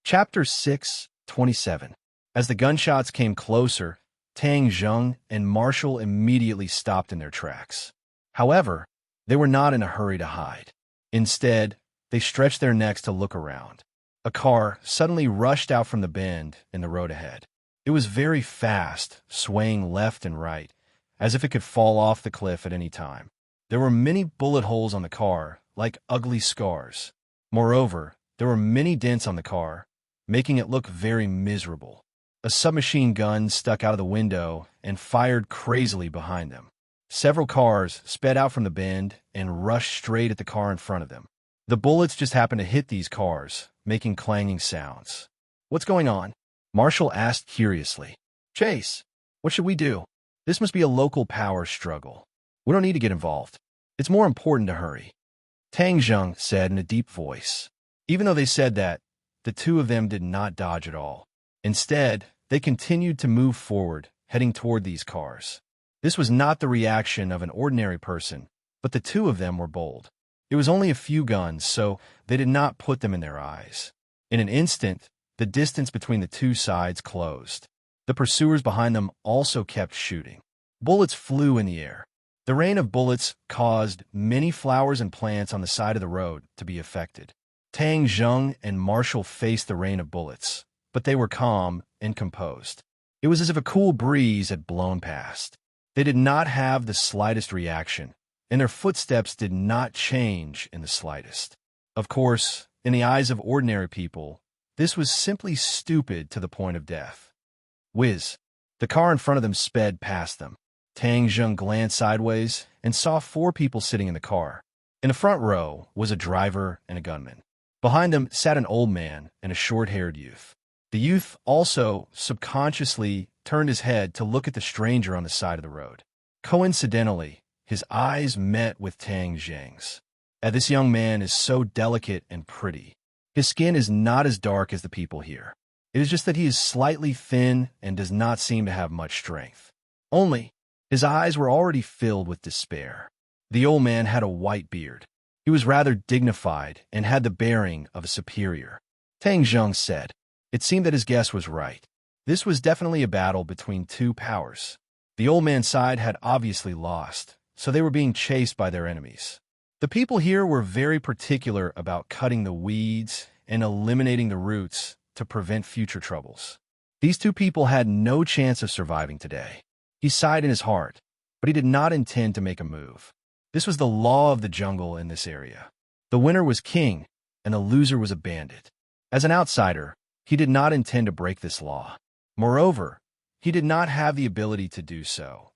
Chapter 6:27. As the gunshots came closer, Tang Zheng and Marshall immediately stopped in their tracks. However, they were not in a hurry to hide. Instead, they stretched their necks to look around. A car suddenly rushed out from the bend in the road ahead. It was very fast, swaying left and right, as if it could fall off the cliff at any time. There were many bullet holes on the car, like ugly scars. Moreover, there were many dents on the car, making it look very miserable. A submachine gun stuck out of the window and fired crazily behind them. Several cars sped out from the bend and rushed straight at the car in front of them. The bullets just happened to hit these cars, making clanging sounds. "What's going on?" Marshall asked curiously. "Chase, what should we do? This must be a local power struggle. We don't need to get involved. It's more important to hurry," Tang Zheng said in a deep voice. Even though they said that, the two of them did not dodge at all. Instead, they continued to move forward, heading toward these cars. This was not the reaction of an ordinary person, but the two of them were bold. It was only a few guns, so they did not put them in their eyes. In an instant, the distance between the two sides closed. The pursuers behind them also kept shooting. Bullets flew in the air. The rain of bullets caused many flowers and plants on the side of the road to be affected. Tang Zheng and Marshall faced the rain of bullets, but they were calm and composed. It was as if a cool breeze had blown past. They did not have the slightest reaction, and their footsteps did not change in the slightest. Of course, in the eyes of ordinary people, this was simply stupid to the point of death. Whiz! The car in front of them sped past them. Tang Zheng glanced sideways and saw 4 people sitting in the car. In the front row was a driver and a gunman. Behind them sat an old man and a short-haired youth. The youth also subconsciously turned his head to look at the stranger on the side of the road. Coincidentally, his eyes met with Tang Zheng's. This young man is so delicate and pretty. His skin is not as dark as the people here. It is just that he is slightly thin and does not seem to have much strength. Only, his eyes were already filled with despair. The old man had a white beard. He was rather dignified and had the bearing of a superior. Tang Zheng said. It seemed that his guess was right. This was definitely a battle between two powers. The old man's side had obviously lost, so they were being chased by their enemies. The people here were very particular about cutting the weeds and eliminating the roots to prevent future troubles. These two people had no chance of surviving today. He sighed in his heart, but he did not intend to make a move. This was the law of the jungle in this area. The winner was king, and the loser was a bandit. As an outsider, he did not intend to break this law. Moreover, he did not have the ability to do so.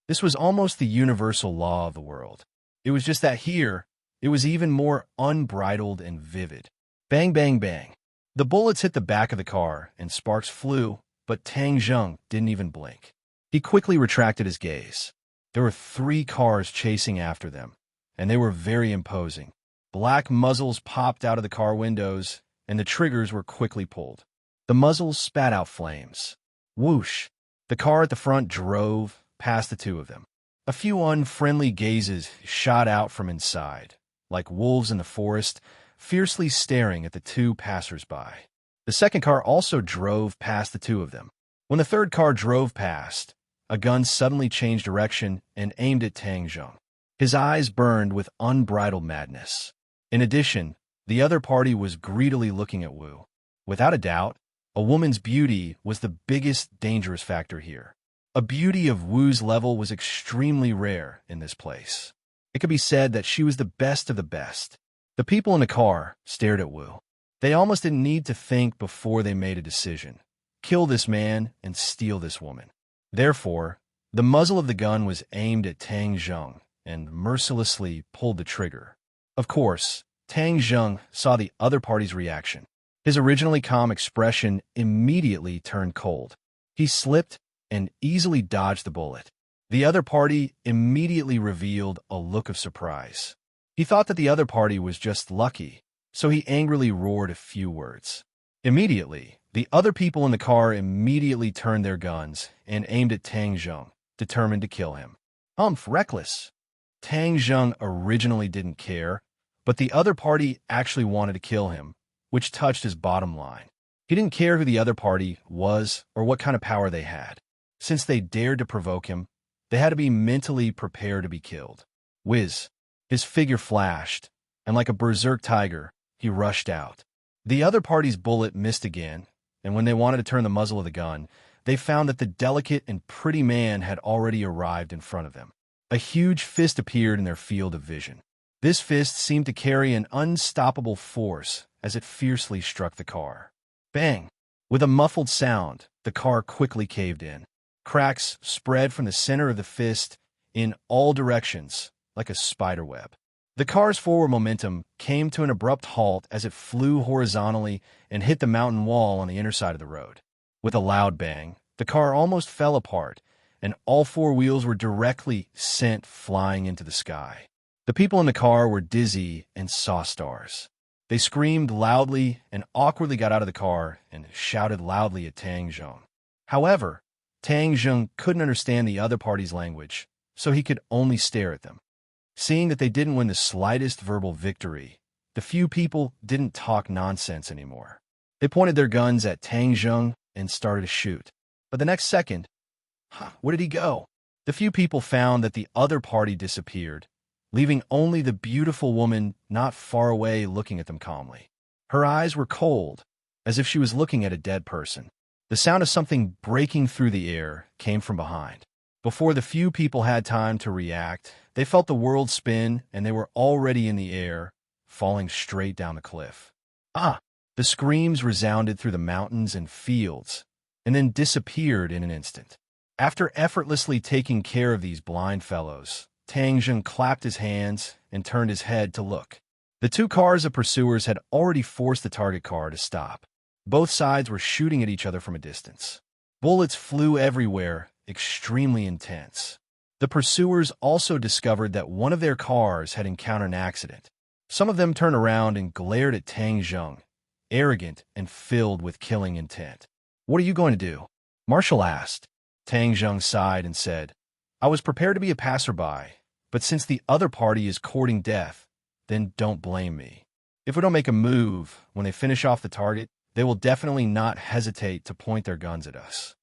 This was almost the universal law of the world. It was just that here, it was even more unbridled and vivid. Bang, bang, bang. The bullets hit the back of the car, and sparks flew, but Tang Zheng didn't even blink. He quickly retracted his gaze. There were 3 cars chasing after them, and they were very imposing. Black muzzles popped out of the car windows, and the triggers were quickly pulled. The muzzles spat out flames. Whoosh! The car at the front drove past the two of them. A few unfriendly gazes shot out from inside, like wolves in the forest, fiercely staring at the 2 passers-by. The second car also drove past the 2 of them. When the third car drove past, a gun suddenly changed direction and aimed at Tang Zheng. His eyes burned with unbridled madness. In addition, the other party was greedily looking at Wu. Without a doubt, a woman's beauty was the biggest dangerous factor here. A beauty of Wu's level was extremely rare in this place. It could be said that she was the best of the best. The people in the car stared at Wu. They almost didn't need to think before they made a decision. Kill this man and steal this woman. Therefore, the muzzle of the gun was aimed at Tang Zheng and mercilessly pulled the trigger. Of course, Tang Zheng saw the other party's reaction. His originally calm expression immediately turned cold. He slipped and easily dodged the bullet. The other party immediately revealed a look of surprise. He thought that the other party was just lucky, so he angrily roared a few words. Immediately, the other people in the car immediately turned their guns and aimed at Tang Zheng, determined to kill him. Reckless. Tang Zheng originally didn't care, but the other party actually wanted to kill him, which touched his bottom line. He didn't care who the other party was or what kind of power they had. Since they dared to provoke him, they had to be mentally prepared to be killed. Whiz! His figure flashed, and like a berserk tiger, he rushed out. The other party's bullet missed again, and when they wanted to turn the muzzle of the gun, they found that the delicate and pretty man had already arrived in front of them. A huge fist appeared in their field of vision. This fist seemed to carry an unstoppable force as it fiercely struck the car. Bang! With a muffled sound, the car quickly caved in. Cracks spread from the center of the fist in all directions, like a spider web. The car's forward momentum came to an abrupt halt as it flew horizontally and hit the mountain wall on the inner side of the road. With a loud bang, the car almost fell apart, and all four wheels were directly sent flying into the sky. The people in the car were dizzy and saw stars. They screamed loudly and awkwardly got out of the car and shouted loudly at Tang Zheng. However, Tang Zheng couldn't understand the other party's language, so he could only stare at them. Seeing that they didn't win the slightest verbal victory, the few people didn't talk nonsense anymore. They pointed their guns at Tang Zheng and started to shoot. But the next second, where did he go? The few people found that the other party disappeared, leaving only the beautiful woman not far away looking at them calmly. Her eyes were cold, as if she was looking at a dead person. The sound of something breaking through the air came from behind. Before the few people had time to react, they felt the world spin and they were already in the air, falling straight down the cliff. The screams resounded through the mountains and fields, and then disappeared in an instant. After effortlessly taking care of these blind fellows, Tang Zheng clapped his hands and turned his head to look. The two cars of pursuers had already forced the target car to stop. Both sides were shooting at each other from a distance. Bullets flew everywhere, extremely intense. The pursuers also discovered that one of their cars had encountered an accident. Some of them turned around and glared at Tang Zheng, arrogant and filled with killing intent. "What are you going to do?" Marshall asked. Tang Zheng sighed and said, "I was prepared to be a passerby, but since the other party is courting death, then don't blame me. If we don't make a move, when they finish off the target, they will definitely not hesitate to point their guns at us."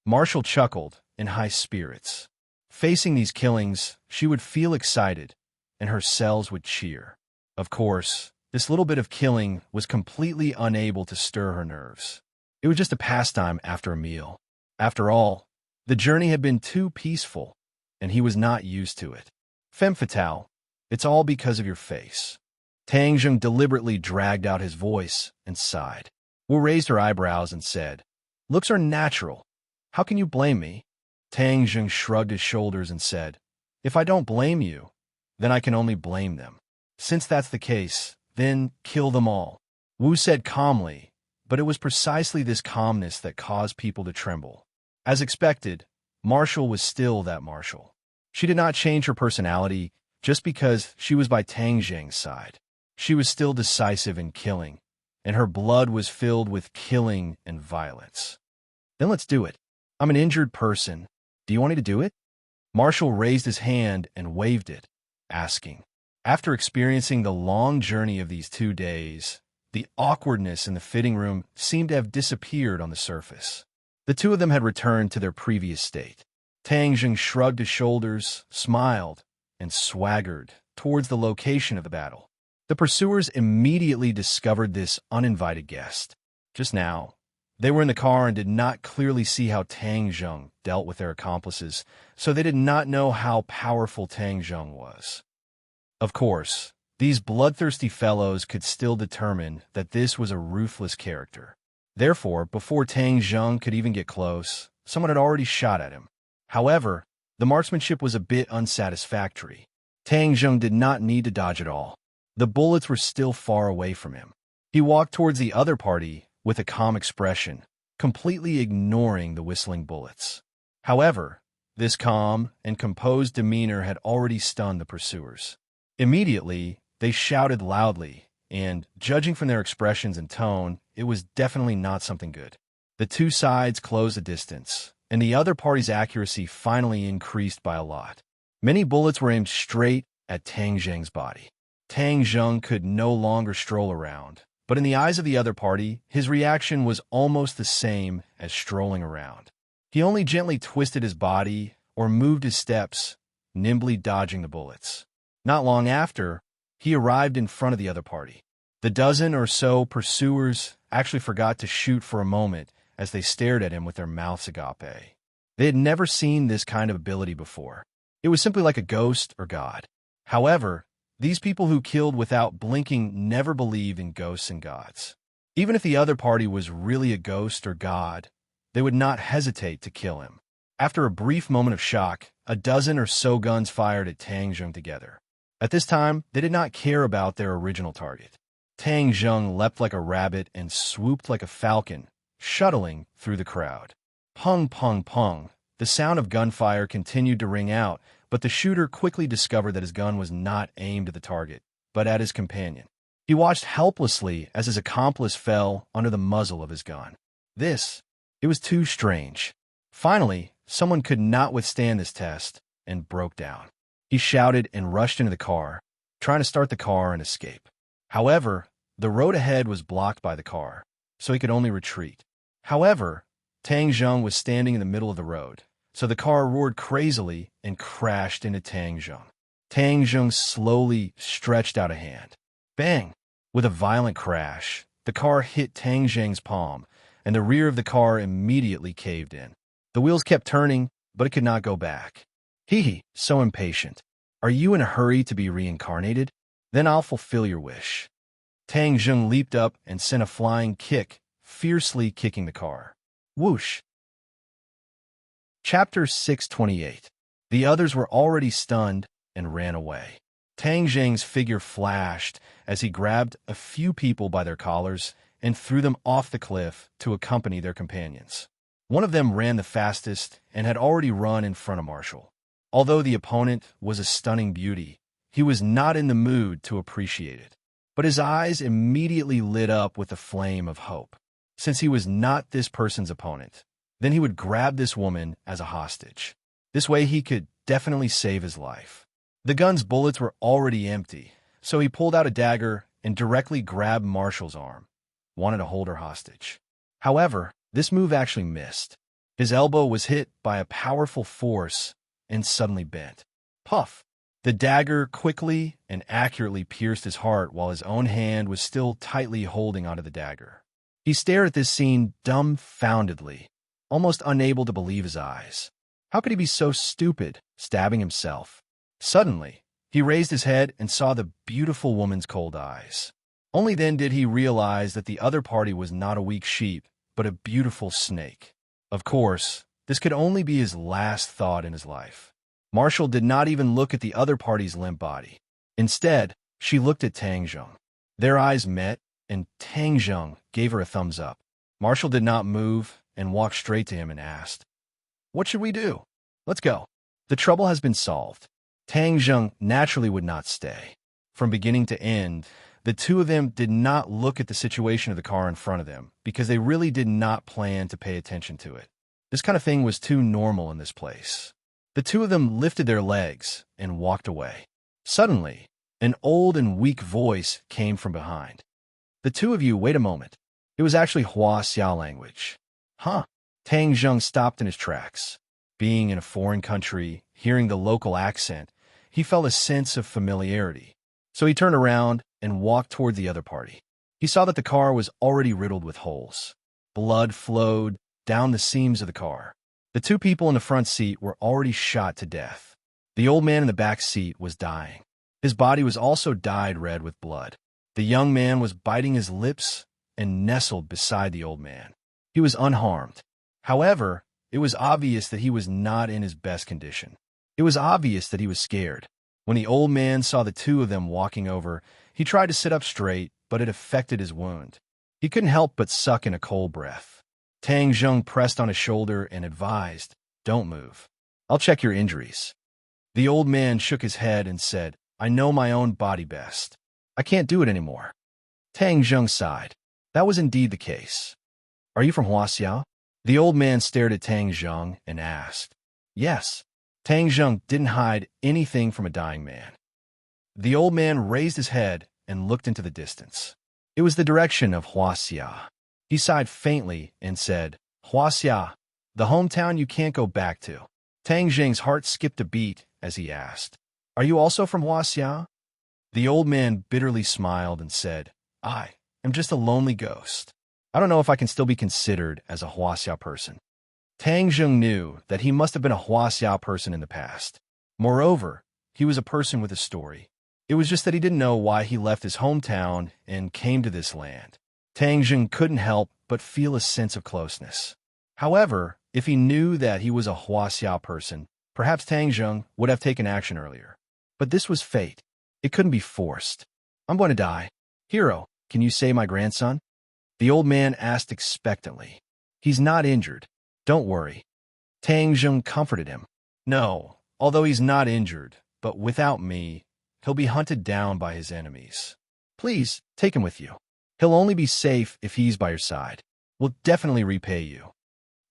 Marshall chuckled, in high spirits. Facing these killings, she would feel excited, and her cells would cheer. Of course, this little bit of killing was completely unable to stir her nerves. It was just a pastime after a meal. After all, the journey had been too peaceful, and he was not used to it. Femme fatale, it's all because of your face. Tang Zheng deliberately dragged out his voice and sighed. Wu raised her eyebrows and said, "Looks are natural. How can you blame me?" Tang Zheng shrugged his shoulders and said, "If I don't blame you, then I can only blame them. Since that's the case, then kill them all." Wu said calmly, but it was precisely this calmness that caused people to tremble. As expected, Marshall was still that Marshall. She did not change her personality just because she was by Tang Zheng's side. She was still decisive in killing, and her blood was filled with killing and violence. "Then let's do it. I'm an injured person. Do you want me to do it?" Marshall raised his hand and waved it, asking. After experiencing the long journey of these 2 days, the awkwardness in the fitting room seemed to have disappeared on the surface. The two of them had returned to their previous state. Tang Zheng shrugged his shoulders, smiled, and swaggered towards the location of the battle. The pursuers immediately discovered this uninvited guest. Just now, they were in the car and did not clearly see how Tang Zheng dealt with their accomplices, so they did not know how powerful Tang Zheng was. Of course, these bloodthirsty fellows could still determine that this was a ruthless character. Therefore, before Tang Zheng could even get close, someone had already shot at him. However, the marksmanship was a bit unsatisfactory. Tang Zheng did not need to dodge at all. The bullets were still far away from him. He walked towards the other party with a calm expression, completely ignoring the whistling bullets. However, this calm and composed demeanor had already stunned the pursuers. Immediately, they shouted loudly, and, judging from their expressions and tone, it was definitely not something good. The two sides closed the distance, and the other party's accuracy finally increased by a lot. Many bullets were aimed straight at Tang Zheng's body. Tang Zheng could no longer stroll around, But in the eyes of the other party, his reaction was almost the same as strolling around. He only gently twisted his body or moved his steps, nimbly dodging the bullets. Not long after, he arrived in front of the other party. The dozen or so pursuers actually forgot to shoot for a moment as they stared at him with their mouths agape. They had never seen this kind of ability before. It was simply like a ghost or god. However, these people who killed without blinking never believed in ghosts and gods. Even if the other party was really a ghost or god, they would not hesitate to kill him. After a brief moment of shock, a dozen or so guns fired at Tang Zheng together. At this time, they did not care about their original target. Tang Zheng leapt like a rabbit and swooped like a falcon, shuttling through the crowd. Pung, pung, pung. The sound of gunfire continued to ring out, but the shooter quickly discovered that his gun was not aimed at the target, but at his companion. He watched helplessly as his accomplice fell under the muzzle of his gun. It was too strange. Finally, someone could not withstand this test and broke down. He shouted and rushed into the car, trying to start the car and escape. However, the road ahead was blocked by the car, so he could only retreat. However, Tang Zheng was standing in the middle of the road, so the car roared crazily and crashed into Tang Zheng. Tang Zheng slowly stretched out a hand. Bang! With a violent crash, the car hit Tang Zheng's palm, and the rear of the car immediately caved in. The wheels kept turning, but it could not go back. Hee, so impatient. Are you in a hurry to be reincarnated? Then I'll fulfill your wish. Tang Zheng leaped up and sent a flying kick, fiercely kicking the car. Whoosh! Chapter 628. The others were already stunned and ran away. Tang Zheng's figure flashed as he grabbed a few people by their collars and threw them off the cliff to accompany their companions. One of them ran the fastest and had already run in front of Marshall. Although the opponent was a stunning beauty, he was not in the mood to appreciate it. But his eyes immediately lit up with a flame of hope. Since he was not this person's opponent, then he would grab this woman as a hostage. This way he could definitely save his life. The gun's bullets were already empty, so he pulled out a dagger and directly grabbed Marshall's arm, wanted to hold her hostage. However, this move actually missed. His elbow was hit by a powerful force and suddenly bent. Puff! The dagger quickly and accurately pierced his heart while his own hand was still tightly holding onto the dagger. He stared at this scene dumbfoundedly, almost unable to believe his eyes. How could he be so stupid, stabbing himself? Suddenly, he raised his head and saw the beautiful woman's cold eyes. Only then did he realize that the other party was not a weak sheep, but a beautiful snake. Of course, this could only be his last thought in his life. Marshall did not even look at the other party's limp body. Instead, she looked at Tang Zheng. Their eyes met, and Tang Zheng gave her a thumbs up. Marshall did not move and walked straight to him and asked, "What should we do? Let's go. The trouble has been solved." Tang Zheng naturally would not stay. From beginning to end, the two of them did not look at the situation of the car in front of them because they really did not plan to pay attention to it. This kind of thing was too normal in this place. The two of them lifted their legs and walked away. Suddenly, an old and weak voice came from behind. "The two of you, wait a moment." It was actually Hua Xia language. Huh? Tang Zheng stopped in his tracks. Being in a foreign country, hearing the local accent, he felt a sense of familiarity. So he turned around and walked toward the other party. He saw that the car was already riddled with holes. Blood flowed down the seams of the car. The two people in the front seat were already shot to death. The old man in the back seat was dying. His body was also dyed red with blood. The young man was biting his lips and nestled beside the old man. He was unharmed. However, it was obvious that he was not in his best condition. It was obvious that he was scared. When the old man saw the two of them walking over, he tried to sit up straight, but it affected his wound. He couldn't help but suck in a cold breath. Tang Zheng pressed on his shoulder and advised, "Don't move. I'll check your injuries." The old man shook his head and said, "I know my own body best. I can't do it anymore." Tang Zheng sighed. That was indeed the case. "Are you from Huaxiao?" The old man stared at Tang Zheng and asked. "Yes." Tang Zheng didn't hide anything from a dying man. The old man raised his head and looked into the distance. It It was the direction of Huaxia. He sighed faintly and said, Huaxia, the hometown you can't go back to. Tang Jing's heart skipped a beat as he asked, Are you also from Huaxia? The old man bitterly smiled and said, I am just a lonely ghost. I don't know if I can still be considered as a Huaxia person. Tang Jing knew that he must have been a Huaxia person in the past. Moreover, he was a person with a story. It was just that he didn't know why he left his hometown and came to this land. Tang Jing couldn't help but feel a sense of closeness. However, if he knew that he was a Huaxia person, perhaps Tang Jing would have taken action earlier. But this was fate. It couldn't be forced. I'm going to die. Hero, can you save my grandson? The old man asked expectantly. He's not injured. Don't worry. Tang Jing comforted him. No, although he's not injured, but without me, he'll be hunted down by his enemies. Please, take him with you. He'll only be safe if he's by your side. We'll definitely repay you.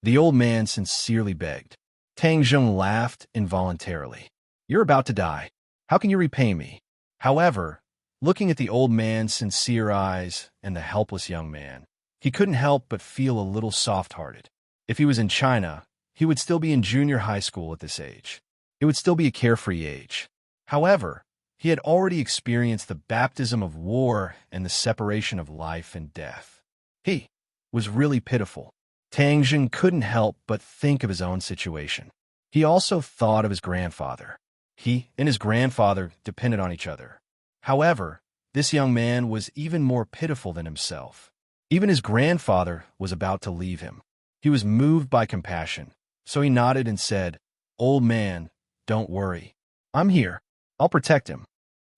The old man sincerely begged. Tang Jing laughed involuntarily. You're about to die. How can you repay me? However, looking at the old man's sincere eyes and the helpless young man, he couldn't help but feel a little soft-hearted. If he was in China, he would still be in junior high school at this age. It would still be a carefree age. However, he had already experienced the baptism of war and the separation of life and death. He was really pitiful. Tang Jing couldn't help but think of his own situation. He also thought of his grandfather. He and his grandfather depended on each other. However, this young man was even more pitiful than himself. Even his grandfather was about to leave him. He was moved by compassion, so he nodded and said, Old man, don't worry. I'm here. I'll protect him.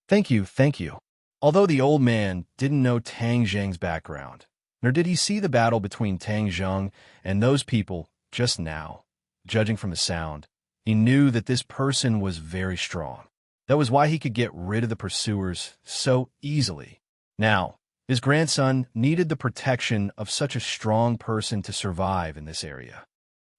Thank you, thank you. Although the old man didn't know Tang Jing's background, nor did he see the battle between Tang Jing and those people just now, judging from the sound, he knew that this person was very strong. That was why he could get rid of the pursuers so easily. Now, his grandson needed the protection of such a strong person to survive in this area.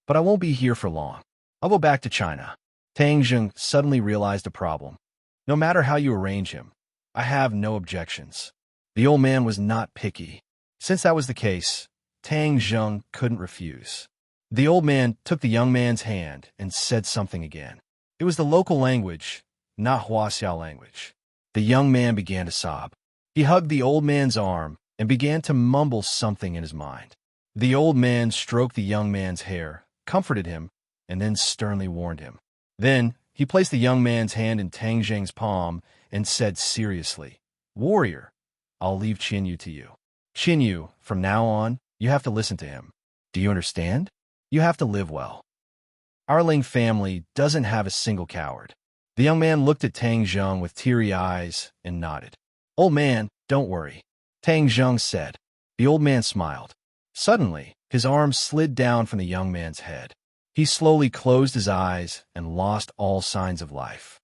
But I won't be here for long. I'll go back to China. Tang Jing suddenly realized a problem. No matter how you arrange him, I have no objections. The old man was not picky. Since that was the case, Tang Jing couldn't refuse. The old man took the young man's hand and said something again. It was the local language, not Huaxia language. The young man began to sob. He hugged the old man's arm and began to mumble something in his mind. The old man stroked the young man's hair, comforted him, and then sternly warned him. Then he placed the young man's hand in Tang Jing's palm and said seriously, Warrior, I'll leave Qinyu to you. Qinyu, from now on, you have to listen to him. Do you understand? You have to live well. Our Ling family doesn't have a single coward. The young man looked at Tang Jing with teary eyes and nodded. Old man, don't worry, Tang Jing said. The old man smiled. Suddenly, his arm slid down from the young man's head. He slowly closed his eyes and lost all signs of life.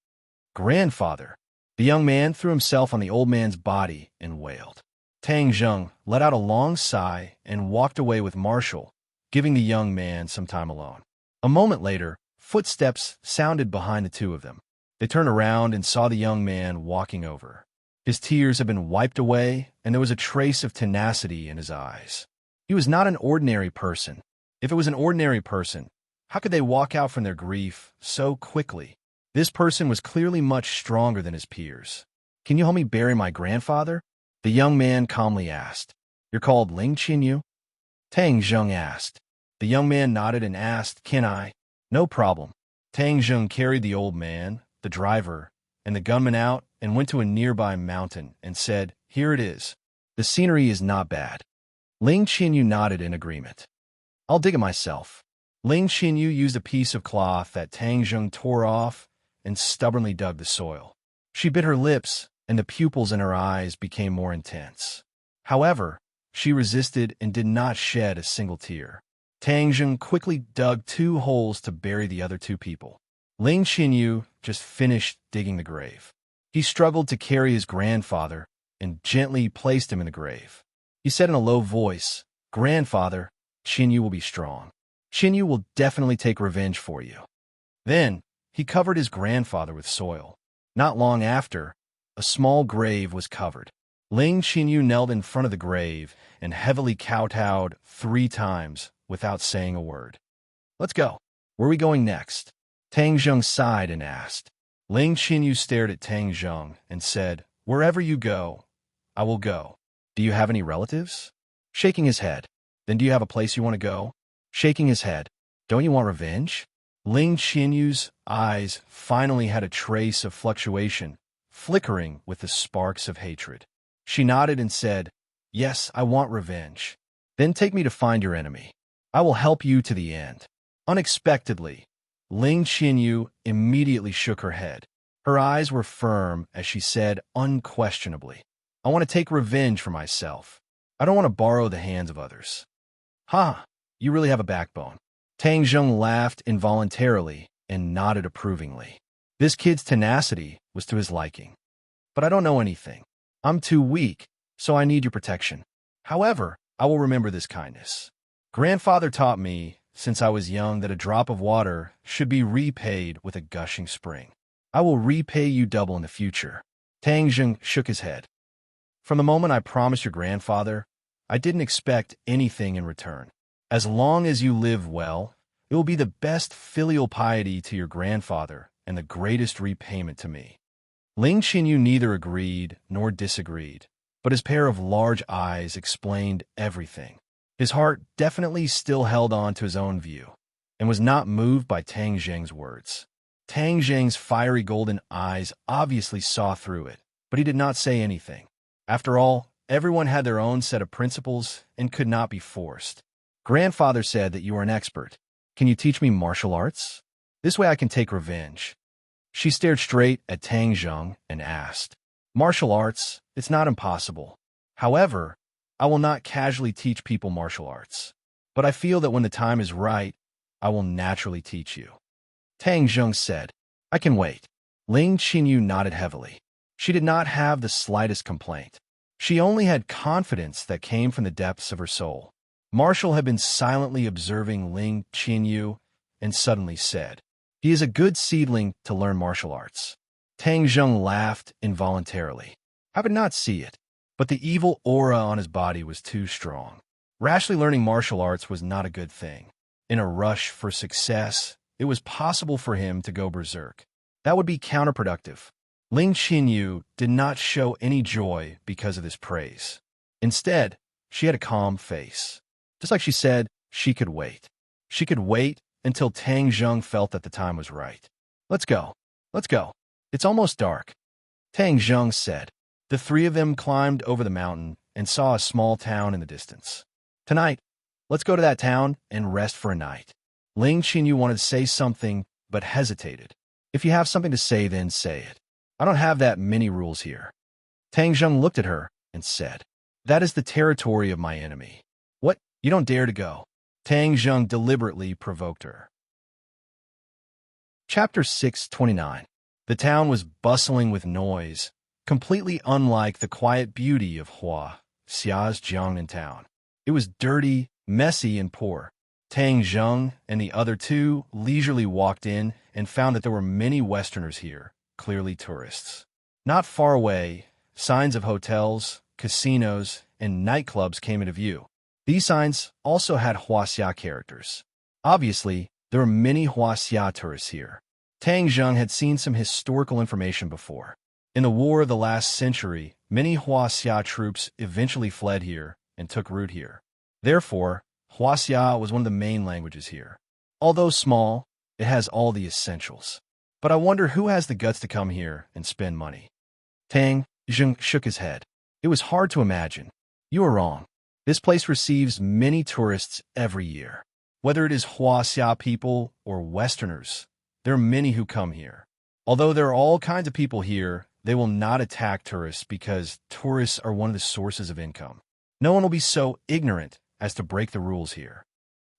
Grandfather! The young man threw himself on the old man's body and wailed. Tang Jing let out a long sigh and walked away with Marshall, giving the young man some time alone. A moment later, footsteps sounded behind the two of them. They turned around and saw the young man walking over. His tears had been wiped away, and there was a trace of tenacity in his eyes. He was not an ordinary person. If it was an ordinary person, how could they walk out from their grief so quickly? This person was clearly much stronger than his peers. Can you help me bury my grandfather? The young man calmly asked. You're called Ling Qinyu? Tang Jing asked. The young man nodded and asked, Can I? No problem. Tang Jing carried the old man, the driver, and the gunman out and went to a nearby mountain and said, Here it is. The scenery is not bad. Ling Qinyu nodded in agreement. I'll dig it myself. Ling Qinyu used a piece of cloth that Tang Jing tore off and stubbornly dug the soil. She bit her lips, and the pupils in her eyes became more intense. However, she resisted and did not shed a single tear. Tang Jing quickly dug 2 holes to bury the other 2 people. Ling Qinyu just finished digging the grave. He struggled to carry his grandfather and gently placed him in the grave. He said in a low voice, Grandfather, Qinyu will be strong. Qinyu will definitely take revenge for you. Then, he covered his grandfather with soil. Not long after, a small grave was covered. Ling Qinyu knelt in front of the grave and heavily kowtowed 3 times without saying a word. Let's go. Where are we going next? Tang Zheng sighed and asked. Ling Qinyu stared at Tang Zheng and said, Wherever you go, I will go. Do you have any relatives? Shaking his head. Then do you have a place you want to go? Shaking his head. Don't you want revenge? Ling Qinyu's eyes finally had a trace of fluctuation, flickering with the sparks of hatred. She nodded and said, Yes, I want revenge. Then take me to find your enemy. I will help you to the end. Unexpectedly, Ling Qinyu immediately shook her head. Her eyes were firm as she said unquestionably, I want to take revenge for myself. I don't want to borrow the hands of others. Ha! You really have a backbone. Tang Zheng laughed involuntarily and nodded approvingly. This kid's tenacity was to his liking. But I don't know anything. I'm too weak, so I need your protection. However, I will remember this kindness. Grandfather taught me, since I was young, that a drop of water should be repaid with a gushing spring. I will repay you double in the future. Tang Zheng shook his head. From the moment I promised your grandfather, I didn't expect anything in return. As long as you live well, it will be the best filial piety to your grandfather and the greatest repayment to me. Ling Qinyu neither agreed nor disagreed, but his pair of large eyes explained everything. His heart definitely still held on to his own view, and was not moved by Tang Zheng's words. Tang Zheng's fiery golden eyes obviously saw through it, but he did not say anything. After all, everyone had their own set of principles and could not be forced. Grandfather said that you are an expert. Can you teach me martial arts? This way I can take revenge. She stared straight at Tang Zheng and asked, Martial arts? It's not impossible. However, I will not casually teach people martial arts. But I feel that when the time is right, I will naturally teach you. Tang Zheng said, I can wait. Ling Qinyu nodded heavily. She did not have the slightest complaint. She only had confidence that came from the depths of her soul. Marshall had been silently observing Ling Qinyu and suddenly said, He is a good seedling to learn martial arts. Tang Zheng laughed involuntarily. I would not see it, but the evil aura on his body was too strong. Rashly learning martial arts was not a good thing. In a rush for success, it was possible for him to go berserk. That would be counterproductive. Ling Qinyu did not show any joy because of this praise. Instead, she had a calm face. Just like she said, she could wait. She could wait until Tang Zheng felt that the time was right. Let's go. Let's go. It's almost dark. Tang Zheng said. The 3 of them climbed over the mountain and saw a small town in the distance. Tonight, let's go to that town and rest for a night. Ling Qinyu wanted to say something, but hesitated. If you have something to say, then say it. I don't have that many rules here. Tang Zheng looked at her and said, That is the territory of my enemy. What? You don't dare to go. Tang Zheng deliberately provoked her. Chapter 629. The town was bustling with noise, completely unlike the quiet beauty of Hua Xia's Jiangnan town. It was dirty, messy, and poor. Tang Zheng and the other 2 leisurely walked in and found that there were many Westerners here, clearly tourists. Not far away, signs of hotels, casinos, and nightclubs came into view. These signs also had Huaxia characters. Obviously, there were many Huaxia tourists here. Tang Zheng had seen some historical information before. In the war of the last century, many Huaxia troops eventually fled here and took root here. Therefore, Huaxia was one of the main languages here. Although small, it has all the essentials. But I wonder who has the guts to come here and spend money. Tang Zheng shook his head. It was hard to imagine. You are wrong. This place receives many tourists every year. Whether it is Huaxia people or Westerners, there are many who come here. Although there are all kinds of people here, they will not attack tourists because tourists are one of the sources of income. No one will be so ignorant as to break the rules here.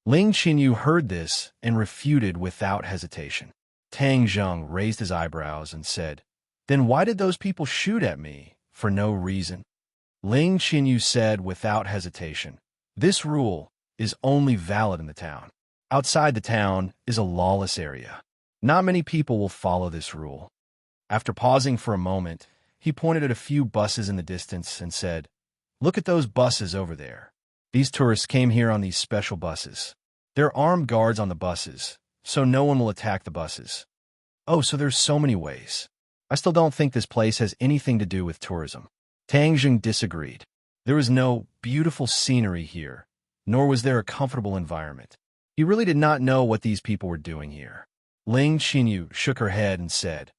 Ling Qinyu heard this and refuted without hesitation. Tang Zheng raised his eyebrows and said, Then why did those people shoot at me? For no reason. Ling Qinyu said without hesitation, This rule is only valid in the town. Outside the town is a lawless area. Not many people will follow this rule. After pausing for a moment, He pointed at a few buses in the distance and said, "Look at those buses over there. These tourists came here on these special buses. There are armed guards on the buses, so no one will attack the buses." Oh, so there's so many ways. I still don't think this place has anything to do with tourism. Tang Jing disagreed. There was no beautiful scenery here, nor was there a comfortable environment. He really did not know what these people were doing here. Ling Qinyu shook her head and said,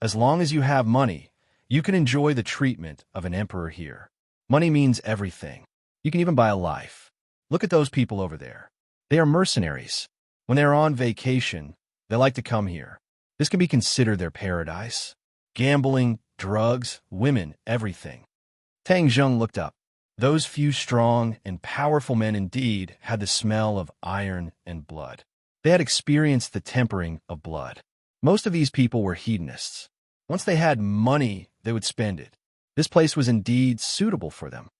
"As long as you have money, you can enjoy the treatment of an emperor here. Money means everything. You can even buy a life. Look at those people over there. They are mercenaries. When they are on vacation, they like to come here. This can be considered their paradise. Gambling, drugs, women, everything." Tang Zheng looked up. Those few strong and powerful men indeed had the smell of iron and blood. They had experienced the tempering of blood. Most of these people were hedonists. Once they had money, they would spend it. This place was indeed suitable for them.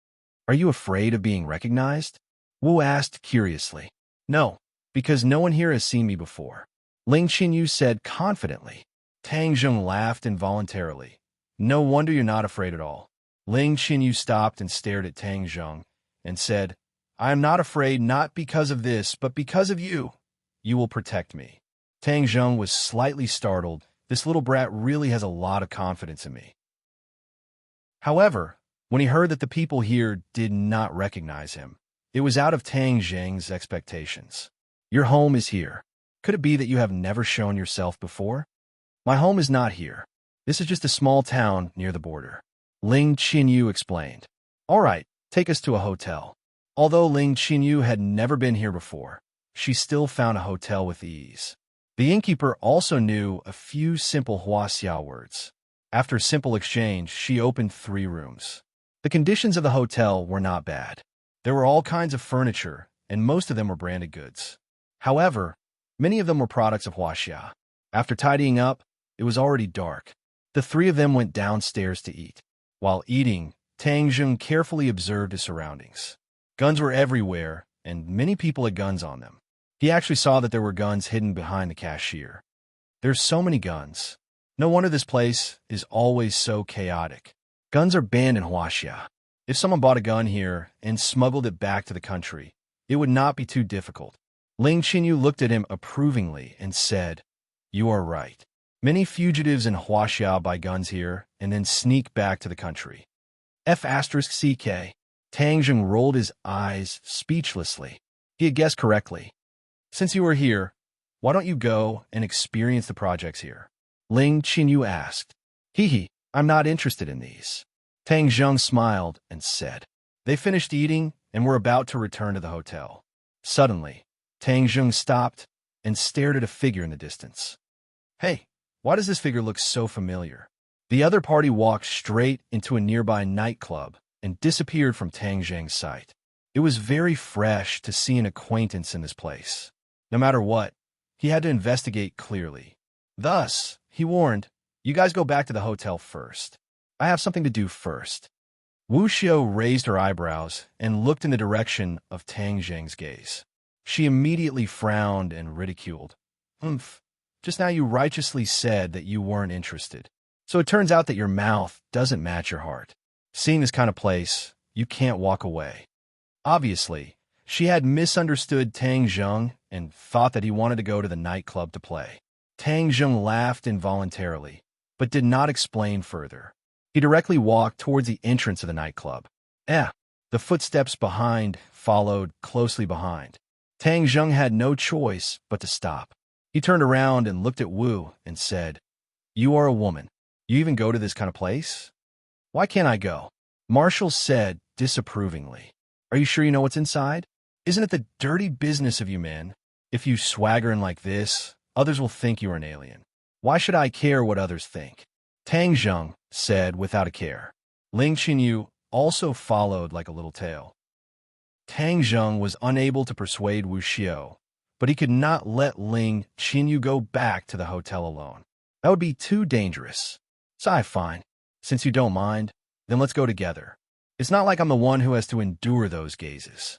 "Are you afraid of being recognized?" Wu asked curiously. "No, because no one here has seen me before," Ling Qinyu said confidently. Tang Zheng laughed involuntarily. "No wonder you're not afraid at all." Ling Qinyu stopped and stared at Tang Zheng and said, "I am not afraid not because of this, but because of you. You will protect me." Tang Zheng was slightly startled. This little brat really has a lot of confidence in me. However, when he heard that the people here did not recognize him, it was out of Tang Zheng's expectations. "Your home is here. Could it be that you have never shown yourself before?" "My home is not here. This is just a small town near the border," Ling Qinyu explained. "All right, take us to a hotel." Although Ling Qinyu had never been here before, she still found a hotel with ease. The innkeeper also knew a few simple Huaxia words. After a simple exchange, she opened 3 rooms. The conditions of the hotel were not bad. There were all kinds of furniture, and most of them were branded goods. However, many of them were products of Huaxia. After tidying up, it was already dark. The 3 of them went downstairs to eat. While eating, Tang Zheng carefully observed his surroundings. Guns were everywhere, and many people had guns on them. He actually saw that there were guns hidden behind the cashier. There's so many guns. No wonder this place is always so chaotic. Guns are banned in Huaxia. If someone bought a gun here and smuggled it back to the country, it would not be too difficult. Ling Qinyu looked at him approvingly and said, "You are right. Many fugitives in Huaxia buy guns here and then sneak back to the country." F***CK. Tang Zheng rolled his eyes speechlessly. He had guessed correctly. "Since you are here, why don't you go and experience the projects here?" Ling Qinyu asked. "Hee, I'm not interested in these." Tang Zheng smiled and said. They finished eating and were about to return to the hotel. Suddenly, Tang Zheng stopped and stared at a figure in the distance. "Hey, why does this figure look so familiar?" The other party walked straight into a nearby nightclub and disappeared from Tang Zheng's sight. It was very fresh to see an acquaintance in this place. No matter what, he had to investigate clearly. Thus, he warned, "You guys go back to the hotel first. I have something to do first." Wu Xiao raised her eyebrows and looked in the direction of Tang Zheng's gaze. She immediately frowned and ridiculed. Just now you righteously said that you weren't interested. So it turns out that your mouth doesn't match your heart. Seeing this kind of place, you can't walk away." Obviously, she had misunderstood Tang Zheng and thought that he wanted to go to the nightclub to play. Tang Zheng laughed involuntarily, but did not explain further. He directly walked towards the entrance of the nightclub. The footsteps behind followed closely behind. Tang Zheng had no choice but to stop. He turned around and looked at Wu and said, "You are a woman. You even go to this kind of place?" "Why can't I go?" Marshall said disapprovingly. "Are you sure you know what's inside? Isn't it the dirty business of you men? If you swagger in like this, others will think you are an alien. Why should I care what others think?" Tang Zheng said without a care. Ling Qinyu also followed like a little tail. Tang Zheng was unable to persuade Wu Xiao, but he could not let Ling Qinyu go back to the hotel alone. That would be too dangerous. "So fine. Since you don't mind, then let's go together. It's not like I'm the one who has to endure those gazes."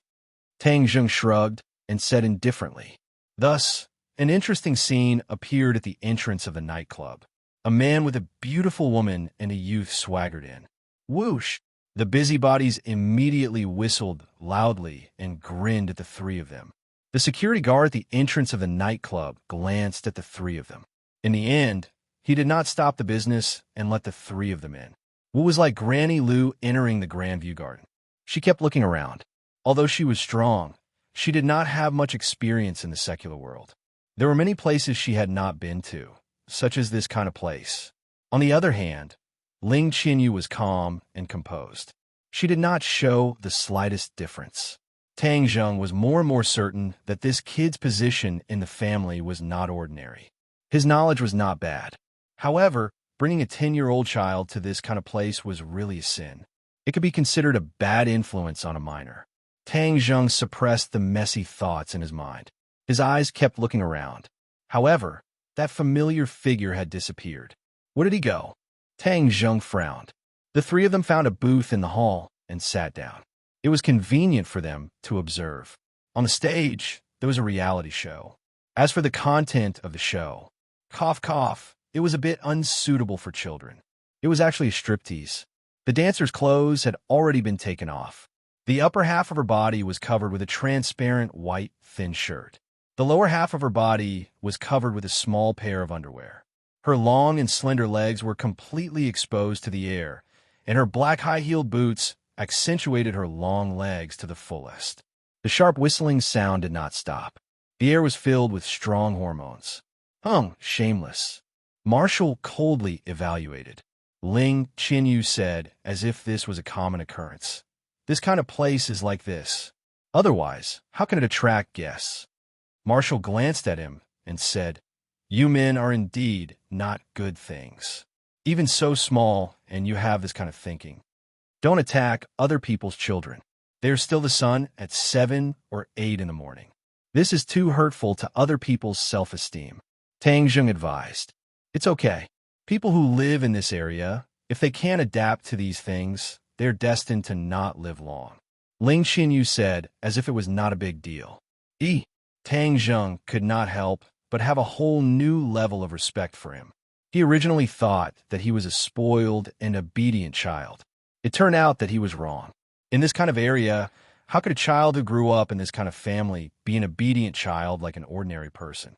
Tang Zheng shrugged and said indifferently. Thus, an interesting scene appeared at the entrance of the nightclub. A man with a beautiful woman and a youth swaggered in. Whoosh! The busybodies immediately whistled loudly and grinned at the three of them. The security guard at the entrance of the nightclub glanced at the three of them. In the end, he did not stop the business and let the three of them in. It was like Granny Lou entering the Grandview Garden. She kept looking around. Although she was strong, she did not have much experience in the secular world. There were many places she had not been to, such as this kind of place. On the other hand, Ling Qinyu was calm and composed. She did not show the slightest difference. Tang Zheng was more and more certain that this kid's position in the family was not ordinary. His knowledge was not bad. However, bringing a 10-year-old child to this kind of place was really a sin. It could be considered a bad influence on a minor. Tang Zheng suppressed the messy thoughts in his mind. His eyes kept looking around. However, that familiar figure had disappeared. Where did he go? Tang Zheng frowned. The three of them found a booth in the hall and sat down. It was convenient for them to observe. On the stage, there was a reality show. As for the content of the show, cough cough, it was a bit unsuitable for children. It was actually a striptease. The dancer's clothes had already been taken off. The upper half of her body was covered with a transparent white thin shirt. The lower half of her body was covered with a small pair of underwear. Her long and slender legs were completely exposed to the air, and her black high-heeled boots accentuated her long legs to the fullest. The sharp whistling sound did not stop. The air was filled with strong hormones. Shameless. Marshall coldly evaluated. Ling Qinyu said, as if this was a common occurrence. This kind of place is like this. Otherwise, how can it attract guests? Marshall glanced at him and said, "You men are indeed not good things. Even so small, and you have this kind of thinking. Don't attack other people's children. They are still the sun at 7 or 8 in the morning. This is too hurtful to other people's self-esteem." Tang Zheng advised, "It's okay. People who live in this area, if they can't adapt to these things, they're destined to not live long." Ling Xinyu said, as if it was not a big deal. Tang Zheng could not help but have a whole new level of respect for him. He originally thought that he was a spoiled and obedient child. It turned out that he was wrong. In this kind of area, how could a child who grew up in this kind of family be an obedient child like an ordinary person?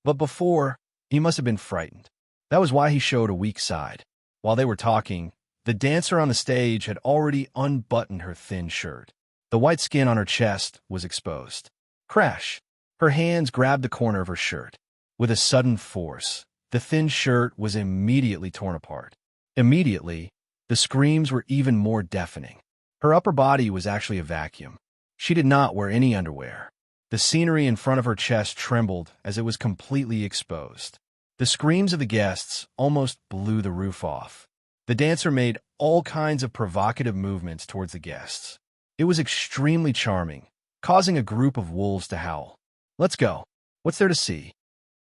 But before, he must have been frightened. That was why he showed a weak side. While they were talking, the dancer on the stage had already unbuttoned her thin shirt. The white skin on her chest was exposed. Crash! Her hands grabbed the corner of her shirt. With a sudden force, the thin shirt was immediately torn apart. Immediately, the screams were even more deafening. Her upper body was actually a vacuum. She did not wear any underwear. The scenery in front of her chest trembled as it was completely exposed. The screams of the guests almost blew the roof off. The dancer made all kinds of provocative movements towards the guests. It was extremely charming, causing a group of wolves to howl. "Let's go. What's there to see?"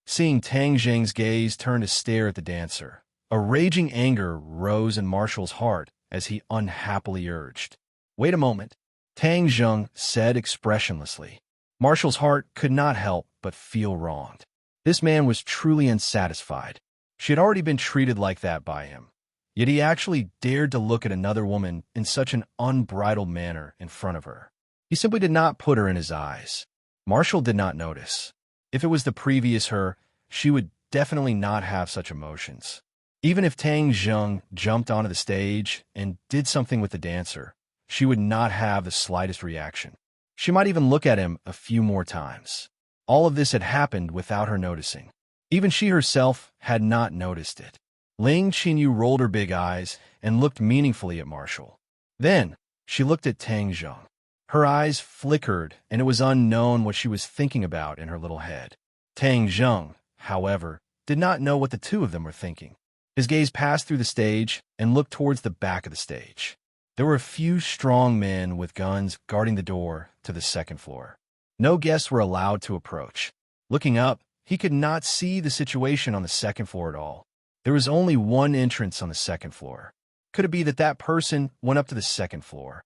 Seeing Tang Zheng's gaze turn to stare at the dancer, a raging anger rose in Marshall's heart as he unhappily urged. "Wait a moment," Tang Zheng said expressionlessly. Marshall's heart could not help but feel wronged. This man was truly unsatisfied. She had already been treated like that by him. Yet he actually dared to look at another woman in such an unbridled manner in front of her. He simply did not put her in his eyes. Marshall did not notice. If it was the previous her, she would definitely not have such emotions. Even if Tang Zheng jumped onto the stage and did something with the dancer, she would not have the slightest reaction. She might even look at him a few more times. All of this had happened without her noticing. Even she herself had not noticed it. Ling Qinyu rolled her big eyes and looked meaningfully at Marshall. Then, she looked at Tang Zheng. Her eyes flickered, and it was unknown what she was thinking about in her little head. Tang Zheng, however, did not know what the two of them were thinking. His gaze passed through the stage and looked towards the back of the stage. There were a few strong men with guns guarding the door to the second floor. No guests were allowed to approach. Looking up, he could not see the situation on the second floor at all. There was only one entrance on the second floor. Could it be that that person went up to the second floor?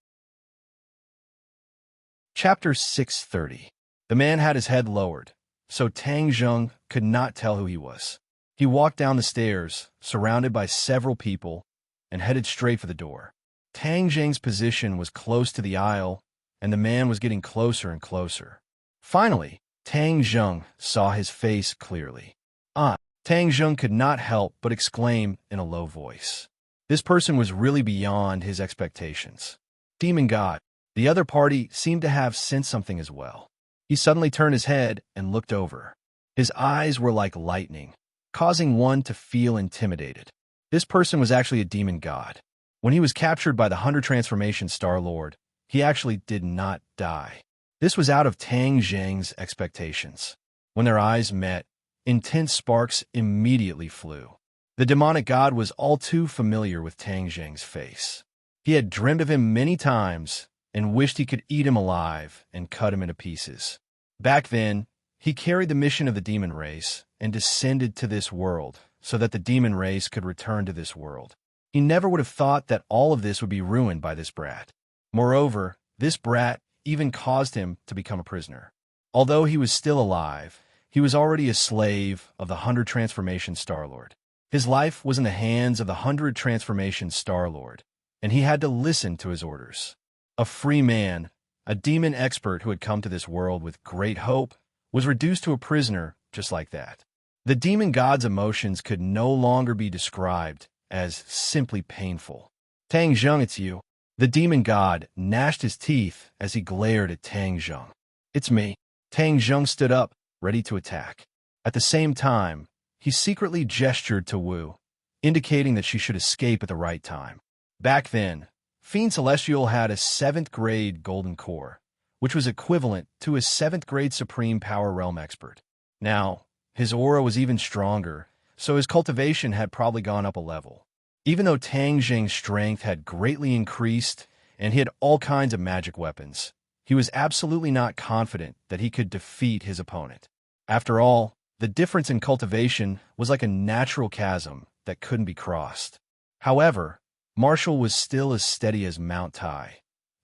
Chapter 630. The man had his head lowered, so Tang Zheng could not tell who he was. He walked down the stairs, surrounded by several people, and headed straight for the door. Tang Jing's position was close to the aisle, and the man was getting closer and closer. Finally, Tang Zheng saw his face clearly. Ah! Tang Zheng could not help but exclaim in a low voice. This person was really beyond his expectations. Demon God. The other party seemed to have sensed something as well. He suddenly turned his head and looked over. His eyes were like lightning, causing one to feel intimidated. This person was actually a demon god. When he was captured by the 100 Transformation Star Lord, he actually did not die. This was out of Tang Zheng's expectations. When their eyes met, intense sparks immediately flew. The demonic god was all too familiar with Tang Zheng's face. He had dreamed of him many times and wished he could eat him alive and cut him into pieces. Back then, he carried the mission of the demon race and descended to this world so that the demon race could return to this world. He never would have thought that all of this would be ruined by this brat. Moreover, this brat even caused him to become a prisoner. Although he was still alive, he was already a slave of the 100 Transformation Star Lord. His life was in the hands of the 100 Transformation Star Lord, and he had to listen to his orders. A free man, a demon expert who had come to this world with great hope, was reduced to a prisoner just like that. The demon god's emotions could no longer be described as simply painful. Tang Zheng, it's you. The demon god gnashed his teeth as he glared at Tang Zheng. It's me. Tang Zheng stood up, ready to attack. At the same time, he secretly gestured to Wu, indicating that she should escape at the right time. Back then, Fiend Celestial had a 7th grade golden core, which was equivalent to a 7th grade Supreme Power Realm expert. Now, his aura was even stronger, so his cultivation had probably gone up a level. Even though Tang Zheng's strength had greatly increased and he had all kinds of magic weapons, he was absolutely not confident that he could defeat his opponent. After all, the difference in cultivation was like a natural chasm that couldn't be crossed. However, Marshall was still as steady as Mount Tai,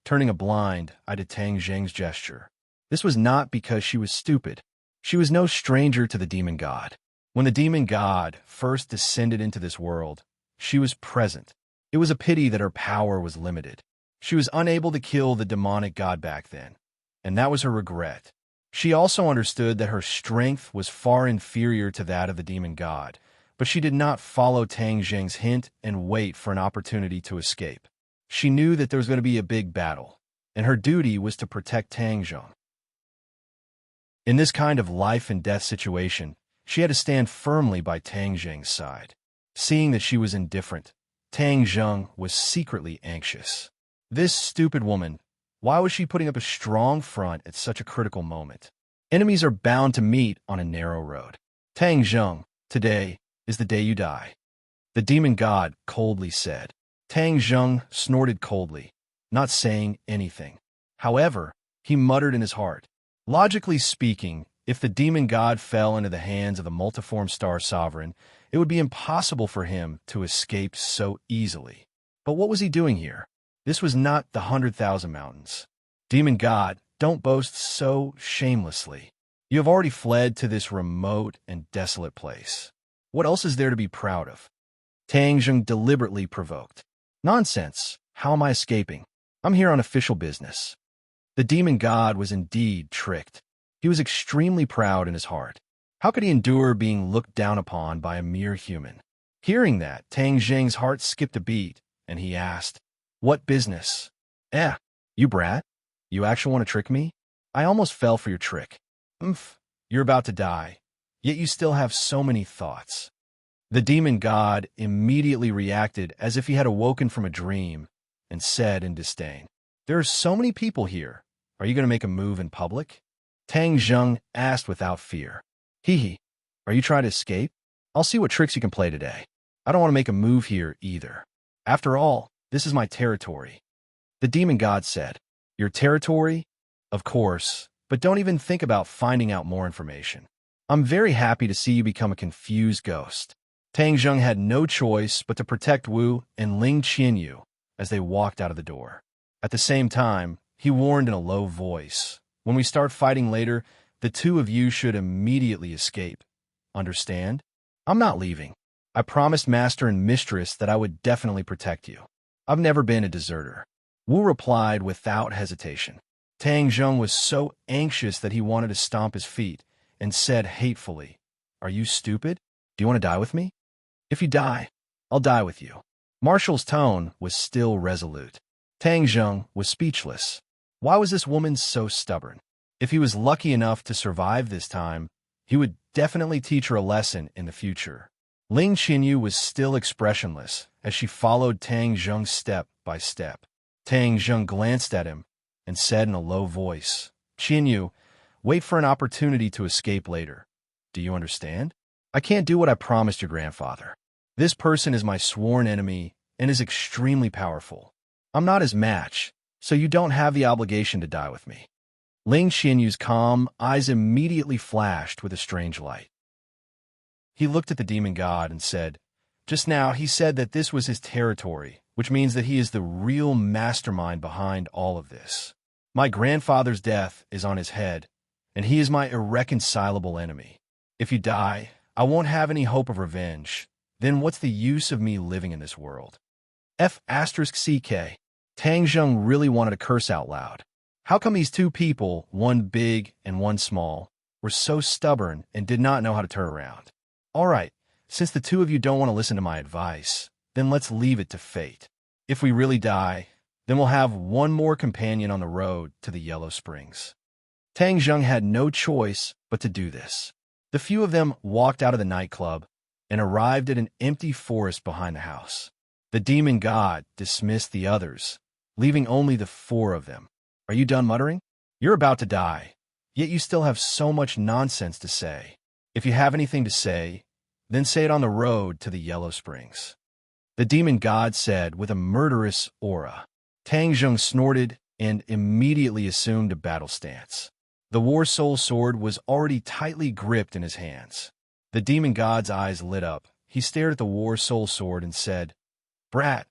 turning a blind eye to Tang Zheng's gesture. This was not because she was stupid. She was no stranger to the demon god. When the demon god first descended into this world, she was present. It was a pity that her power was limited. She was unable to kill the demonic god back then, and that was her regret. She also understood that her strength was far inferior to that of the demon god, but she did not follow Tang Zheng's hint and wait for an opportunity to escape. She knew that there was going to be a big battle, and her duty was to protect Tang Zheng. In this kind of life-and-death situation, she had to stand firmly by Tang Zheng's side. Seeing that she was indifferent, Tang Zheng was secretly anxious. This stupid woman, why was she putting up a strong front at such a critical moment? Enemies are bound to meet on a narrow road. Tang Zheng, today is the day you die. The demon god coldly said. Tang Zheng snorted coldly, not saying anything. However, he muttered in his heart. Logically speaking, if the demon god fell into the hands of the multiform star sovereign, it would be impossible for him to escape so easily. But what was he doing here? This was not the 100,000 mountains. Demon god, don't boast so shamelessly. You have already fled to this remote and desolate place. What else is there to be proud of? Tang Zheng deliberately provoked. Nonsense. How am I escaping? I'm here on official business. The demon god was indeed tricked. He was extremely proud in his heart. How could he endure being looked down upon by a mere human? Hearing that, Tang Zheng's heart skipped a beat, and he asked, "What business?" You brat? You actually want to trick me? I almost fell for your trick. You're about to die, yet you still have so many thoughts. The demon god immediately reacted as if he had awoken from a dream and said in disdain, "There are so many people here. Are you going to make a move in public?" Tang Zheng asked without fear. Hee. Are you trying to escape? I'll see what tricks you can play today. I don't want to make a move here either. After all, this is my territory. The demon god said. Your territory? Of course, but don't even think about finding out more information. I'm very happy to see you become a confused ghost. Tang Zheng had no choice but to protect Wu and Ling Qianyu as they walked out of the door. At the same time, he warned in a low voice, when we start fighting later, the two of you should immediately escape. Understand? I'm not leaving. I promised master and mistress that I would definitely protect you. I've never been a deserter. Wu replied without hesitation. Tang Zheng was so anxious that he wanted to stomp his feet and said hatefully, "Are you stupid? Do you want to die with me? If you die, I'll die with you." Marshall's tone was still resolute. Tang Zheng was speechless. Why was this woman so stubborn? If he was lucky enough to survive this time, he would definitely teach her a lesson in the future. Ling Qinyu was still expressionless as she followed Tang Zheng step by step. Tang Zheng glanced at him and said in a low voice, "Qinyu, wait for an opportunity to escape later. Do you understand? I can't do what I promised your grandfather. This person is my sworn enemy and is extremely powerful. I'm not his match, so you don't have the obligation to die with me." Ling Xinyu's calm eyes immediately flashed with a strange light. He looked at the demon god and said, "Just now he said that this was his territory, which means that he is the real mastermind behind all of this. My grandfather's death is on his head, and he is my irreconcilable enemy. If you die, I won't have any hope of revenge. Then what's the use of me living in this world?" F***CK. Tang Zheng really wanted to curse out loud. How come these two people, one big and one small, were so stubborn and did not know how to turn around? All right, since the two of you don't want to listen to my advice, then let's leave it to fate. If we really die, then we'll have one more companion on the road to the Yellow Springs. Tang Zheng had no choice but to do this. The few of them walked out of the nightclub and arrived at an empty forest behind the house. The demon god dismissed the others, leaving only the four of them. Are you done muttering? You're about to die, yet you still have so much nonsense to say. If you have anything to say, then say it on the road to the Yellow Springs. The demon god said with a murderous aura. Tang Zheng snorted and immediately assumed a battle stance. The War Soul sword was already tightly gripped in his hands. The demon god's eyes lit up. He stared at the War Soul sword and said, "Brat,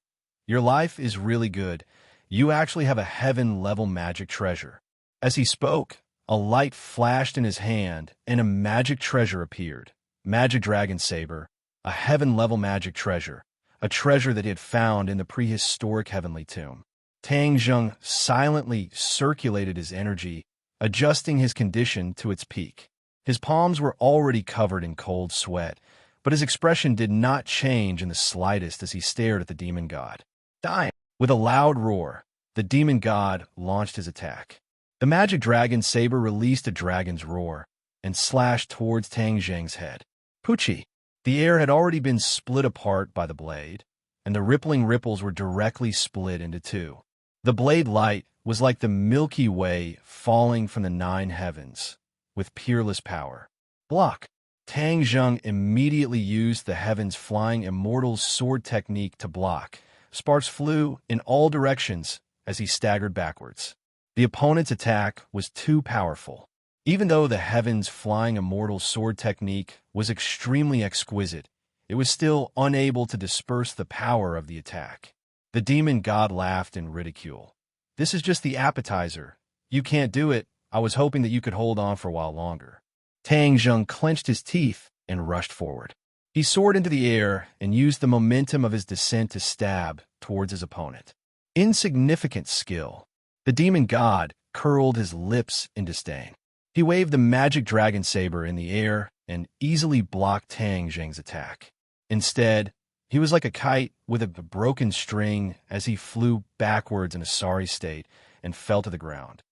your life is really good. You actually have a heaven-level magic treasure." As he spoke, a light flashed in his hand and a magic treasure appeared. Magic Dragon Saber, a heaven-level magic treasure, a treasure that he had found in the prehistoric heavenly tomb. Tang Zheng silently circulated his energy, adjusting his condition to its peak. His palms were already covered in cold sweat, but his expression did not change in the slightest as he stared at the demon god. "Die!" With a loud roar, the demon god launched his attack. The magic dragon saber released a dragon's roar and slashed towards Tang Zheng's head. Poochie! The air had already been split apart by the blade, and the rippling ripples were directly split into two. The blade light was like the Milky Way falling from the 9 heavens, with peerless power. Block! Tang Zheng immediately used the Heaven's Flying Immortal's sword technique to block. Sparks flew in all directions as he staggered backwards. The opponent's attack was too powerful. Even though the Heaven's Flying Immortal sword technique was extremely exquisite, it was still unable to disperse the power of the attack. The demon god laughed in ridicule. "This is just the appetizer. You can't do it. I was hoping that you could hold on for a while longer." Tang Zheng clenched his teeth and rushed forward. He soared into the air and used the momentum of his descent to stab towards his opponent. Insignificant skill. The demon god curled his lips in disdain. He waved the magic dragon saber in the air and easily blocked Tang Zheng's attack. Instead, he was like a kite with a broken string as he flew backwards in a sorry state and fell to the ground.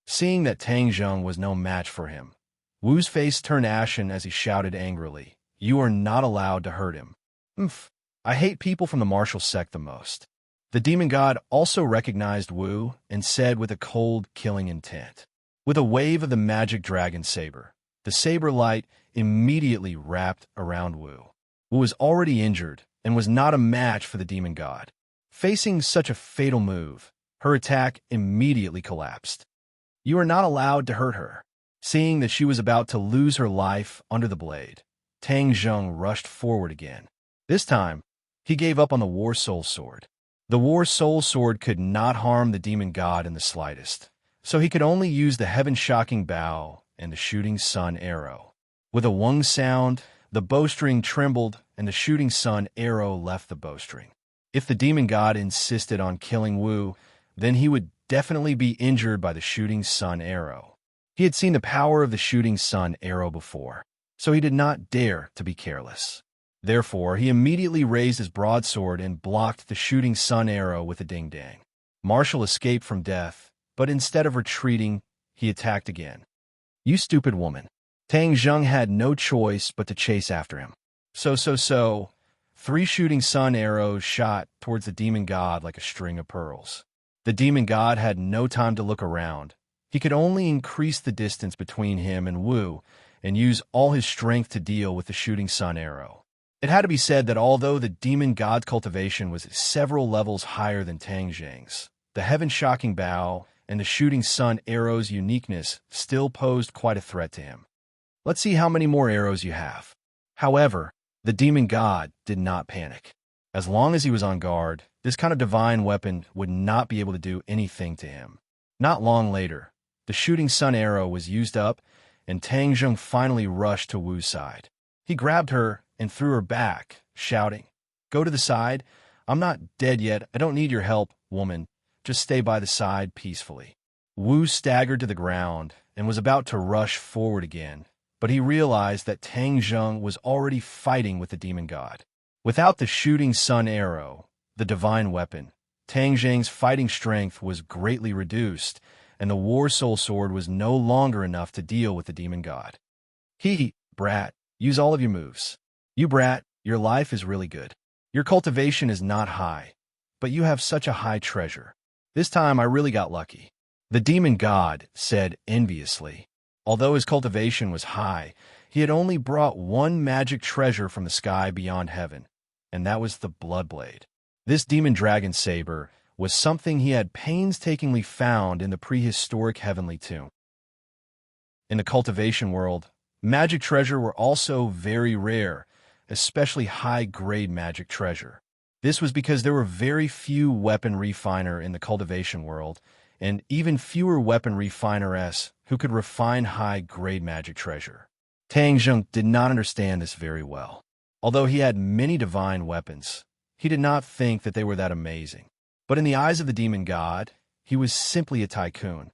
Seeing that Tang Zheng was no match for him, Wu's face turned ashen as he shouted angrily, "You are not allowed to hurt him." I hate people from the martial sect the most." The demon god also recognized Wu and said with a cold, killing intent. With a wave of the magic dragon saber, the saber light immediately wrapped around Wu. Wu was already injured and was not a match for the demon god. Facing such a fatal move, her attack immediately collapsed. "You are not allowed to hurt her." Seeing that she was about to lose her life under the blade, Tang Zheng rushed forward again. This time, he gave up on the War Soul sword. The War Soul sword could not harm the demon god in the slightest, so he could only use the heaven-shocking bow and the shooting sun arrow. With a wung sound, The bowstring trembled, and the shooting sun arrow left the bowstring. If the demon god insisted on killing Wu, then he would definitely be injured by the shooting sun arrow. He had seen the power of the shooting sun arrow before, so he did not dare to be careless. Therefore, he immediately raised his broadsword and blocked the shooting sun arrow with a ding-dang. Marshall escaped from death, but instead of retreating, he attacked again. "You stupid woman." Tang Zheng had no choice but to chase after him. So. 3 shooting sun arrows shot towards the demon god like a string of pearls. The demon god had no time to look around. He could only increase the distance between him and Wu and use all his strength to deal with the shooting sun arrow. It had to be said that although the demon god's cultivation was several levels higher than Tang Zheng's, the heaven-shocking bow and the shooting sun arrow's uniqueness still posed quite a threat to him. "Let's see how many more arrows you have." However, the demon god did not panic. As long as he was on guard, this kind of divine weapon would not be able to do anything to him. Not long later, the shooting sun arrow was used up, and Tang Zheng finally rushed to Wu's side. He grabbed her and threw her back, shouting, "Go to the side. I'm not dead yet. I don't need your help, woman. Just stay by the side peacefully." Wu staggered to the ground and was about to rush forward again, but he realized that Tang Zheng was already fighting with the demon god. Without the shooting sun arrow, the divine weapon, Tang Zheng's fighting strength was greatly reduced, and the War Soul Sword was no longer enough to deal with the demon god. Brat, use all of your moves. You brat, your life is really good. Your cultivation is not high, but you have such a high treasure. This time I really got lucky." The demon god said enviously. Although his cultivation was high, he had only brought one magic treasure from the sky beyond heaven, and that was the Bloodblade. This demon dragon saber was something he had painstakingly found in the prehistoric heavenly tomb. In the cultivation world, magic treasure were also very rare, especially high-grade magic treasure. This was because there were very few weapon refiner in the cultivation world, and even fewer weapon refiners who could refine high-grade magic treasure. Tang Zheng did not understand this very well. Although he had many divine weapons, he did not think that they were that amazing. But in the eyes of the demon god, he was simply a tycoon.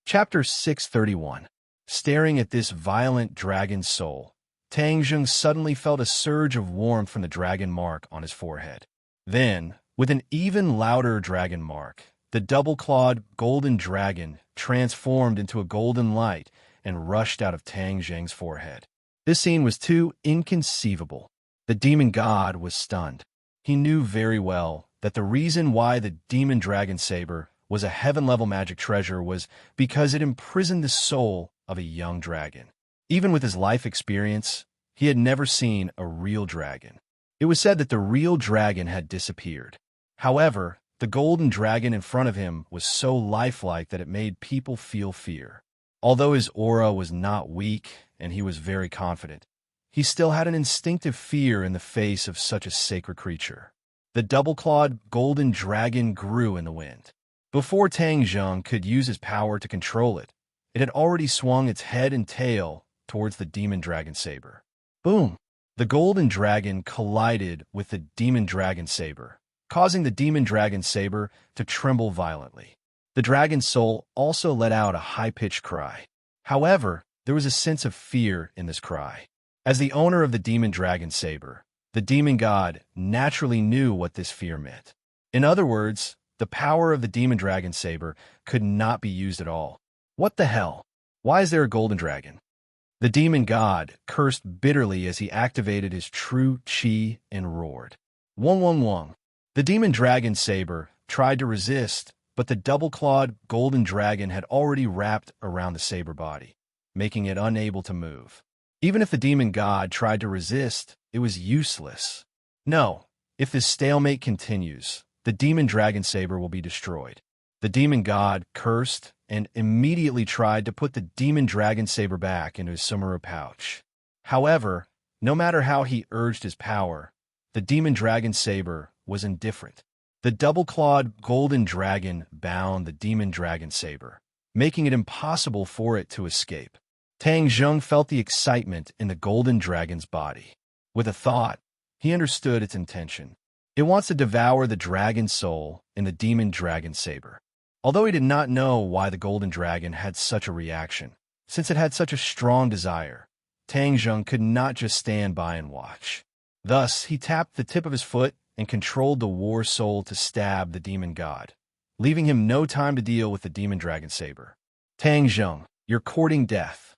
Chapter 631. Staring at this violent dragon soul, Tang Zheng suddenly felt a surge of warmth from the dragon mark on his forehead. Then, with an even louder dragon mark, the double-clawed golden dragon transformed into a golden light and rushed out of Tang Zheng's forehead. This scene was too inconceivable. The demon god was stunned. He knew very well that the reason why the demon dragon saber was a heaven-level magic treasure was because it imprisoned the soul of a young dragon. Even with his life experience, he had never seen a real dragon. It was said that the real dragon had disappeared. However, the golden dragon in front of him was so lifelike that it made people feel fear. Although his aura was not weak and he was very confident, he still had an instinctive fear in the face of such a sacred creature. The double-clawed golden dragon grew in the wind. Before Tang Zheng could use his power to control it, it had already swung its head and tail towards the demon dragon saber. Boom! The golden dragon collided with the demon dragon saber, causing the demon dragon saber to tremble violently. The dragon's soul also let out a high-pitched cry. However, there was a sense of fear in this cry. As the owner of the demon dragon saber, the demon god naturally knew what this fear meant. In other words, the power of the demon dragon saber could not be used at all. What the hell? Why is there a golden dragon? The demon god cursed bitterly as he activated his true chi and roared. Wong wong wong. The demon dragon saber tried to resist, but the double-clawed golden dragon had already wrapped around the saber body, making it unable to move. Even if the demon god tried to resist, it was useless. No, if this stalemate continues, the demon dragon saber will be destroyed. The demon god cursed and immediately tried to put the demon dragon saber back into his Sumera pouch. However, no matter how he urged his power, the demon dragon saber was indifferent. The double-clawed golden dragon bound the demon dragon saber, making it impossible for it to escape. Tang Zheng felt the excitement in the golden dragon's body. With a thought, he understood its intention. It wants to devour the dragon's soul in the demon dragon saber. Although he did not know why the golden dragon had such a reaction, since it had such a strong desire, Tang Zheng could not just stand by and watch. Thus, he tapped the tip of his foot and controlled the war soul to stab the demon god, leaving him no time to deal with the demon dragon saber. Tang Zheng, you're courting death.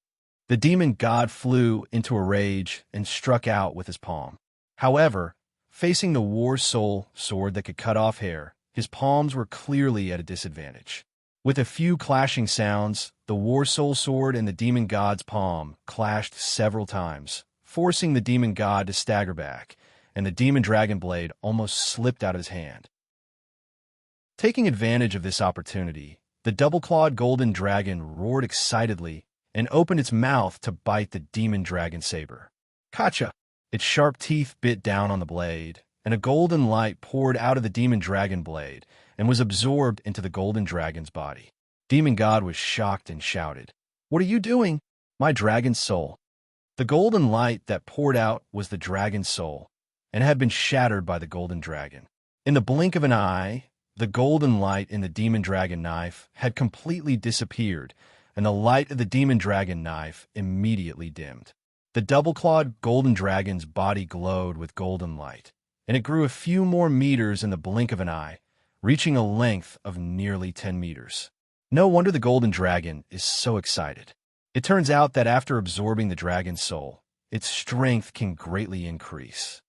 The demon god flew into a rage and struck out with his palm. However, facing the war soul sword that could cut off hair, his palms were clearly at a disadvantage. With a few clashing sounds, the war soul sword and the demon god's palm clashed several times, forcing the demon god to stagger back, and the demon dragon blade almost slipped out of his hand. Taking advantage of this opportunity, the double-clawed golden dragon roared excitedly and opened its mouth to bite the demon dragon saber. Gotcha! Its sharp teeth bit down on the blade, and a golden light poured out of the demon dragon blade and was absorbed into the golden dragon's body. Demon God was shocked and shouted, "What are you doing? My dragon's soul." The golden light that poured out was the dragon's soul, and had been shattered by the golden dragon. In the blink of an eye, the golden light in the demon dragon knife had completely disappeared, and the light of the demon dragon knife immediately dimmed. The double-clawed golden dragon's body glowed with golden light, and it grew a few more meters in the blink of an eye, reaching a length of nearly 10 meters. No wonder the golden dragon is so excited. It turns out that after absorbing the dragon's soul, its strength can greatly increase.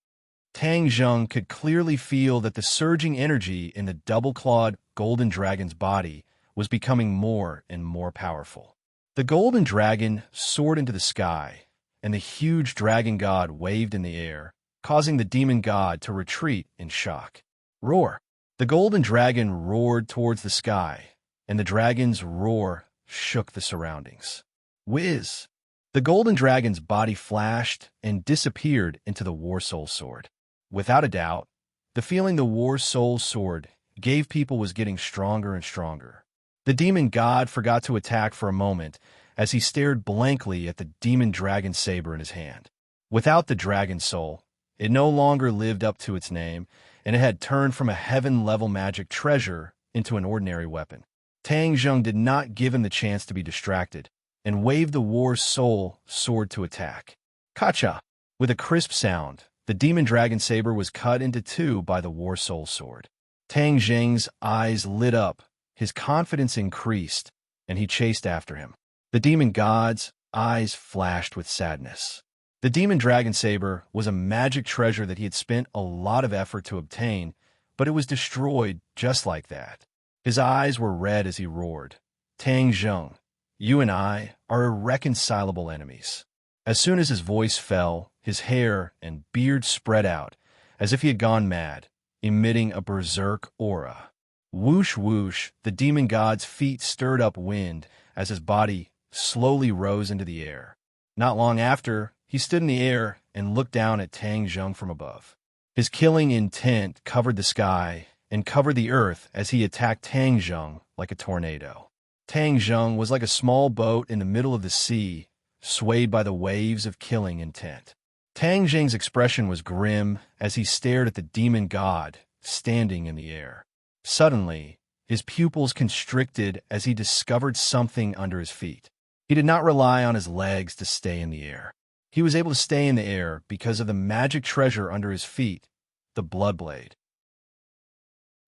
Tang Zheng could clearly feel that the surging energy in the double-clawed golden dragon's body was becoming more and more powerful. The golden dragon soared into the sky, and the huge dragon god waved in the air, causing the demon god to retreat in shock. Roar! The golden dragon roared towards the sky, and the dragon's roar shook the surroundings. Whiz! The golden dragon's body flashed and disappeared into the war soul sword. Without a doubt, the feeling the war soul sword gave people was getting stronger and stronger. The demon god forgot to attack for a moment as he stared blankly at the demon dragon saber in his hand. Without the dragon soul, it no longer lived up to its name, and it had turned from a heaven-level magic treasure into an ordinary weapon. Tang Zheng did not give him the chance to be distracted, and waved the war soul sword to attack. Gotcha! With a crisp sound, the demon dragon saber was cut into two by the war soul sword. Tang Zheng's eyes lit up, his confidence increased, and he chased after him. The demon god's eyes flashed with sadness. The demon dragon saber was a magic treasure that he had spent a lot of effort to obtain, but it was destroyed just like that. His eyes were red as he roared, "Tang Zheng, you and I are irreconcilable enemies." As soon as his voice fell, his hair and beard spread out, as if he had gone mad, emitting a berserk aura. Whoosh whoosh, the demon god's feet stirred up wind as his body slowly rose into the air. Not long after, he stood in the air and looked down at Tang Zheng from above. His killing intent covered the sky and covered the earth as he attacked Tang Zheng like a tornado. Tang Zheng was like a small boat in the middle of the sea, swayed by the waves of killing intent. Tang Zheng's expression was grim as he stared at the demon god standing in the air. Suddenly, his pupils constricted as he discovered something under his feet. He did not rely on his legs to stay in the air. He was able to stay in the air because of the magic treasure under his feet, the blood blade.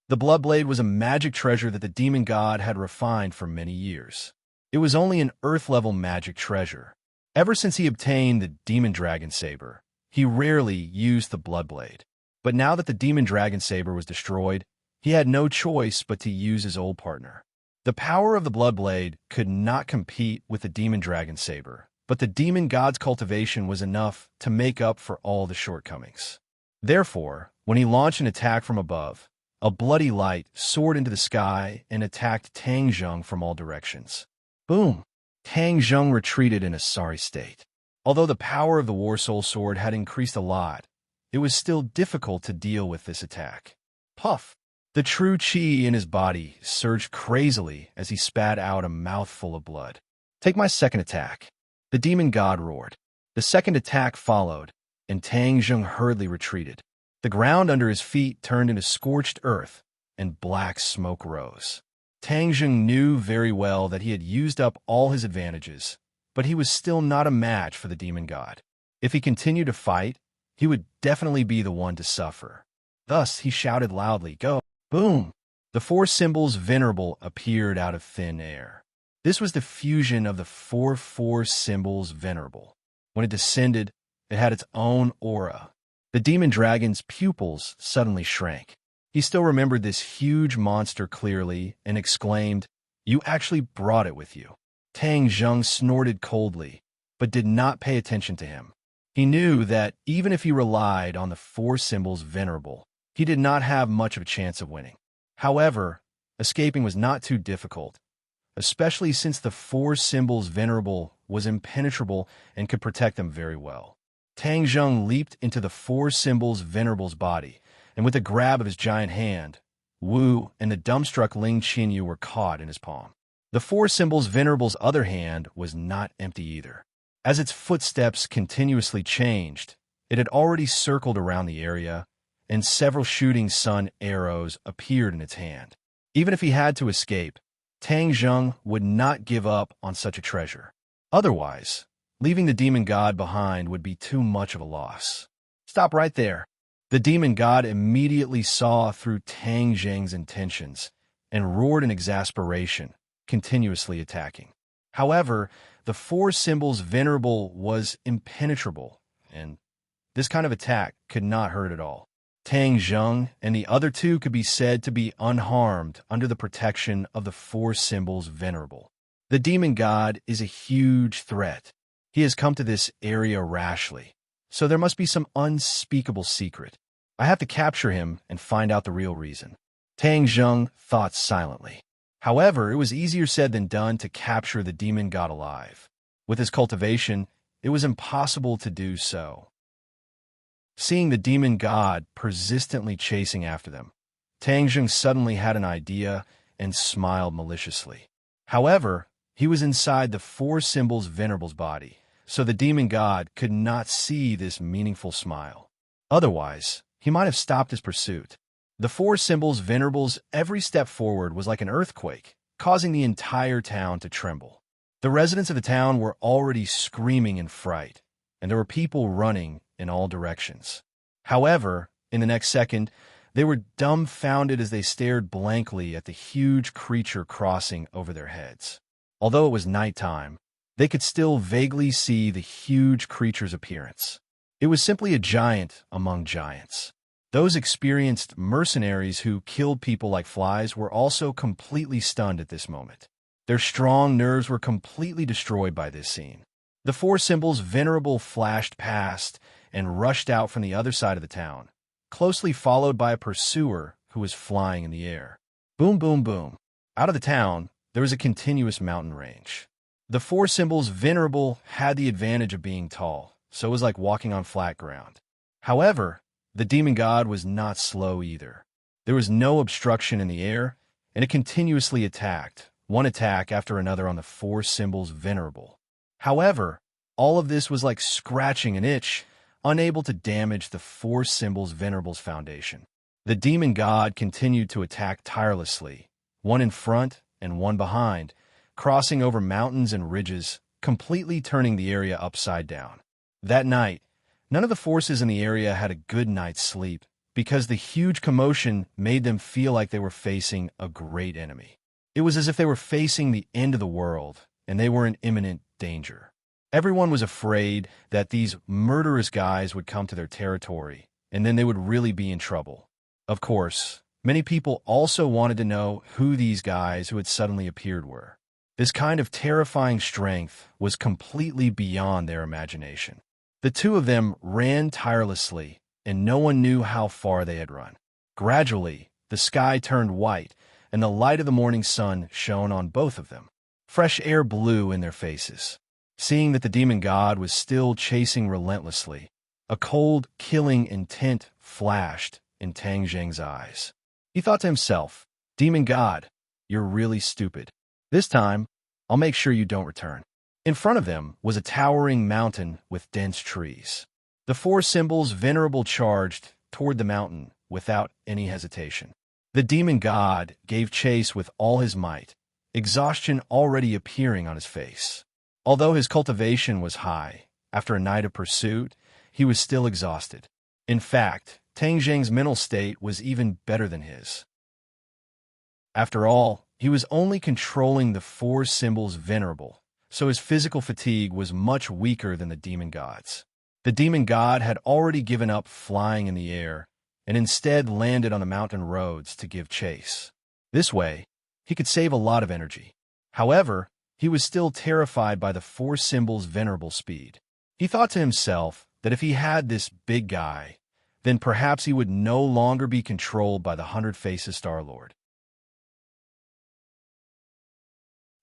The blood blade was a magic treasure that the demon god had refined for many years. It was only an earth-level magic treasure. Ever since he obtained the demon dragon saber, he rarely used the blood blade. But now that the demon dragon saber was destroyed, he had no choice but to use his old partner. The power of the blood blade could not compete with the demon dragon saber, but the demon god's cultivation was enough to make up for all the shortcomings. Therefore, when he launched an attack from above, a bloody light soared into the sky and attacked Tang Zheng from all directions. Boom! Tang Zheng retreated in a sorry state. Although the power of the war soul sword had increased a lot, it was still difficult to deal with this attack. Puff! The true chi in his body surged crazily as he spat out a mouthful of blood. Take my second attack. The demon god roared. The second attack followed, and Tang Zheng hurriedly retreated. The ground under his feet turned into scorched earth, and black smoke rose. Tang Zheng knew very well that he had used up all his advantages, but he was still not a match for the demon god. If he continued to fight, he would definitely be the one to suffer. Thus, he shouted loudly, "Go!" Boom! The four symbols venerable appeared out of thin air. This was the fusion of the four symbols venerable. When it descended, it had its own aura. The demon dragon's pupils suddenly shrank. He still remembered this huge monster clearly and exclaimed, "You actually brought it with you." Tang Zheng snorted coldly, but did not pay attention to him. He knew that even if he relied on the four symbols venerable, he did not have much of a chance of winning. However, escaping was not too difficult, especially since the four symbols venerable was impenetrable and could protect them very well. Tang Zheng leaped into the four symbols venerable's body, and with a grab of his giant hand, Wu and the dumbstruck Ling Qinyu were caught in his palm. The four symbols venerable's other hand was not empty either. As its footsteps continuously changed, it had already circled around the area, and several shooting sun arrows appeared in its hand. Even if he had to escape, Tang Zheng would not give up on such a treasure. Otherwise, leaving the demon god behind would be too much of a loss. "Stop right there." The demon god immediately saw through Tang Zheng's intentions and roared in exasperation, continuously attacking. However, the four symbols venerable was impenetrable, and this kind of attack could not hurt at all. Tang Zheng and the other two could be said to be unharmed under the protection of the four symbols venerable. The demon god is a huge threat. He has come to this area rashly, so there must be some unspeakable secret. I have to capture him and find out the real reason. Tang Zheng thought silently. However, it was easier said than done to capture the demon god alive. With his cultivation, it was impossible to do so. Seeing the demon god persistently chasing after them, Tang Zheng suddenly had an idea and smiled maliciously. However, he was inside the four symbols venerable's body, so the demon god could not see this meaningful smile. Otherwise, he might have stopped his pursuit. The four symbols venerable's every step forward was like an earthquake, causing the entire town to tremble. The residents of the town were already screaming in fright, and there were people running in all directions. However, in the next second, they were dumbfounded as they stared blankly at the huge creature crossing over their heads. Although it was nighttime, they could still vaguely see the huge creature's appearance. It was simply a giant among giants. Those experienced mercenaries who killed people like flies were also completely stunned at this moment. Their strong nerves were completely destroyed by this scene. The four symbols venerable flashed past and rushed out from the other side of the town, closely followed by a pursuer who was flying in the air. Boom, boom, boom. Out of the town, there was a continuous mountain range. The four symbols venerable had the advantage of being tall, so it was like walking on flat ground. However, the demon god was not slow either. There was no obstruction in the air, and it continuously attacked, one attack after another on the four symbols venerable. However, all of this was like scratching an itch, unable to damage the four symbols venerable's foundation. The demon god continued to attack tirelessly, one in front and one behind, crossing over mountains and ridges, completely turning the area upside down. That night, none of the forces in the area had a good night's sleep because the huge commotion made them feel like they were facing a great enemy. It was as if they were facing the end of the world, and they were in imminent danger. Everyone was afraid that these murderous guys would come to their territory, and then they would really be in trouble. Of course, many people also wanted to know who these guys who had suddenly appeared were. This kind of terrifying strength was completely beyond their imagination. The two of them ran tirelessly, and no one knew how far they had run. Gradually, the sky turned white, and the light of the morning sun shone on both of them. Fresh air blew in their faces. Seeing that the demon god was still chasing relentlessly, a cold, killing intent flashed in Tang Zheng's eyes. He thought to himself, "Demon god, you're really stupid. This time, I'll make sure you don't return." In front of them was a towering mountain with dense trees. The four symbols venerable charged toward the mountain without any hesitation. The demon god gave chase with all his might, exhaustion already appearing on his face. Although his cultivation was high, after a night of pursuit, he was still exhausted. In fact, Tang Zheng's mental state was even better than his. After all, he was only controlling the four symbols venerable, so his physical fatigue was much weaker than the demon god's. The demon god had already given up flying in the air and instead landed on the mountain roads to give chase. This way, he could save a lot of energy. However, he was still terrified by the four symbols' venerable speed. He thought to himself that if he had this big guy, then perhaps he would no longer be controlled by the 100 Faces Star-Lord.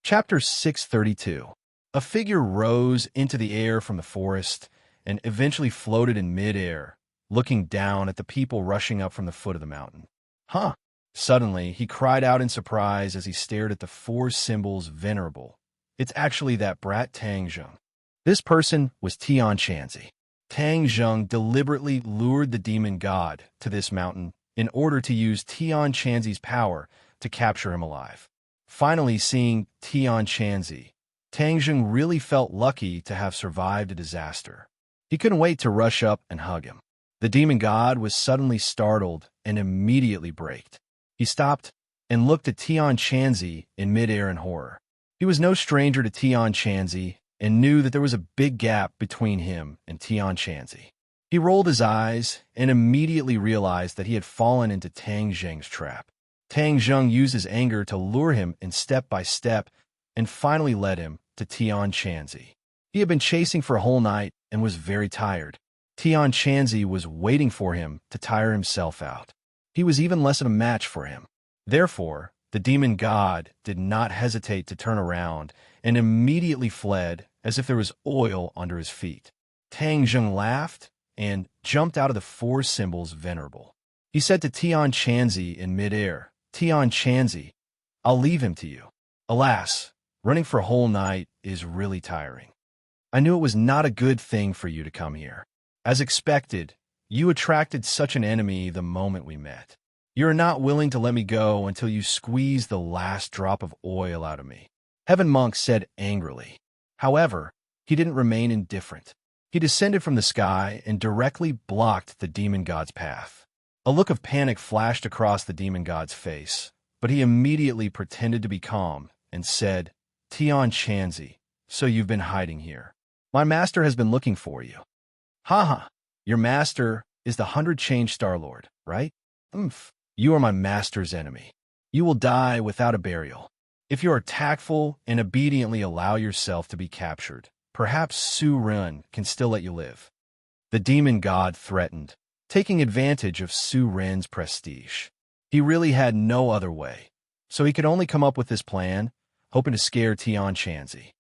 Chapter 632. A figure rose into the air from the forest and eventually floated in mid-air, looking down at the people rushing up from the foot of the mountain. Huh! Suddenly, he cried out in surprise as he stared at the four symbols venerable. It's actually that brat Tang Zheng. This person was Tian Chanzi. Tang Zheng deliberately lured the demon god to this mountain in order to use Tian Chanzi's power to capture him alive. Finally seeing Tian Chanzi, Tang Zheng really felt lucky to have survived a disaster. He couldn't wait to rush up and hug him. The demon god was suddenly startled and immediately braked. He stopped and looked at Tian Chanzi in midair in horror. He was no stranger to Tian Chanzi and knew that there was a big gap between him and Tian Chanzi. He rolled his eyes and immediately realized that he had fallen into Tang Zheng's trap. Tang Zheng used his anger to lure him in step by step and finally led him to Tian Chanzi. He had been chasing for a whole night and was very tired. Tian Chanzi was waiting for him to tire himself out. He was even less of a match for him. Therefore, the demon god did not hesitate to turn around and immediately fled as if there was oil under his feet. Tang Zheng laughed and jumped out of the four symbols venerable. He said to Tian Chanzi in midair, Tian Chanzi, I'll leave him to you. Alas, running for a whole night is really tiring. I knew it was not a good thing for you to come here. As expected, you attracted such an enemy the moment we met. You are not willing to let me go until you squeeze the last drop of oil out of me. Heaven Monk said angrily. However, he didn't remain indifferent. He descended from the sky and directly blocked the demon god's path. A look of panic flashed across the demon god's face, but he immediately pretended to be calm and said, Tian Chanzi, so you've been hiding here. My master has been looking for you. Ha! Your master is the 100-Change Star-Lord, right? You are my master's enemy. You will die without a burial. If you are tactful and obediently allow yourself to be captured, perhaps Serene can still let you live. The demon god threatened, taking advantage of Serene's prestige. He really had no other way, so he could only come up with this plan, hoping to scare Tian Chanzi.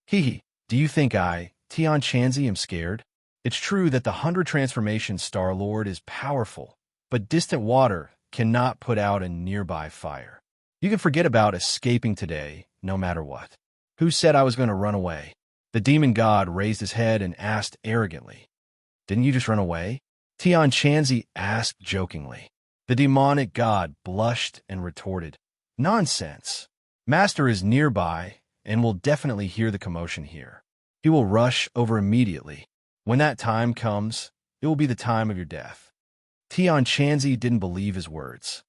Do you think I, Tian Chanzi, am scared? It's true that the 100 Transformation Star-Lord is powerful, but distant water cannot put out a nearby fire. You can forget about escaping today, no matter what. Who said I was going to run away? The demon god raised his head and asked arrogantly. Didn't you just run away? Tian Chanzi asked jokingly. The demonic god blushed and retorted, Nonsense. Master is nearby and will definitely hear the commotion here. He will rush over immediately. When that time comes, it will be the time of your death. Tian Chanzi didn't believe his words.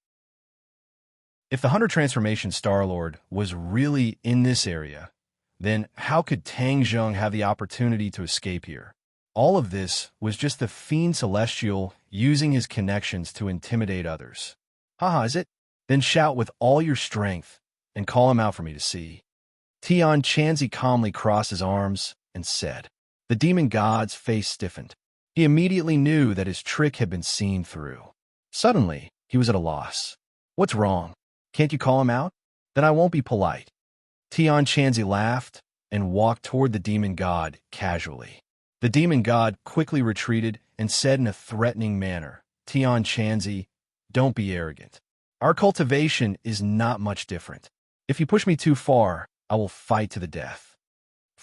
If the 100 Transformation Star-Lord was really in this area, then how could Tang Zheng have the opportunity to escape here? All of this was just the Fiend Celestial using his connections to intimidate others. Is it? Then shout with all your strength and call him out for me to see. Tian Chanzi calmly crossed his arms and said. The demon god's face stiffened. He immediately knew that his trick had been seen through. Suddenly, he was at a loss. What's wrong? Can't you call him out? Then I won't be polite. Tian Chanzi laughed and walked toward the demon god casually. The demon god quickly retreated and said in a threatening manner, Tian Chanzi, don't be arrogant. Our cultivation is not much different. If you push me too far, I will fight to the death.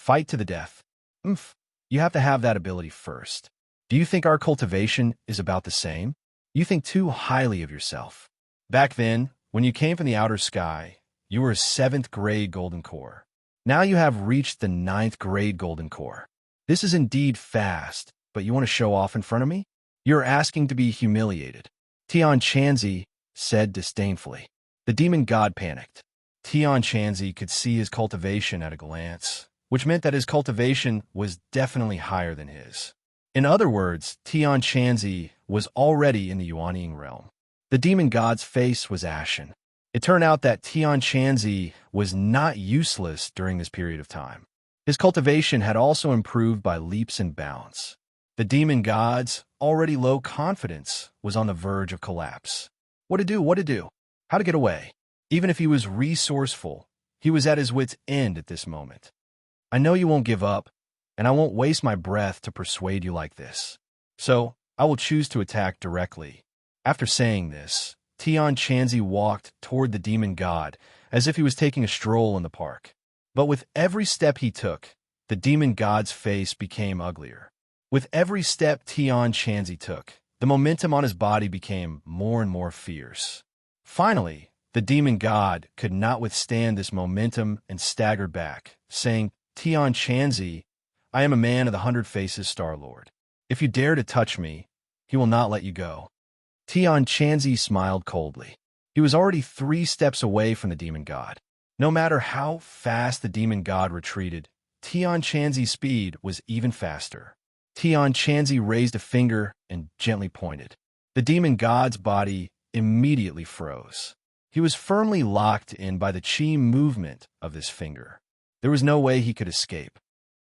Fight to the death. Oomph. You have to have that ability first. Do you think our cultivation is about the same? You think too highly of yourself. Back then, when you came from the outer sky, you were a 7th grade golden core. Now you have reached the 9th grade golden core. This is indeed fast, but you want to show off in front of me? You're asking to be humiliated. Tian Chanzi said disdainfully. The demon god panicked. Tian Chanzi could see his cultivation at a glance, which meant that his cultivation was definitely higher than his. In other words, Tian Chanzi was already in the Yuanying realm. The demon god's face was ashen. It turned out that Tian Chanzi was not useless during this period of time. His cultivation had also improved by leaps and bounds. The demon god's already low confidence was on the verge of collapse. What to do? How to get away? Even if he was resourceful, he was at his wit's end at this moment. I know you won't give up, and I won't waste my breath to persuade you like this. So, I will choose to attack directly. After saying this, Tian Chanzi walked toward the demon god as if he was taking a stroll in the park. But with every step he took, the demon god's face became uglier. With every step Tian Chanzi took, the momentum on his body became more and more fierce. Finally, the demon god could not withstand this momentum and staggered back, saying, Tian Chanzi, I am a man of the 100 Faces, Star-Lord. If you dare to touch me, he will not let you go. Tian Chanzi smiled coldly. He was already 3 steps away from the demon god. No matter how fast the demon god retreated, Tian Chanzi's speed was even faster. Tian Chanzi raised a finger and gently pointed. The demon god's body immediately froze. He was firmly locked in by the chi movement of this finger. There was no way he could escape.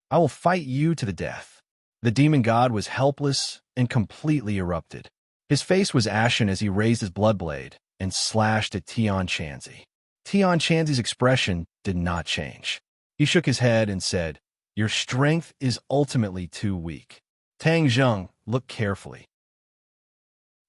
I will fight you to the death. The demon god was helpless and completely erupted. His face was ashen as he raised his blood blade and slashed at Tian Chanzi. Tian Chanzi's expression did not change. He shook his head and said, Your strength is ultimately too weak. Tang Zheng, look carefully.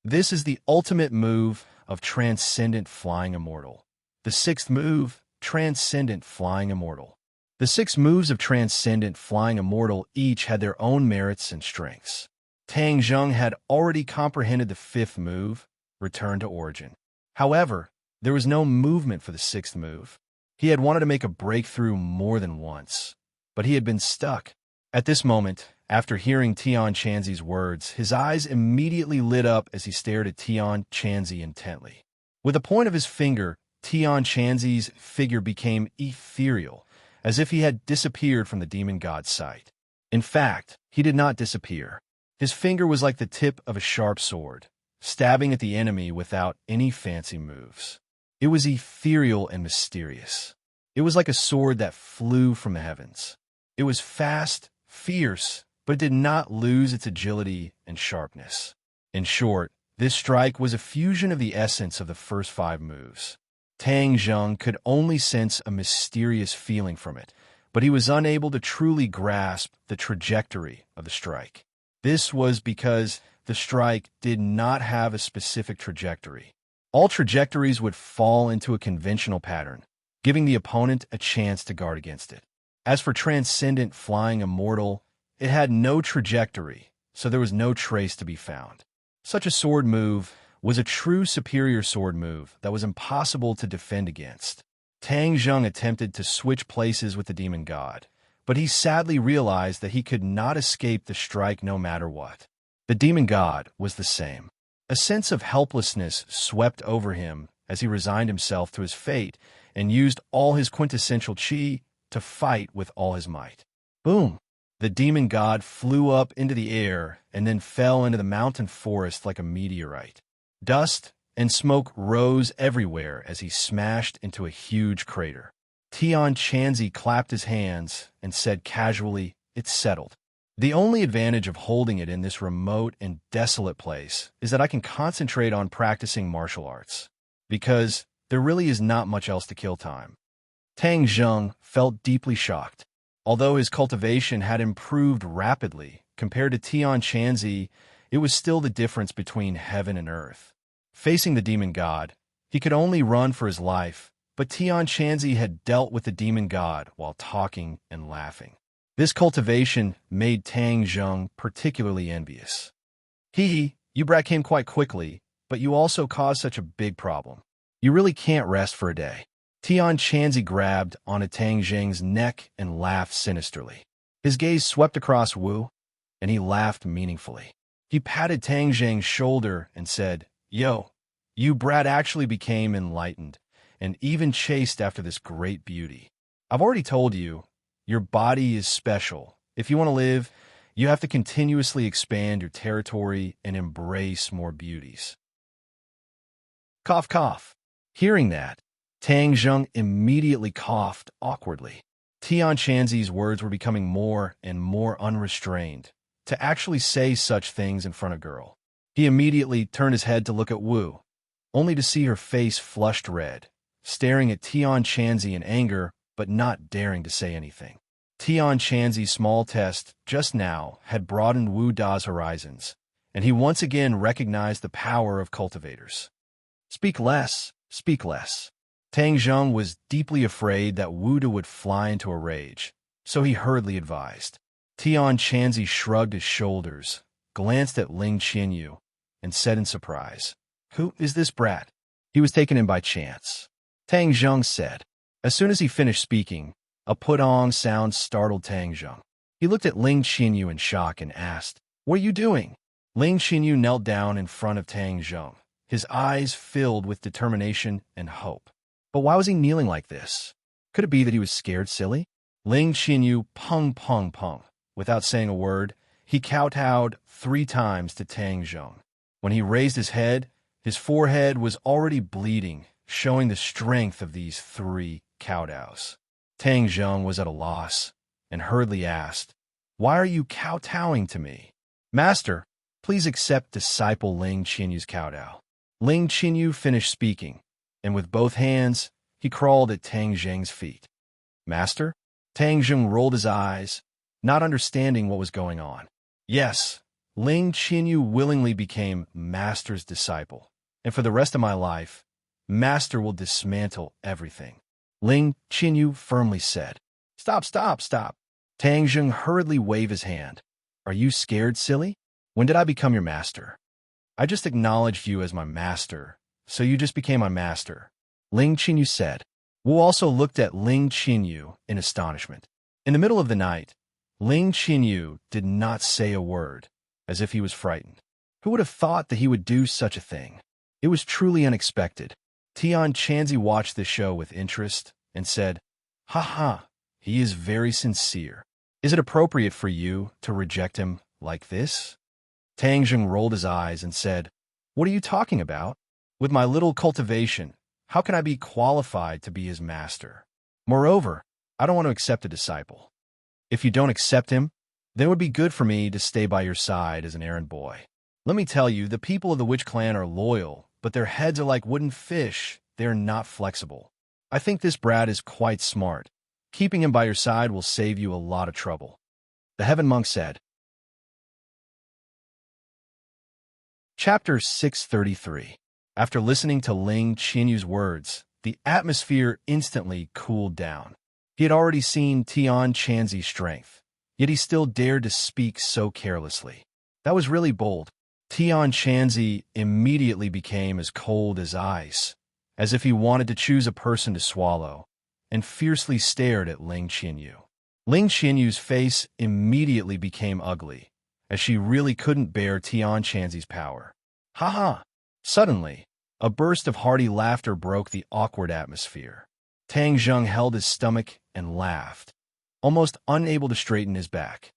This is the ultimate move of Transcendent Flying Immortal. The 6th move, Transcendent Flying Immortal. The 6 moves of Transcendent Flying Immortal each had their own merits and strengths. Tang Zheng had already comprehended the 5th move, Return to Origin. However, there was no movement for the 6th move. He had wanted to make a breakthrough more than once, but he had been stuck. At this moment, after hearing Tian Chanzi's words, his eyes immediately lit up as he stared at Tian Chanzi intently. With the point of his finger, Tian Chanzi's figure became ethereal, as if he had disappeared from the demon god's sight. In fact, he did not disappear. His finger was like the tip of a sharp sword, stabbing at the enemy without any fancy moves. It was ethereal and mysterious. It was like a sword that flew from the heavens. It was fast, fierce, but it did not lose its agility and sharpness. In short, this strike was a fusion of the essence of the first 5 moves. Tang Zheng could only sense a mysterious feeling from it, but he was unable to truly grasp the trajectory of the strike. This was because the strike did not have a specific trajectory. All trajectories would fall into a conventional pattern, giving the opponent a chance to guard against it. As for Transcendent Flying Immortal, it had no trajectory, so there was no trace to be found. Such a sword move was a true superior sword move that was impossible to defend against. Tang Zheng attempted to switch places with the demon god, but he sadly realized that he could not escape the strike no matter what. The demon god was the same. A sense of helplessness swept over him as he resigned himself to his fate and used all his quintessential chi to fight with all his might. Boom! The demon god flew up into the air and then fell into the mountain forest like a meteorite. Dust and smoke rose everywhere as he smashed into a huge crater. Tian Chanzi clapped his hands and said casually, It's settled. The only advantage of holding it in this remote and desolate place is that I can concentrate on practicing martial arts, because there really is not much else to kill time. Tang Zheng felt deeply shocked. Although his cultivation had improved rapidly compared to Tian Chanzi, it was still the difference between heaven and earth. Facing the demon god, he could only run for his life, but Tian Chanzi had dealt with the demon god while talking and laughing. This cultivation made Tang Zheng particularly envious. Hee, you brat came quite quickly, but you also caused such a big problem. You really can't rest for a day. Tian Chanzi grabbed onto Tang Zheng's neck and laughed sinisterly. His gaze swept across Wu, and he laughed meaningfully. He patted Tang Zheng's shoulder and said, "Yo, you brat actually became enlightened, and even chased after this great beauty. I've already told you, your body is special. If you want to live, you have to continuously expand your territory and embrace more beauties." Cough, cough. Hearing that, Tang Zheng immediately coughed awkwardly. Tian Chanzi's words were becoming more and more unrestrained. To actually say such things in front of girl. He immediately turned his head to look at Wu, only to see her face flushed red, staring at Tian Chanzi in anger, but not daring to say anything. Tian Chanzi's small test just now had broadened Wu Da's horizons, and he once again recognized the power of cultivators. Speak less, speak less. Tang Zheng was deeply afraid that Wu Da would fly into a rage, so he hurriedly advised. Tian Chanzi shrugged his shoulders, glanced at Ling Qianyu, and said in surprise, "Who is this brat?" He was taken in by chance. Tang Zheng said. As soon as he finished speaking, a put-on sound startled Tang Zheng. He looked at Ling Qianyu in shock and asked, "What are you doing?" Ling Qianyu knelt down in front of Tang Zheng, his eyes filled with determination and hope. But why was he kneeling like this? Could it be that he was scared silly? Ling Qianyu pung pung pung. Without saying a word, he kowtowed 3 times to Tang Zheng. When he raised his head, his forehead was already bleeding, showing the strength of these 3 kowtows. Tang Zheng was at a loss, and hurriedly asked, "Why are you kowtowing to me?" "Master, please accept disciple Ling Qianyu's kowtow." Ling Qianyu finished speaking, and with both hands, he crawled at Tang Zheng's feet. "Master?" Tang Zheng rolled his eyes, not understanding what was going on. "Yes, Ling Qianyu willingly became Master's disciple, and for the rest of my life, Master will dismantle everything," Ling Qianyu firmly said. "Stop, stop, stop." Tang Zheng hurriedly waved his hand. "Are you scared, silly? When did I become your master? I just acknowledged you as my master, so you just became my master," Ling Qianyu said. Wu also looked at Ling Qianyu in astonishment. In the middle of the night, Ling Qianyu did not say a word, as if he was frightened. Who would have thought that he would do such a thing? It was truly unexpected. Tian Chanzi watched the show with interest and said, "Ha ha, he is very sincere. Is it appropriate for you to reject him like this?" Tang Zheng rolled his eyes and said, "What are you talking about? With my little cultivation, how can I be qualified to be his master? Moreover, I don't want to accept a disciple. If you don't accept him, then it would be good for me to stay by your side as an errand boy. Let me tell you, the people of the Witch Clan are loyal, but their heads are like wooden fish. They are not flexible. I think this brat is quite smart. Keeping him by your side will save you a lot of trouble." The Heaven Monk said. Chapter 633. After listening to Ling Qianyu's words, the atmosphere instantly cooled down. He had already seen Tian Chanzi's strength, yet he still dared to speak so carelessly. That was really bold. Tian Chanzi immediately became as cold as ice, as if he wanted to choose a person to swallow, and fiercely stared at Ling Qianyu. Ling Qianyu's face immediately became ugly, as she really couldn't bear Tian Chanzi's power. "Ha ha!" Suddenly, a burst of hearty laughter broke the awkward atmosphere. Tang Zheng held his stomach and laughed, almost unable to straighten his back.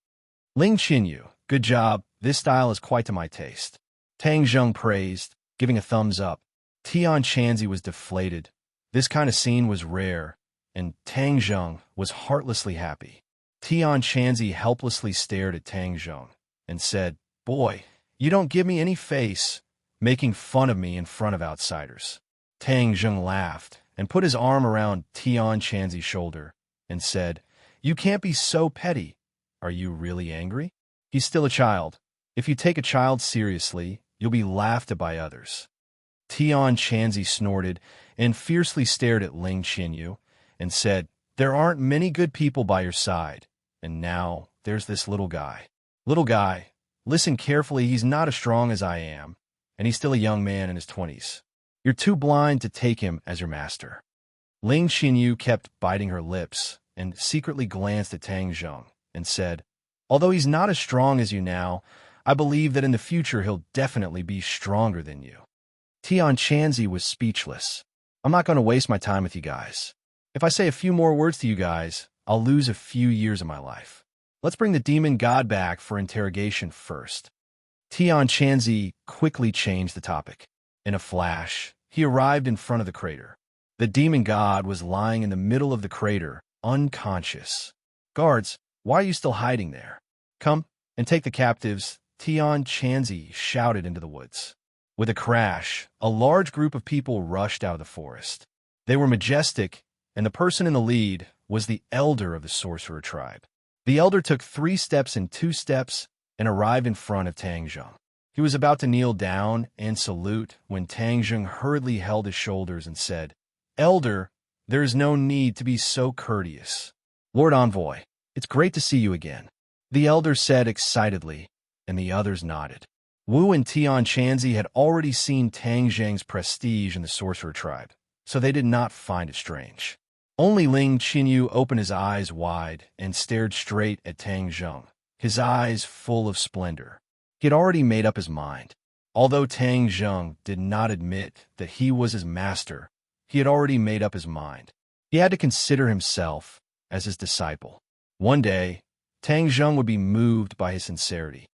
"Ling Qianyu, good job. This style is quite to my taste," Tang Zheng praised, giving a thumbs up. Tian Chanzi was deflated. This kind of scene was rare, and Tang Zheng was heartlessly happy. Tian Chanzi helplessly stared at Tang Zheng and said, "Boy, you don't give me any face, making fun of me in front of outsiders." Tang Zheng laughed and put his arm around Tian Chanzi's shoulder and said, "You can't be so petty. Are you really angry? He's still a child. If you take a child seriously, you'll be laughed at by others." Tian Chanzi snorted and fiercely stared at Ling Qianyu and said, "There aren't many good people by your side. And now there's this little guy. Little guy, listen carefully, he's not as strong as I am, and he's still a young man in his 20s. You're too blind to take him as your master. Ling Xinyu kept biting her lips and secretly glanced at Tang Zheng and said, although he's not as strong as you now, I believe that in the future he'll definitely be stronger than you. Tian Chanzi was speechless. I'm not going to waste my time with you guys. If I say a few more words to you guys, I'll lose a few years of my life. Let's bring the demon god back for interrogation first. Tian Chanzi quickly changed the topic. In a flash, he arrived in front of the crater. The demon god was lying in the middle of the crater, unconscious. Guards, why are you still hiding there? Come and take the captives, Tian Chanzi shouted into the woods. With a crash, a large group of people rushed out of the forest. They were majestic, and the person in the lead was the elder of the sorcerer tribe. The elder took 3 steps and 2 steps and arrived in front of Tang Zheng. He was about to kneel down and salute when Tang Zheng hurriedly held his shoulders and said, Elder, there is no need to be so courteous. Lord Envoy, it's great to see you again, the elder said excitedly, and the others nodded. Wu and Tian Chanzi had already seen Tang Zheng's prestige in the sorcerer tribe, so they did not find it strange. Only Ling Xinyu opened his eyes wide and stared straight at Tang Zheng, his eyes full of splendor. He had already made up his mind. Although Tang Zheng did not admit that he was his master, he had already made up his mind. He had to consider himself as his disciple. One day, Tang Zheng would be moved by his sincerity.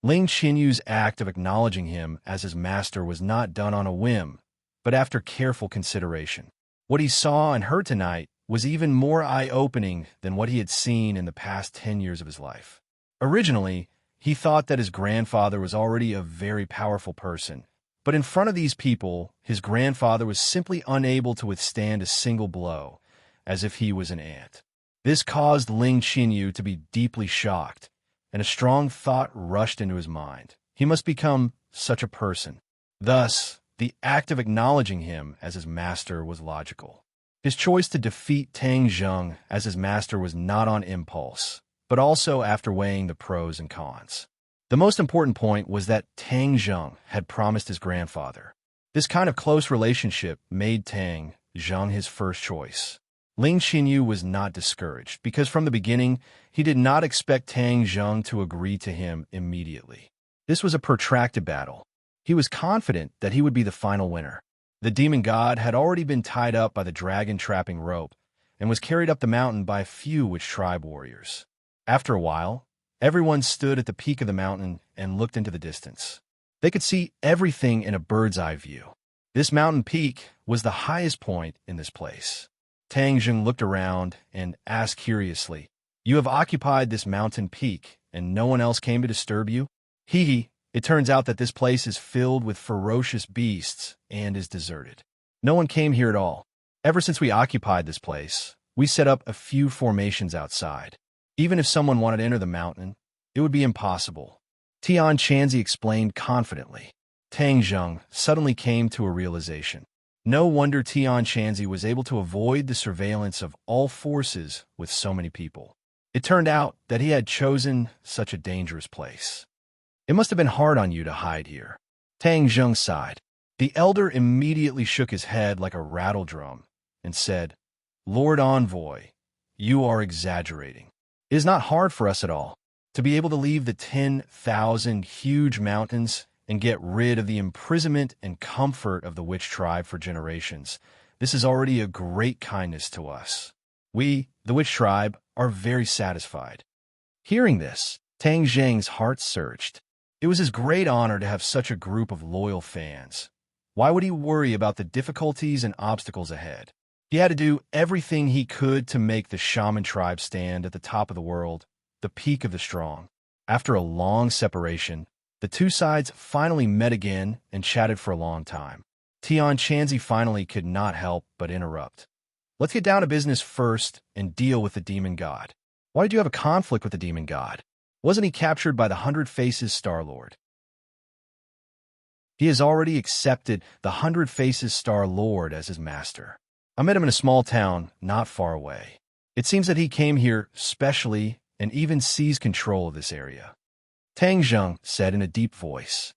Ling Qinyu's act of acknowledging him as his master was not done on a whim, but after careful consideration. What he saw and heard tonight was even more eye-opening than what he had seen in the past 10 years of his life. Originally, he thought that his grandfather was already a very powerful person, but in front of these people, his grandfather was simply unable to withstand a single blow, as if he was an ant. This caused Ling Xinyu to be deeply shocked, and a strong thought rushed into his mind. He must become such a person. Thus, the act of acknowledging him as his master was logical. His choice to defeat Tang Zheng as his master was not on impulse, but also after weighing the pros and cons. The most important point was that Tang Zheng had promised his grandfather. This kind of close relationship made Tang Zheng his first choice. Ling Xinyu was not discouraged, because from the beginning, he did not expect Tang Zheng to agree to him immediately. This was a protracted battle. He was confident that he would be the final winner. The demon god had already been tied up by the dragon-trapping rope and was carried up the mountain by a few witch tribe warriors. After a while, everyone stood at the peak of the mountain and looked into the distance. They could see everything in a bird's-eye view. This mountain peak was the highest point in this place. Tang Zheng looked around and asked curiously, "You have occupied this mountain peak, and no one else came to disturb you?" Hee, it turns out that this place is filled with ferocious beasts and is deserted. No one came here at all. Ever since we occupied this place, we set up a few formations outside. Even if someone wanted to enter the mountain, it would be impossible. Tian Chanzi explained confidently. Tang Zheng suddenly came to a realization. No wonder Tian Chanzi was able to avoid the surveillance of all forces with so many people. It turned out that he had chosen such a dangerous place. It must have been hard on you to hide here. Tang Zheng sighed. The elder immediately shook his head like a rattle drum and said, "Lord Envoy, you are exaggerating. It is not hard for us at all. To be able to leave the 10,000 huge mountains and get rid of the imprisonment and comfort of the witch tribe for generations, this is already a great kindness to us. We, the witch tribe, are very satisfied." Hearing this, Tang Zheng's heart surged. It was his great honor to have such a group of loyal fans. Why would he worry about the difficulties and obstacles ahead? He had to do everything he could to make the shaman tribe stand at the top of the world, the peak of the strong. After a long separation, the two sides finally met again and chatted for a long time. Tian Chanzi finally could not help but interrupt. "Let's get down to business first and deal with the demon god. Why did you have a conflict with the demon god? Wasn't he captured by the 100 Faces Star-Lord?" "He has already accepted the 100 Faces Star-Lord as his master. I met him in a small town not far away. It seems that he came here specially and even seized control of this area. Tang Zheng said in a deep voice.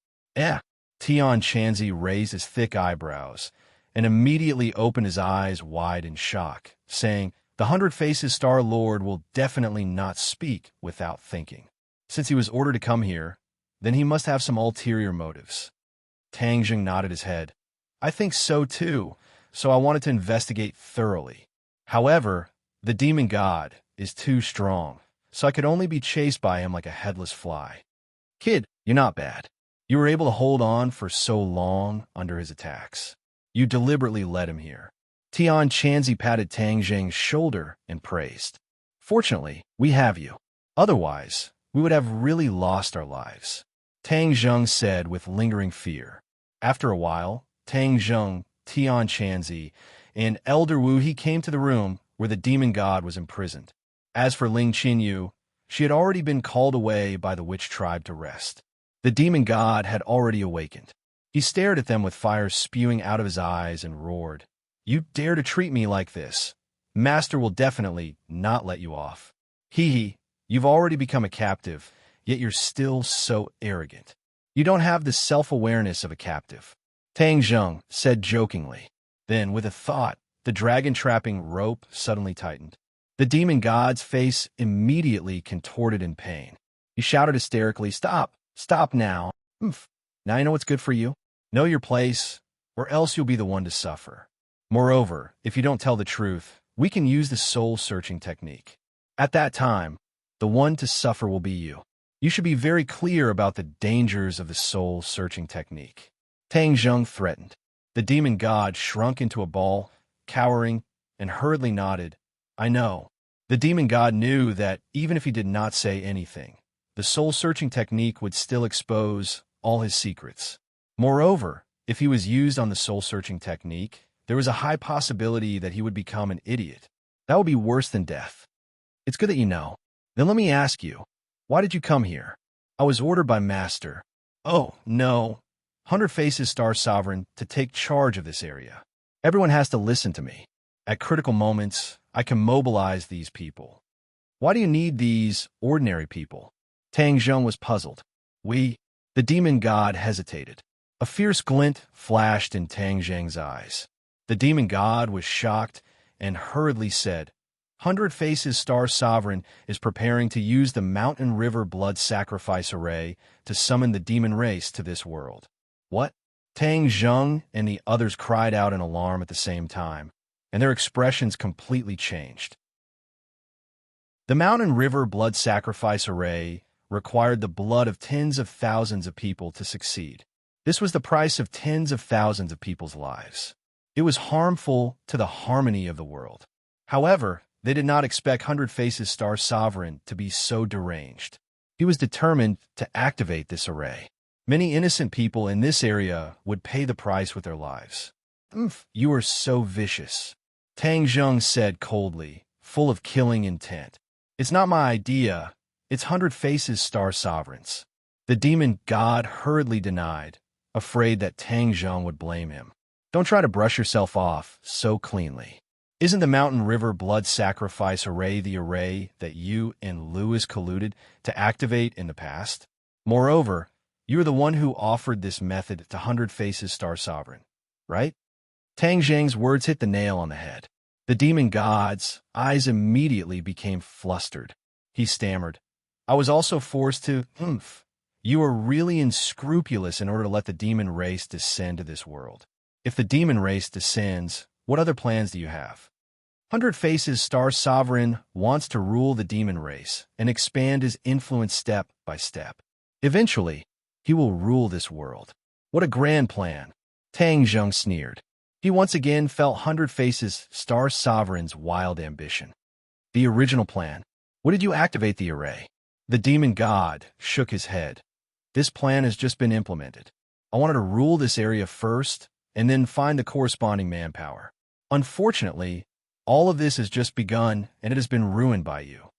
Tian Chanzi raised his thick eyebrows and immediately opened his eyes wide in shock, saying, "The Hundred Faces Star Lord will definitely not speak without thinking. Since he was ordered to come here, then he must have some ulterior motives." Tang Zheng nodded his head. "I think so too, so I wanted to investigate thoroughly. However, the demon god is too strong, so I could only be chased by him like a headless fly." "Kid, you're not bad. You were able to hold on for so long under his attacks. You deliberately led him here." Tian Chanzi patted Tang Zheng's shoulder and praised. "Fortunately, we have you. Otherwise, we would have really lost our lives," Tang Zheng said with lingering fear. After a while, Tang Zheng, Tian Chanzi, and Elder Wu He came to the room where the demon god was imprisoned. As for Ling Qinyu, she had already been called away by the witch tribe to rest. The demon god had already awakened. He stared at them with fire spewing out of his eyes and roared, "You dare to treat me like this? Master will definitely not let you off. Hee, you've already become a captive, yet you're still so arrogant. You don't have the self-awareness of a captive," Tang Zheng said jokingly. Then, with a thought, the dragon-trapping rope suddenly tightened. The demon god's face immediately contorted in pain. He shouted hysterically, "Stop! Stop now! Now you know what's good for you? Know your place, or else you'll be the one to suffer. Moreover, if you don't tell the truth, we can use the soul-searching technique. At that time, the one to suffer will be you. You should be very clear about the dangers of the soul-searching technique," Tang Zheng threatened. The demon god shrunk into a ball, cowering, and hurriedly nodded. "I know." The demon god knew that even if he did not say anything, the soul-searching technique would still expose all his secrets. Moreover, if he was used on the soul-searching technique, there was a high possibility that he would become an idiot. That would be worse than death. "It's good that you know. Then let me ask you, why did you come here?" "I was ordered by Master." "Oh, no. Hundred Faces Star Sovereign to take charge of this area. Everyone has to listen to me. At critical moments, I can mobilize these people." "Why do you need these ordinary people?" Tang Zheng was puzzled. The demon god hesitated. A fierce glint flashed in Tang Zheng's eyes. The demon god was shocked and hurriedly said, "Hundred Faces Star Sovereign is preparing to use the Mountain River Blood Sacrifice Array to summon the demon race to this world." "What?" Tang Zheng and the others cried out in alarm at the same time, and their expressions completely changed. The Mountain River Blood Sacrifice Array required the blood of tens of thousands of people to succeed. This was the price of tens of thousands of people's lives. It was harmful to the harmony of the world. However, they did not expect Hundred Faces Star Sovereign to be so deranged. He was determined to activate this array. Many innocent people in this area would pay the price with their lives. "You are so vicious," Tang Zheng said coldly, full of killing intent. "It's not my idea. It's Hundred Faces Star Sovereign's." The demon god hurriedly denied, afraid that Tang Zheng would blame him. "Don't try to brush yourself off so cleanly. Isn't the Mountain River Blood Sacrifice Array the array that you and Lewis colluded to activate in the past? Moreover, you are the one who offered this method to Hundred Faces Star Sovereign, right?" Tang Zheng's words hit the nail on the head. The demon god's eyes immediately became flustered. He stammered, "I was also forced to, You are really unscrupulous in order to let the demon race descend to this world. If the demon race descends, what other plans do you have?" Hundred Faces Star Sovereign wants to rule the demon race and expand his influence step by step. Eventually, he will rule this world. What a grand plan, Tang Zheng sneered. He once again felt Hundred Faces Star Sovereign's wild ambition. The original plan. What did you activate the array? The demon god shook his head. This plan has just been implemented. I wanted to rule this area first, and then find the corresponding manpower. Unfortunately, all of this has just begun, and it has been ruined by you.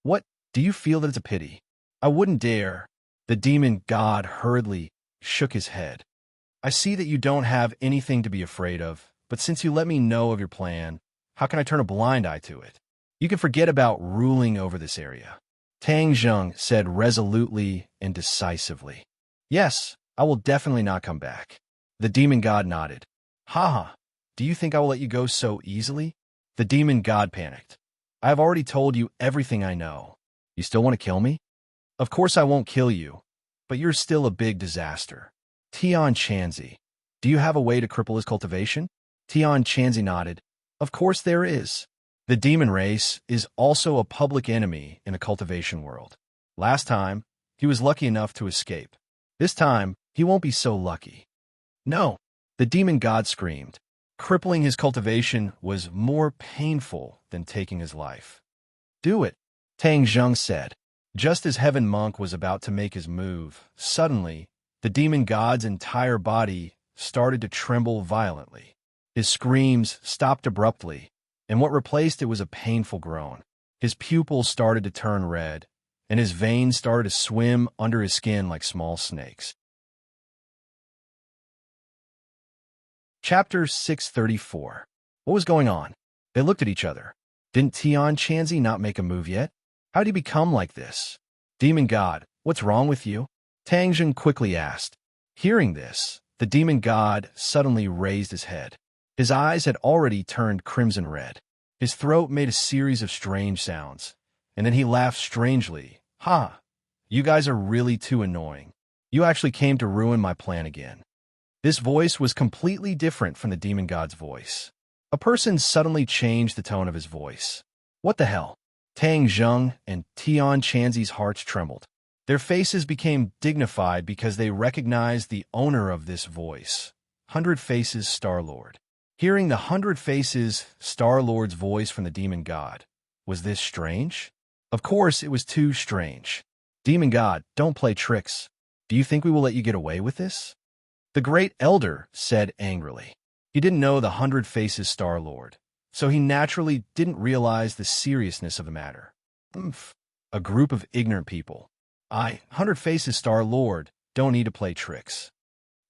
What? Do you feel that it's a pity? I wouldn't dare. The demon god hurriedly shook his head. I see that you don't have anything to be afraid of, but since you let me know of your plan, how can I turn a blind eye to it? You can forget about ruling over this area. Tang Zheng said resolutely and decisively. Yes, I will definitely not come back. The demon god nodded. Haha, do you think I will let you go so easily? The demon god panicked. I have already told you everything I know. You still want to kill me? Of course I won't kill you, but you're still a big disaster. Tian Chanzi, do you have a way to cripple his cultivation? Tian Chanzi nodded. Of course there is. The demon race is also a public enemy in the cultivation world. Last time, he was lucky enough to escape. This time, he won't be so lucky. No, the demon god screamed. Crippling his cultivation was more painful than taking his life. Do it, Tang Zheng said. Just as Heaven Monk was about to make his move, suddenly, the demon god's entire body started to tremble violently. His screams stopped abruptly, and what replaced it was a painful groan. His pupils started to turn red, and his veins started to swim under his skin like small snakes. Chapter 634. What was going on? They looked at each other. Didn't Tian Chanzi not make a move yet? How did he become like this? Demon god, what's wrong with you? Tang Zheng quickly asked. Hearing this, the demon god suddenly raised his head. His eyes had already turned crimson red. His throat made a series of strange sounds, and then he laughed strangely. Ha! You guys are really too annoying. You actually came to ruin my plan again. This voice was completely different from the demon god's voice. A person suddenly changed the tone of his voice. What the hell? Tang Zheng and Tian Chanzi's hearts trembled. Their faces became dignified because they recognized the owner of this voice, 100 Faces Star-Lord. Hearing the 100 Faces Star-Lord's voice from the demon god, was this strange? Of course, it was too strange. Demon god, don't play tricks. Do you think we will let you get away with this? The great elder said angrily. He didn't know the 100 Faces Star-Lord, so he naturally didn't realize the seriousness of the matter. A group of ignorant people. 100 Faces Star-Lord, don't need to play tricks.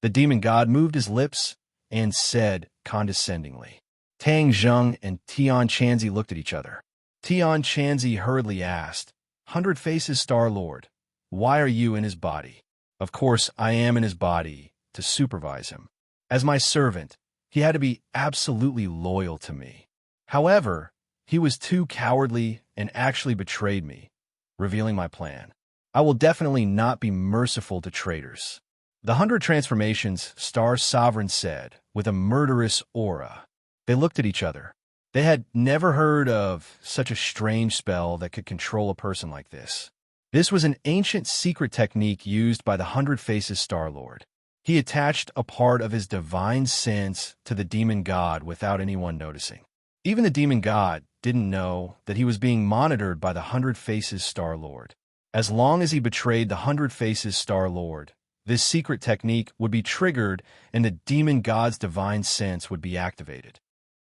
The demon god moved his lips and said condescendingly. Tang Zheng and Tian Chanzi looked at each other. Tian Chanzi hurriedly asked, 100 Faces Star-Lord, why are you in his body? Of course, I am in his body to supervise him. As my servant, he had to be absolutely loyal to me. However, he was too cowardly and actually betrayed me, revealing my plan. I will definitely not be merciful to traitors. The 100 Transformations Star Sovereign said, with a murderous aura. They looked at each other. They had never heard of such a strange spell that could control a person like this. This was an ancient secret technique used by the 100 Faces Star-Lord. He attached a part of his divine sense to the demon god without anyone noticing. Even the demon god didn't know that he was being monitored by the 100 Faces Star-Lord. As long as he betrayed the 100 Faces Star-Lord, this secret technique would be triggered and the demon god's divine sense would be activated.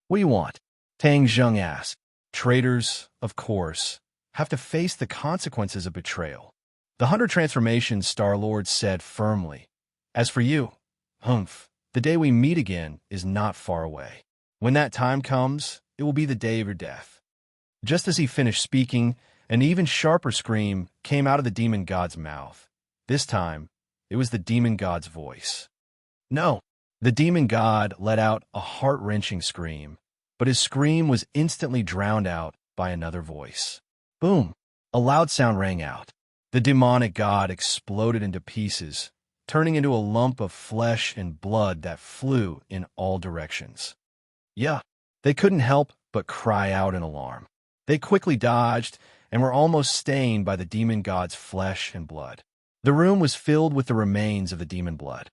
What do you want? Tang Zheng asked. Traitors, of course, have to face the consequences of betrayal. The 100 Transformations Star-Lord said firmly. As for you, the day we meet again is not far away. When that time comes, it will be the day of your death. Just as he finished speaking, an even sharper scream came out of the demon god's mouth. This time, it was the demon god's voice. No! The demon god let out a heart-wrenching scream, but his scream was instantly drowned out by another voice. Boom! A loud sound rang out. The demonic god exploded into pieces, turning into a lump of flesh and blood that flew in all directions. Yeah, they couldn't help but cry out in alarm. They quickly dodged and were almost stained by the demon god's flesh and blood. The room was filled with the remains of the demon blood.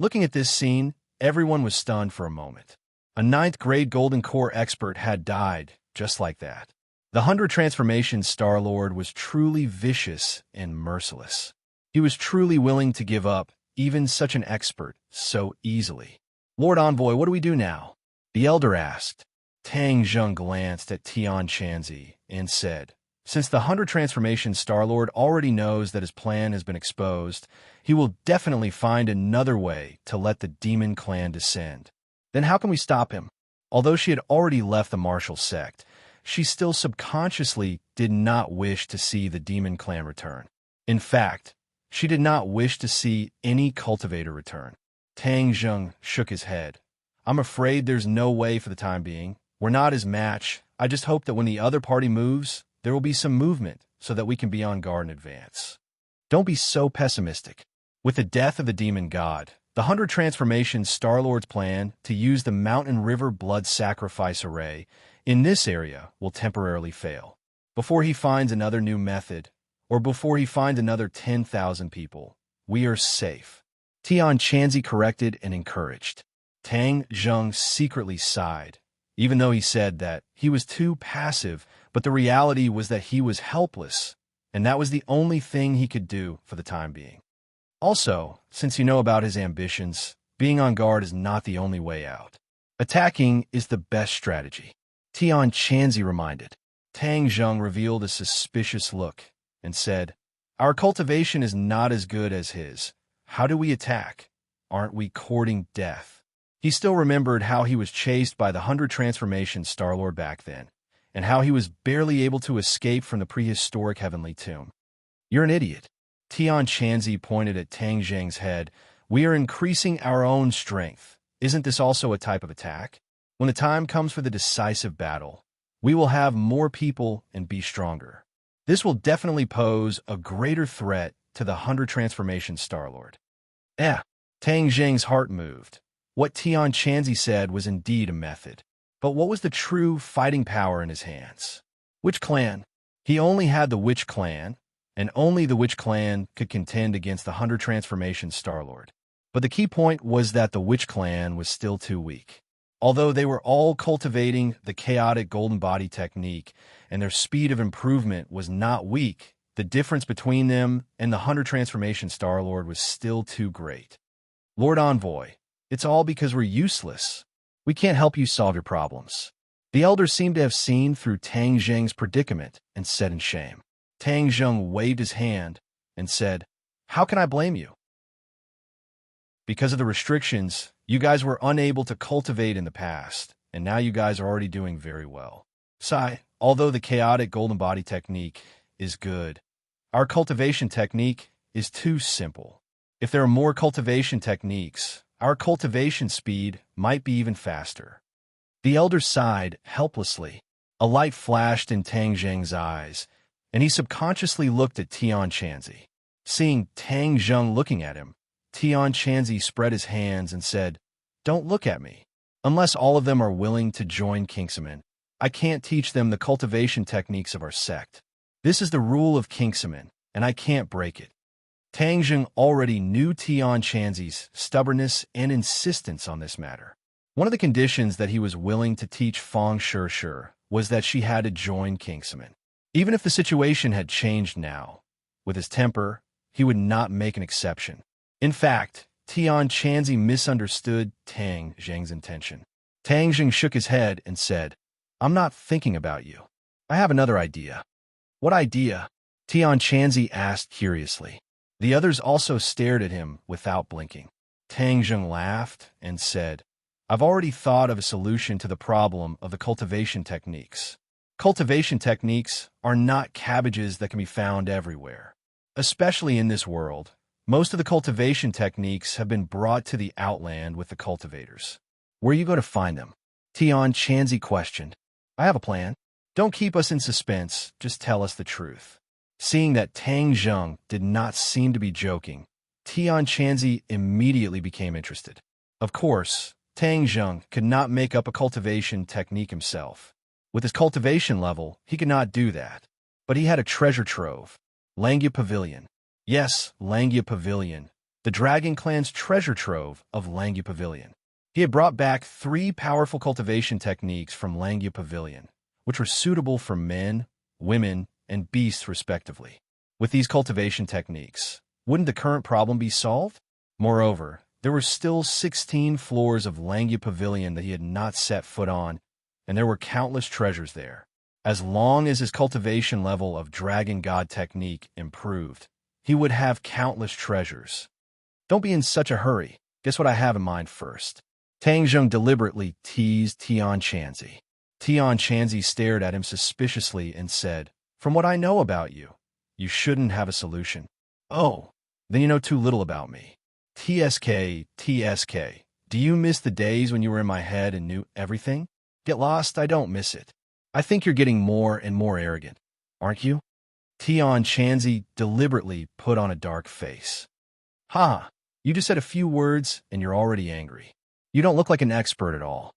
Looking at this scene, everyone was stunned for a moment. A 9th-grade Golden Core expert had died just like that. The 100 Transformations Star-Lord was truly vicious and merciless. He was truly willing to give up even such an expert so easily. Lord Envoy, what do we do now? The elder asked. Tang Zheng glanced at Tian Chanzi and said, since the 100 Transformations Star-Lord already knows that his plan has been exposed, he will definitely find another way to let the demon clan descend. Then how can we stop him? Although she had already left the martial sect, she still subconsciously did not wish to see the demon clan return. In fact, she did not wish to see any cultivator return. Tang Zheng shook his head. I'm afraid there's no way for the time being. We're not his match. I just hope that when the other party moves, there will be some movement so that we can be on guard in advance. Don't be so pessimistic. With the death of the demon god, the 100 Transformation Star-Lord's plan to use the Mountain River Blood Sacrifice Array in this area will temporarily fail. Before he finds another new method, or before he finds another 10,000 people, we are safe. Tian Chanzi corrected and encouraged. Tang Zheng secretly sighed, even though he said that he was too passive, but the reality was that he was helpless, and that was the only thing he could do for the time being. Also, since you know about his ambitions, being on guard is not the only way out. Attacking is the best strategy. Tian Chanzi reminded. Tang Zheng revealed a suspicious look and said, Our cultivation is not as good as his. How do we attack? Aren't we courting death? He still remembered how he was chased by the 100 Transformation Star-Lord back then, and how he was barely able to escape from the prehistoric heavenly tomb. You're an idiot. Tian Chanzi pointed at Tang Zheng's head. We are increasing our own strength. Isn't this also a type of attack? When the time comes for the decisive battle, we will have more people and be stronger. This will definitely pose a greater threat to the 100 Transformation Star-Lord. Tang Zheng's heart moved. What Tian Chanzi said was indeed a method. But what was the true fighting power in his hands? Which clan? He only had the Witch Clan, and only the Witch Clan could contend against the 100 Transformation Star-Lord. But the key point was that the Witch Clan was still too weak. Although they were all cultivating the chaotic golden body technique, and their speed of improvement was not weak, the difference between them and the 100 Transformation Star-Lord was still too great. Lord Envoy, it's all because we're useless. We can't help you solve your problems. The elders seemed to have seen through Tang Zheng's predicament and said in shame. Tang Zheng waved his hand and said, How can I blame you? Because of the restrictions, you guys were unable to cultivate in the past, and now you guys are already doing very well. Sai, although the chaotic golden body technique is good, our cultivation technique is too simple. If there are more cultivation techniques, our cultivation speed might be even faster. The elder sighed helplessly. A light flashed in Tang Zheng's eyes, and he subconsciously looked at Tian Chanzi. Seeing Tang Zheng looking at him, Tian Chanzi spread his hands and said, Don't look at me. Unless all of them are willing to join Kingsman, I can't teach them the cultivation techniques of our sect. This is the rule of Kingsman, and I can't break it. Tang Zheng already knew Tian Chanzi's stubbornness and insistence on this matter. One of the conditions that he was willing to teach Feng Shishir was that she had to join Kingsman. Even if the situation had changed now, with his temper, he would not make an exception. In fact, Tian Chanzi misunderstood Tang Zheng's intention. Tang Zheng shook his head and said, I'm not thinking about you. I have another idea. What idea? Tian Chanzi asked curiously. The others also stared at him without blinking. Tang Zheng laughed and said, I've already thought of a solution to the problem of the cultivation techniques. Cultivation techniques are not cabbages that can be found everywhere. Especially in this world, most of the cultivation techniques have been brought to the outland with the cultivators. Where are you going to find them? Tian Chanzi questioned. I have a plan. Don't keep us in suspense, just tell us the truth. Seeing that Tang Zheng did not seem to be joking, Tian Chanzi immediately became interested. Of course, Tang Zheng could not make up a cultivation technique himself. With his cultivation level, he could not do that. But he had a treasure trove. Langya Pavilion. Yes, Langya Pavilion. The Dragon Clan's treasure trove of Langya Pavilion. He had brought back 3 powerful cultivation techniques from Langya Pavilion, which were suitable for men, women, and beasts respectively. With these cultivation techniques, wouldn't the current problem be solved? Moreover, there were still 16 floors of Langya Pavilion that he had not set foot on, and there were countless treasures there. As long as his cultivation level of Dragon God technique improved, he would have countless treasures. Don't be in such a hurry. Guess what I have in mind first? Tang Zheng deliberately teased Tian Chanzi. Tian Chanzi stared at him suspiciously and said, "From what I know about you, you shouldn't have a solution." "Oh, then you know too little about me." "TSK, TSK, do you miss the days when you were in my head and knew everything?" "Get lost, I don't miss it. I think you're getting more and more arrogant, aren't you?" Tian Chanzi deliberately put on a dark face. "Ha, you just said a few words and you're already angry. You don't look like an expert at all."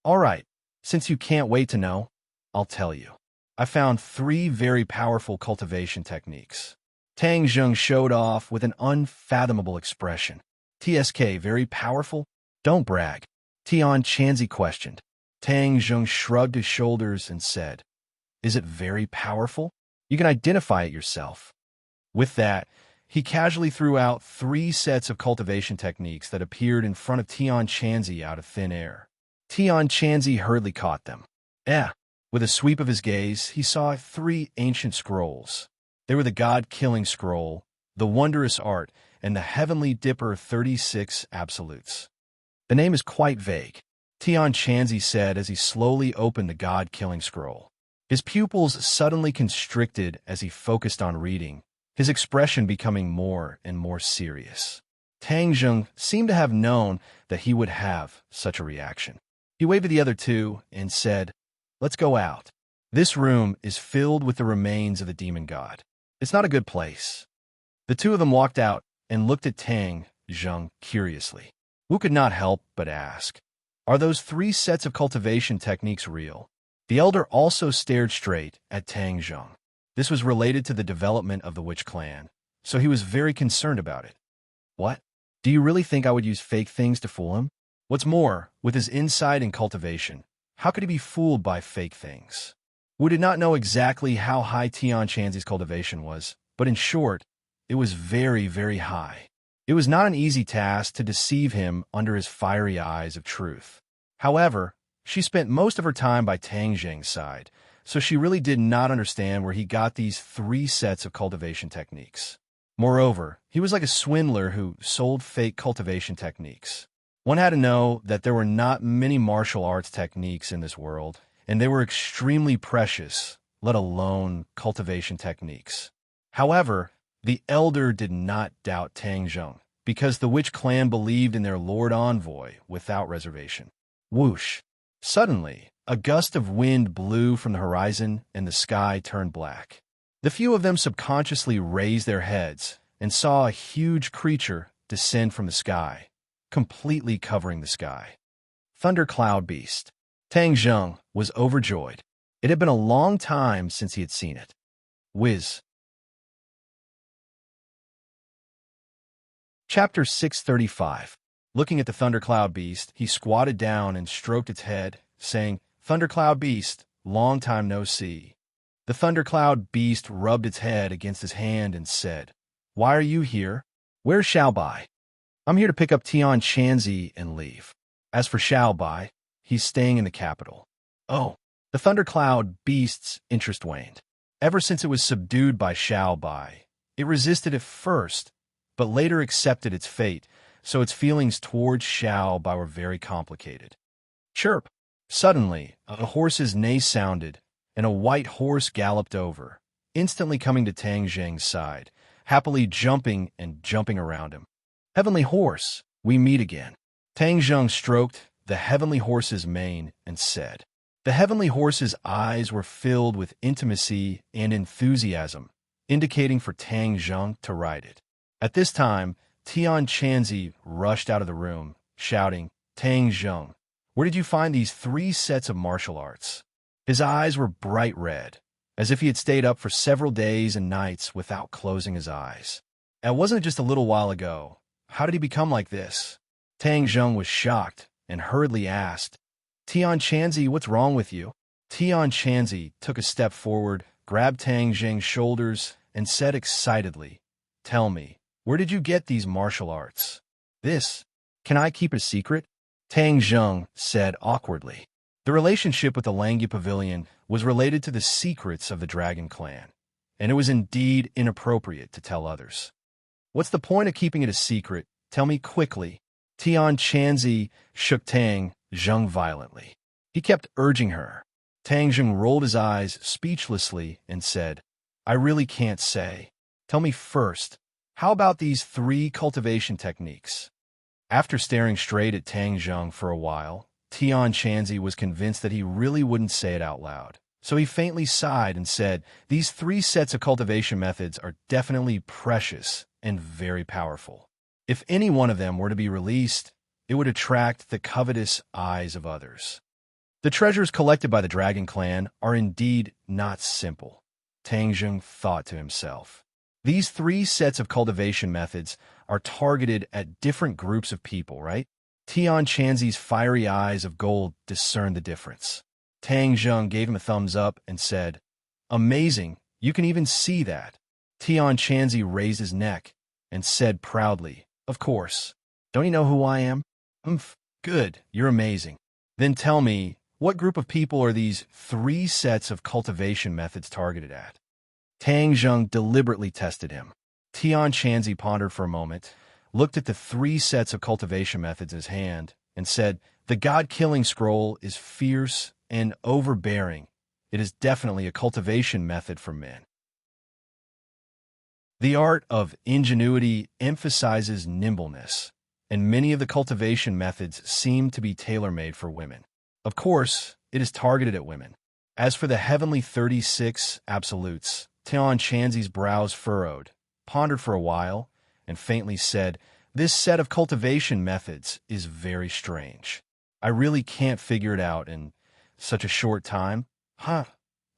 "All right, since you can't wait to know, I'll tell you. I found 3 very powerful cultivation techniques." Tang Zheng showed off with an unfathomable expression. "TSK, very powerful? Don't brag." Tian Chanzi questioned. Tang Zheng shrugged his shoulders and said, "Is it very powerful? You can identify it yourself." With that, he casually threw out 3 sets of cultivation techniques that appeared in front of Tian Chanzi out of thin air. Tian Chanzi hurriedly caught them. With a sweep of his gaze, he saw 3 ancient scrolls. They were the God-killing scroll, the wondrous art, and the heavenly dipper 36 absolutes. "The name is quite vague," Tian Chanzi said as he slowly opened the God-killing scroll. His pupils suddenly constricted as he focused on reading, his expression becoming more and more serious. Tang Zheng seemed to have known that he would have such a reaction. He waved at the other 2 and said, "Let's go out. This room is filled with the remains of the demon god. It's not a good place." The 2 of them walked out and looked at Tang Zheng curiously. Wu could not help but ask, "Are those 3 sets of cultivation techniques real?" The elder also stared straight at Tang Zheng. This was related to the development of the witch clan, so he was very concerned about it. "What? Do you really think I would use fake things to fool him? What's more, with his insight in cultivation, how could he be fooled by fake things?" Wu did not know exactly how high Tian Chanzi's cultivation was, but in short, it was very, very high. It was not an easy task to deceive him under his fiery eyes of truth. However, she spent most of her time by Tang Zheng's side, so she really did not understand where he got these 3 sets of cultivation techniques. Moreover, he was like a swindler who sold fake cultivation techniques. One had to know that there were not many martial arts techniques in this world, and they were extremely precious, let alone cultivation techniques. However, the elder did not doubt Tang Zheng, because the witch clan believed in their lord envoy without reservation. Whoosh! Suddenly, a gust of wind blew from the horizon and the sky turned black. The few of them subconsciously raised their heads and saw a huge creature descend from the sky, completely covering the sky. Thundercloud Beast. Tang Zheng was overjoyed. It had been a long time since he had seen it. Whiz. Chapter 635. Looking at the Thundercloud Beast, he squatted down and stroked its head, saying, "Thundercloud Beast, long time no see." The Thundercloud Beast rubbed its head against his hand and said, "Why are you here? Where's Xiaobai?" "I'm here to pick up Tian Chanzi and leave. As for Xiaobai, he's staying in the capital." "Oh." The Thundercloud Beast's interest waned. Ever since it was subdued by Xiaobai, it resisted at first, but later accepted its fate, so its feelings towards Xiaobai were very complicated. Chirp! Suddenly, a horse's neigh sounded, and a white horse galloped over, instantly coming to Tang Zheng's side, happily jumping and jumping around him. "Heavenly Horse, we meet again." Tang Zheng stroked the Heavenly Horse's mane and said. The Heavenly Horse's eyes were filled with intimacy and enthusiasm, indicating for Tang Zheng to ride it. At this time, Tian Chanzi rushed out of the room, shouting, "Tang Zheng, where did you find these 3 sets of martial arts?" His eyes were bright red, as if he had stayed up for several days and nights without closing his eyes. "It wasn't just a little while ago. How did he become like this?" Tang Zheng was shocked and hurriedly asked, "Tian Chanzi, what's wrong with you?" Tian Chanzi took a step forward, grabbed Tang Zheng's shoulders, and said excitedly, "Tell me, where did you get these martial arts?" Can I keep a secret?" Tang Zheng said awkwardly. The relationship with the Langya Pavilion was related to the secrets of the Dragon Clan, and it was indeed inappropriate to tell others. "What's the point of keeping it a secret? Tell me quickly." Tian Chanzi shook Tang Zheng violently. He kept urging her. Tang Zheng rolled his eyes speechlessly and said, I really can't say. Tell me first, how about these 3 cultivation techniques? After staring straight at Tang Zheng for a while, Tian Chanzi was convinced that he really wouldn't say it out loud. So he faintly sighed and said, these 3 sets of cultivation methods are definitely precious and very powerful. If any one of them were to be released, it would attract the covetous eyes of others. The treasures collected by the Dragon Clan are indeed not simple, Tang Zheng thought to himself. These 3 sets of cultivation methods are targeted at different groups of people, right? Tian Chanzi's fiery eyes of gold discerned the difference. Tang Zheng gave him a thumbs up and said, Amazing, you can even see that. Tian Chanzi raised his neck and said proudly, Of course. Don't you know who I am? Good, you're amazing. Then tell me, what group of people are these 3 sets of cultivation methods targeted at? Tang Zheng deliberately tested him. Tian Chanzi pondered for a moment, looked at the 3 sets of cultivation methods in his hand, and said, The God-killing scroll is fierce and overbearing. It is definitely a cultivation method for men. The art of ingenuity emphasizes nimbleness, and many of the cultivation methods seem to be tailor-made for women. Of course, it is targeted at women. As for the heavenly 36 absolutes, Tian Chanzi's brows furrowed, pondered for a while, and faintly said, This set of cultivation methods is very strange. I really can't figure it out in such a short time.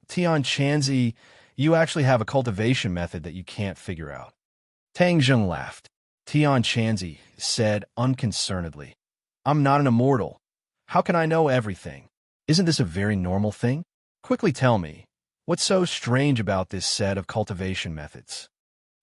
Tian Chanzi, you actually have a cultivation method that you can't figure out. Tang Zheng laughed. Tian Chanzi said unconcernedly, I'm not an immortal. How can I know everything? Isn't this a very normal thing? Quickly tell me, what's so strange about this set of cultivation methods?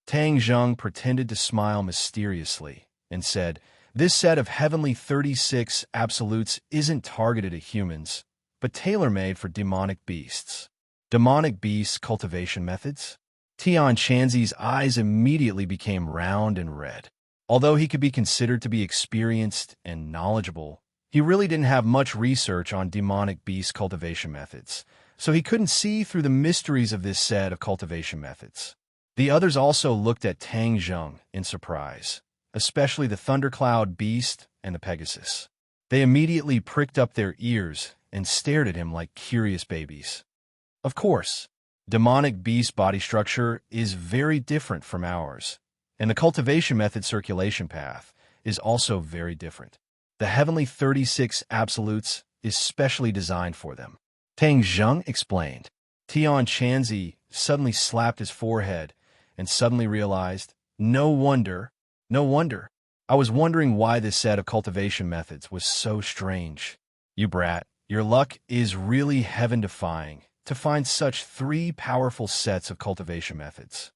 Tang Zheng pretended to smile mysteriously and said, This set of heavenly 36 absolutes isn't targeted at humans, but tailor-made for demonic beasts. Demonic beasts cultivation methods? Tian Chanzi's eyes immediately became round and red. Although he could be considered to be experienced and knowledgeable, he really didn't have much research on demonic beast cultivation methods, so he couldn't see through the mysteries of this set of cultivation methods. The others also looked at Tang Zheng in surprise, especially the Thundercloud beast and the Pegasus. They immediately pricked up their ears and stared at him like curious babies. Of course, demonic beast body structure is very different from ours, and the cultivation method circulation path is also very different. The heavenly 36 absolutes is specially designed for them. Tang Zheng explained. Tian Chanzi suddenly slapped his forehead and suddenly realized, no wonder. I was wondering why this set of cultivation methods was so strange. You brat, your luck is really heaven-defying to find such 3 powerful sets of cultivation methods.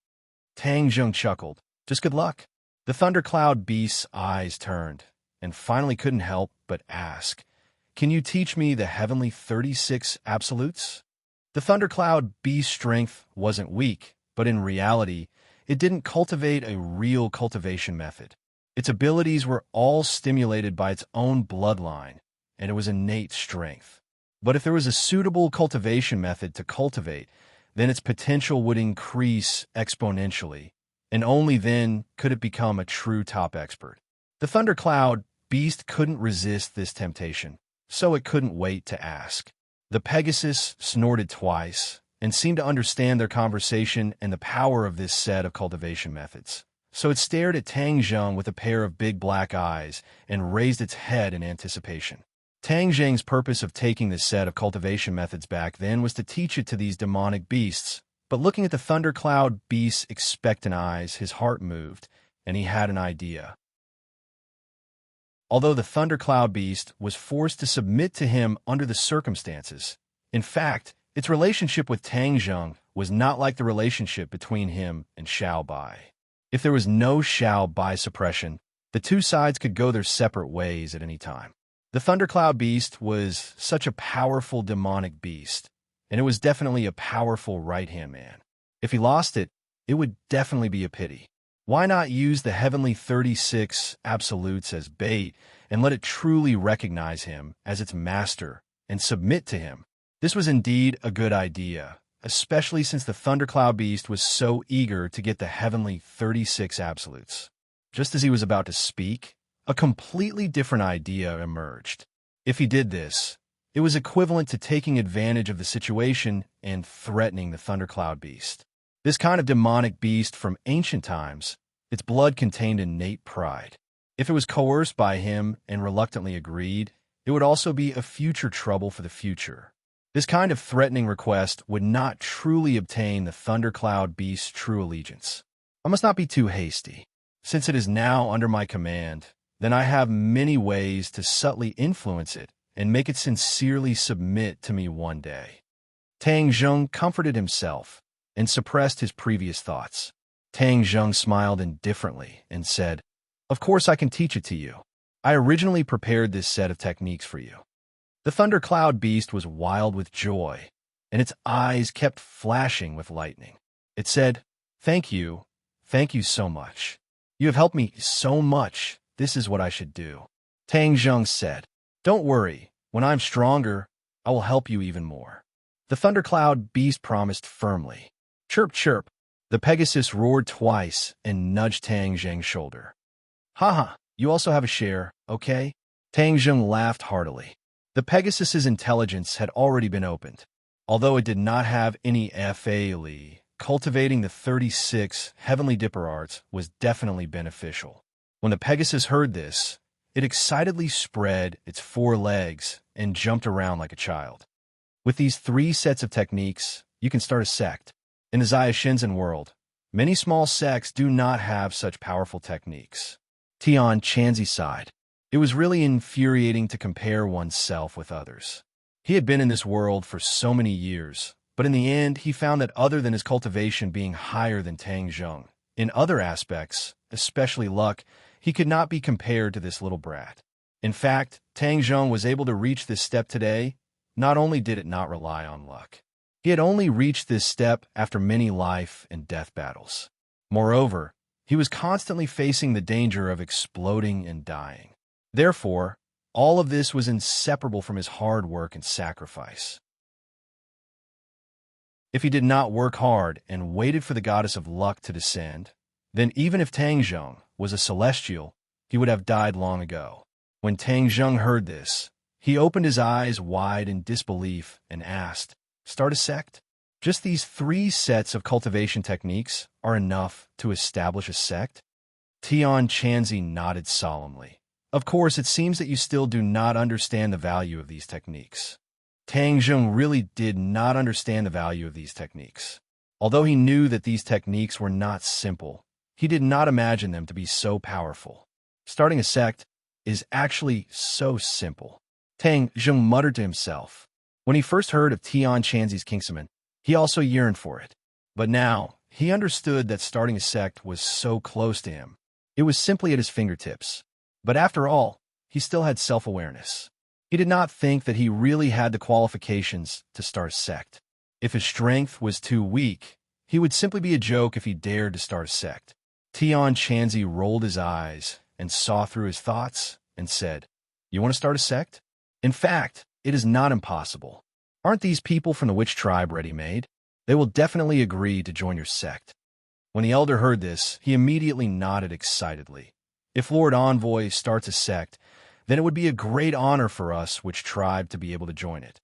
Tang Zheng chuckled. Just good luck. The Thundercloud beast's eyes turned and finally couldn't help but ask, Can you teach me the heavenly 36 absolutes? The Thundercloud beast's strength wasn't weak, but in reality, it didn't cultivate a real cultivation method. Its abilities were all stimulated by its own bloodline, and it was innate strength. But if there was a suitable cultivation method to cultivate, then its potential would increase exponentially, and only then could it become a true top expert. The Thundercloud beast couldn't resist this temptation, so it couldn't wait to ask. The Pegasus snorted twice and seemed to understand their conversation and the power of this set of cultivation methods. So it stared at Tang Zheng with a pair of big black eyes and raised its head in anticipation. Tang Zheng's purpose of taking this set of cultivation methods back then was to teach it to these demonic beasts, but looking at the Thundercloud beast's expectant eyes, his heart moved, and he had an idea. Although the Thundercloud beast was forced to submit to him under the circumstances, in fact, its relationship with Tang Zheng was not like the relationship between him and Xiao Bai. If there was no Xiao Bai suppression, the 2 sides could go their separate ways at any time. The Thundercloud beast was such a powerful demonic beast, and it was definitely a powerful right-hand man. If he lost it, it would definitely be a pity. Why not use the heavenly 36 absolutes as bait and let it truly recognize him as its master and submit to him. This was indeed a good idea, especially since the Thundercloud Beast was so eager to get the heavenly 36 absolutes. Just as he was about to speak, a completely different idea emerged. If he did this, it was equivalent to taking advantage of the situation and threatening the Thundercloud Beast. This kind of demonic beast from ancient times, its blood contained innate pride. If it was coerced by him and reluctantly agreed, it would also be a future trouble for the future. This kind of threatening request would not truly obtain the Thundercloud Beast's true allegiance. I must not be too hasty. Since it is now under my command, then I have many ways to subtly influence it and make it sincerely submit to me one day. Tang Zheng comforted himself and suppressed his previous thoughts. Tang Zheng smiled indifferently and said, "Of course I can teach it to you. I originally prepared this set of techniques for you." The Thundercloud Beast was wild with joy, and its eyes kept flashing with lightning. It said, thank you so much. You have helped me so much. This is what I should do." Tang Zheng said, "Don't worry. When I'm stronger, I will help you even more." The Thundercloud Beast promised firmly. Chirp, chirp. The Pegasus roared twice and nudged Tang Zheng's shoulder. "Haha, you also have a share, okay?" Tang Zheng laughed heartily. The Pegasus's intelligence had already been opened. Although it did not have any FALE, cultivating the 36 Heavenly Dipper Arts was definitely beneficial. When the Pegasus heard this, it excitedly spread its 4 legs and jumped around like a child. With these 3 sets of techniques, you can start a sect. In the Zaya Shinzen world, many small sects do not have such powerful techniques. Tian Chanzi sighed. It was really infuriating to compare oneself with others. He had been in this world for so many years, but in the end he found that other than his cultivation being higher than Tang Zheng, in other aspects, especially luck, he could not be compared to this little brat. In fact, Tang Zheng was able to reach this step today. Not only did it not rely on luck, he had only reached this step after many life and death battles. Moreover, he was constantly facing the danger of exploding and dying. Therefore, all of this was inseparable from his hard work and sacrifice. If he did not work hard and waited for the goddess of luck to descend, then even if Tang Zheng was a celestial, he would have died long ago. When Tang Zheng heard this, he opened his eyes wide in disbelief and asked, "Start a sect?" Just these 3 sets of cultivation techniques are enough to establish a sect? Tian Chanzi nodded solemnly. "Of course, it seems that you still do not understand the value of these techniques." Tang Zheng really did not understand the value of these techniques. Although he knew that these techniques were not simple, he did not imagine them to be so powerful. Starting a sect is actually so simple. Tang Zheng muttered to himself. When he first heard of Tian Chanzi's Kingsman, he also yearned for it. But now, he understood that starting a sect was so close to him. It was simply at his fingertips. But after all, he still had self-awareness. He did not think that he really had the qualifications to start a sect. If his strength was too weak, he would simply be a joke if he dared to start a sect. Tian Chanzi rolled his eyes and saw through his thoughts and said, "You want to start a sect? In fact, it is not impossible. Aren't these people from the witch tribe ready-made? They will definitely agree to join your sect." When the elder heard this, he immediately nodded excitedly. "If Lord Envoy starts a sect, then it would be a great honor for us, witch tribe, to be able to join it."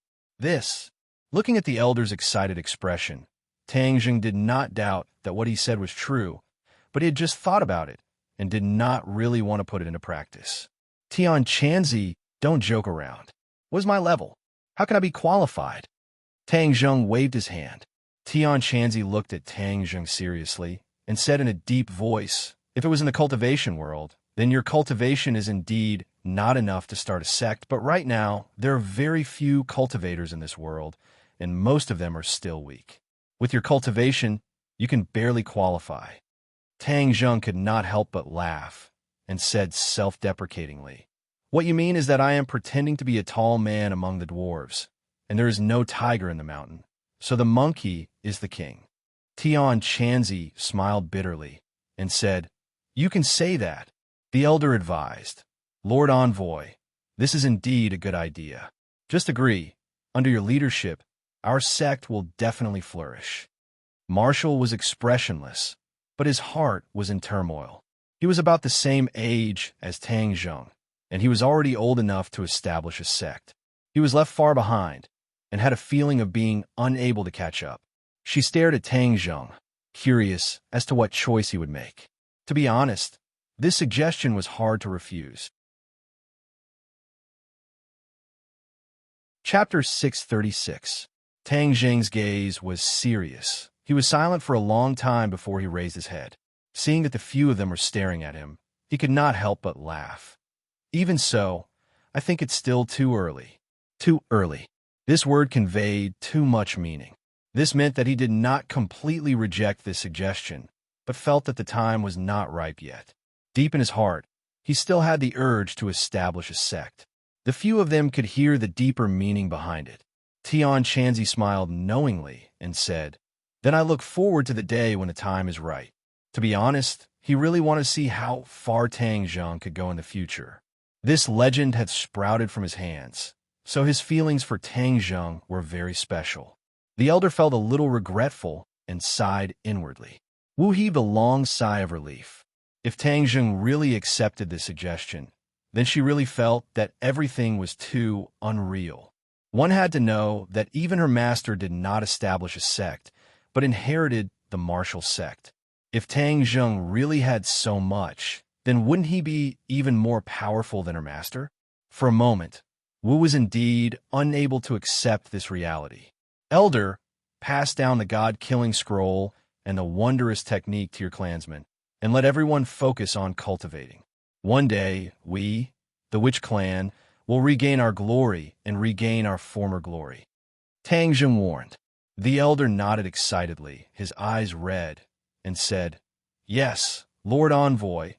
Looking at the elder's excited expression, Tang Zheng did not doubt that what he said was true, but he had just thought about it and did not really want to put it into practice. "Tian Chanzi, don't joke around. What is my level? How can I be qualified?" Tang Zheng waved his hand. Tian Chanzi looked at Tang Zheng seriously and said in a deep voice, "If it was in the cultivation world, then your cultivation is indeed not enough to start a sect, but right now, there are very few cultivators in this world, and most of them are still weak. With your cultivation, you can barely qualify." Tang Zheng could not help but laugh and said self-deprecatingly, "What you mean is that I am pretending to be a tall man among the dwarves, and there is no tiger in the mountain, so the monkey is the king." Tian Chanzi smiled bitterly and said, "You can say that." The elder advised, "Lord Envoy, this is indeed a good idea. Just agree, Under your leadership, our sect will definitely flourish. Marshall was expressionless, but his heart was in turmoil. He was about the same age as Tang Zheng, and he was already old enough to establish a sect. He was left far behind, and had a feeling of being unable to catch up. She stared at Tang Zheng, curious as to what choice he would make. To be honest, this suggestion was hard to refuse. Chapter 636. Tang Zheng's gaze was serious. He was silent for a long time before he raised his head. Seeing that the few of them were staring at him, he could not help but laugh. Even so, I think it's still too early. Too early. This word conveyed too much meaning. This meant that he did not completely reject this suggestion, but felt that the time was not ripe yet. Deep in his heart, he still had the urge to establish a sect. The few of them could hear the deeper meaning behind it. Tian Chanzi smiled knowingly and said, "Then I look forward to the day when the time is right." To be honest, he really wanted to see how far Tang Zheng could go in the future. This legend had sprouted from his hands, so his feelings for Tang Zheng were very special. The elder felt a little regretful and sighed inwardly. Wu heaved a long sigh of relief. If Tang Zheng really accepted this suggestion, then she really felt that everything was too unreal. One had to know that even her master did not establish a sect, but inherited the martial sect. If Tang Zheng really had so much, then wouldn't he be even more powerful than her master? For a moment, Wu was indeed unable to accept this reality. Elder, pass down the god-killing scroll and the wondrous technique to your clansmen, and let everyone focus on cultivating. One day, we, the Witch Clan, will regain our glory and regain our former glory. Tang Zheng warned. The elder nodded excitedly, his eyes red, and said, "Yes, Lord Envoy,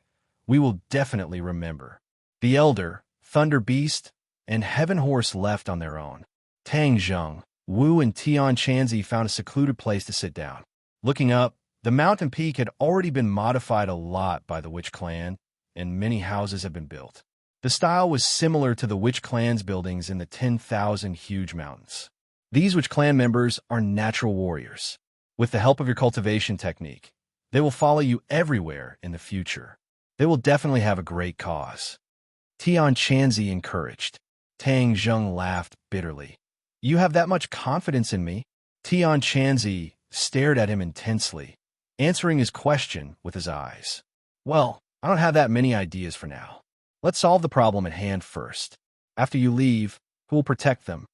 we will definitely remember." The elder, Thunder Beast, and Heaven Horse left on their own. Tang Zheng, Wu, and Tian Chanzi found a secluded place to sit down. Looking up, the mountain peak had already been modified a lot by the Witch Clan, and many houses had been built. The style was similar to the Witch Clan's buildings in the 10,000 huge mountains. These Witch Clan members are natural warriors. With the help of your cultivation technique, they will follow you everywhere in the future. They will definitely have a great cause. Tian Chanzi encouraged. Tang Zheng laughed bitterly. "You have that much confidence in me?" Tian Chanzi stared at him intensely, answering his question with his eyes. "Well, I don't have that many ideas for now. Let's solve the problem at hand first. After you leave, who will protect them?"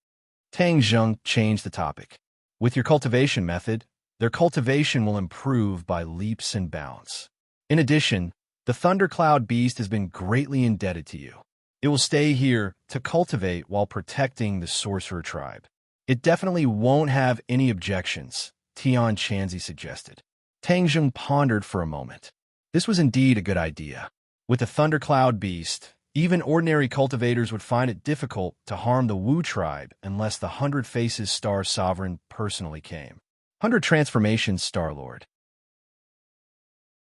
Tang Zheng changed the topic. "With your cultivation method, their cultivation will improve by leaps and bounds. In addition, the Thundercloud Beast has been greatly indebted to you. It will stay here to cultivate while protecting the sorcerer tribe." "It definitely won't have any objections," Tian Chanzi suggested. Tang Zheng pondered for a moment. This was indeed a good idea. With the Thundercloud Beast, even ordinary cultivators would find it difficult to harm the Wu tribe unless the 100 Faces Star Sovereign personally came. 100 Transformations Star Lord.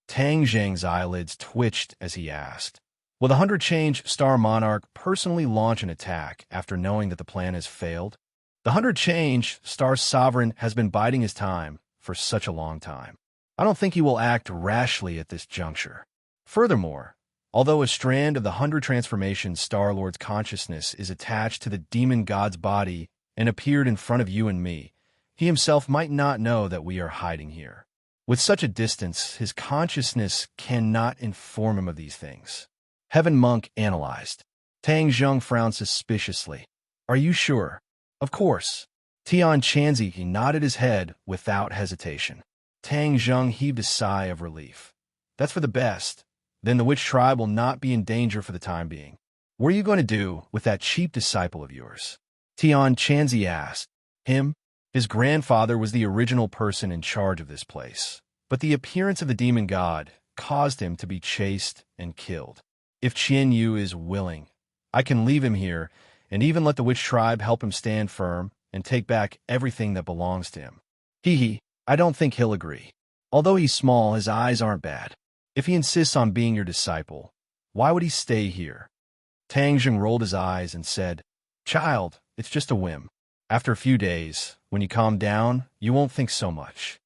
Tang Zheng's eyelids twitched as he asked, "Will the 100 Change Star Monarch personally launch an attack after knowing that the plan has failed?" The 100 Change Star Sovereign has been biding his time for such a long time. I don't think he will act rashly at this juncture. Furthermore, although a strand of the 100 Transformation Star Lord's consciousness is attached to the demon god's body and appeared in front of you and me, he himself might not know that we are hiding here. With such a distance, his consciousness cannot inform him of these things. Heaven Monk analyzed. Tang Zheng frowned suspiciously. "Are you sure?" "Of course." Tian Chanzi nodded his head without hesitation. Tang Zheng heaved a sigh of relief. "That's for the best. Then the witch tribe will not be in danger for the time being. What are you going to do with that cheap disciple of yours?" Tian Chanzi asked. "Him?" His grandfather was the original person in charge of this place, but the appearance of the demon god caused him to be chased and killed. If Qian Yu is willing, I can leave him here and even let the witch tribe help him stand firm and take back everything that belongs to him. I don't think he'll agree. Although he's small, his eyes aren't bad. If he insists on being your disciple, why would he stay here?" Tang Zheng rolled his eyes and said, "Child, it's just a whim. After a few days, when you calm down, you won't think so much.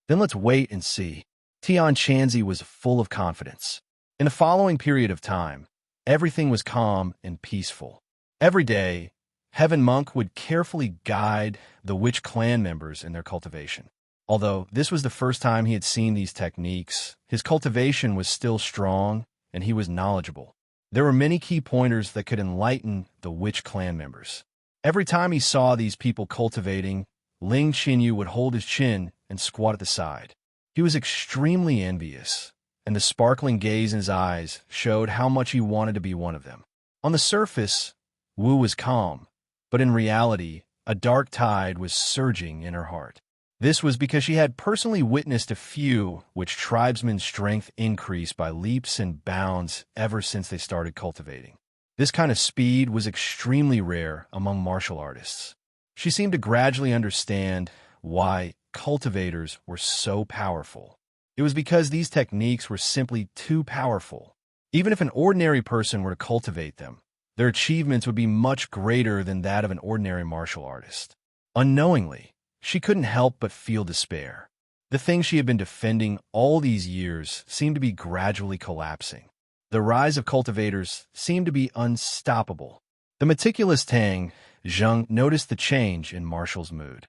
Then let's wait and see. Tian Chanzi was full of confidence. In the following period of time, everything was calm and peaceful. Every day, Heaven Monk would carefully guide the witch clan members in their cultivation. Although this was the first time he had seen these techniques, his cultivation was still strong and he was knowledgeable. There were many key pointers that could enlighten the witch clan members. Every time he saw these people cultivating, Ling Xinyu would hold his chin and squat at the side. He was extremely envious, and the sparkling gaze in his eyes showed how much he wanted to be one of them. On the surface, Wu was calm, but in reality, a dark tide was surging in her heart. This was because she had personally witnessed a few which tribesmen's strength increased by leaps and bounds ever since they started cultivating. This kind of speed was extremely rare among martial artists. She seemed to gradually understand why cultivators were so powerful. It was because these techniques were simply too powerful. Even if an ordinary person were to cultivate them, their achievements would be much greater than that of an ordinary martial artist. Unknowingly, she couldn't help but feel despair. The thing she had been defending all these years seemed to be gradually collapsing. The rise of cultivators seemed to be unstoppable. The meticulous Tang Zheng noticed the change in Marshall's mood.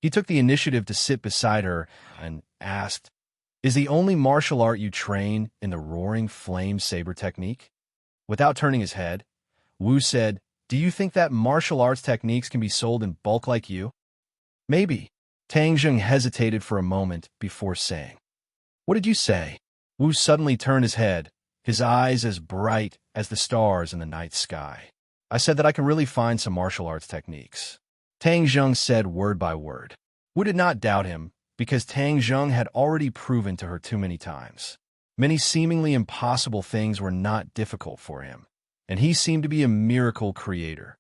He took the initiative to sit beside her and asked, "Is the only martial art you train in the roaring flame saber technique?" Without turning his head, Wu said, "Do you think that martial arts techniques can be sold in bulk like you?" "Maybe." Tang Zheng hesitated for a moment before saying, "What did you say?" Wu suddenly turned his head, his eyes as bright as the stars in the night sky. "I said that I can really find some martial arts techniques." Tang Zheng said word by word. Wu did not doubt him, because Tang Zheng had already proven to her too many times. Many seemingly impossible things were not difficult for him, and he seemed to be a miracle creator.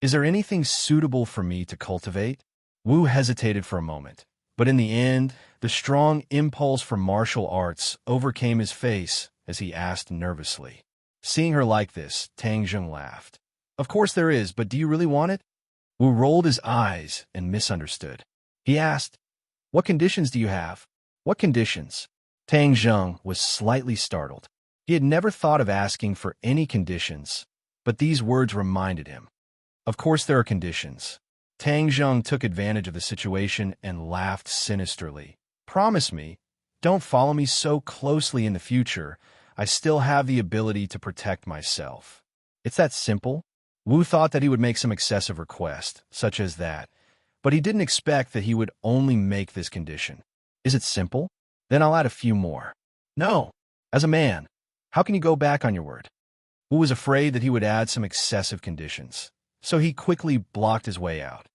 "Is there anything suitable for me to cultivate?" Wu hesitated for a moment, but in the end, the strong impulse for martial arts overcame his face as he asked nervously. Seeing her like this, Tang Zheng laughed. "Of course there is, but do you really want it?" Wu rolled his eyes and misunderstood. He asked, "What conditions do you have?" "What conditions?" Tang Zheng was slightly startled. He had never thought of asking for any conditions, but these words reminded him. "Of course there are conditions." Tang Zheng took advantage of the situation and laughed sinisterly. "Promise me, don't follow me so closely in the future. I still have the ability to protect myself." It's that simple. Wu thought that he would make some excessive request, such as that, but he didn't expect that he would only make this condition. "Is it simple? Then I'll add a few more." "No. As a man, how can you go back on your word?" Wu was afraid that he would add some excessive conditions, so he quickly blocked his way out.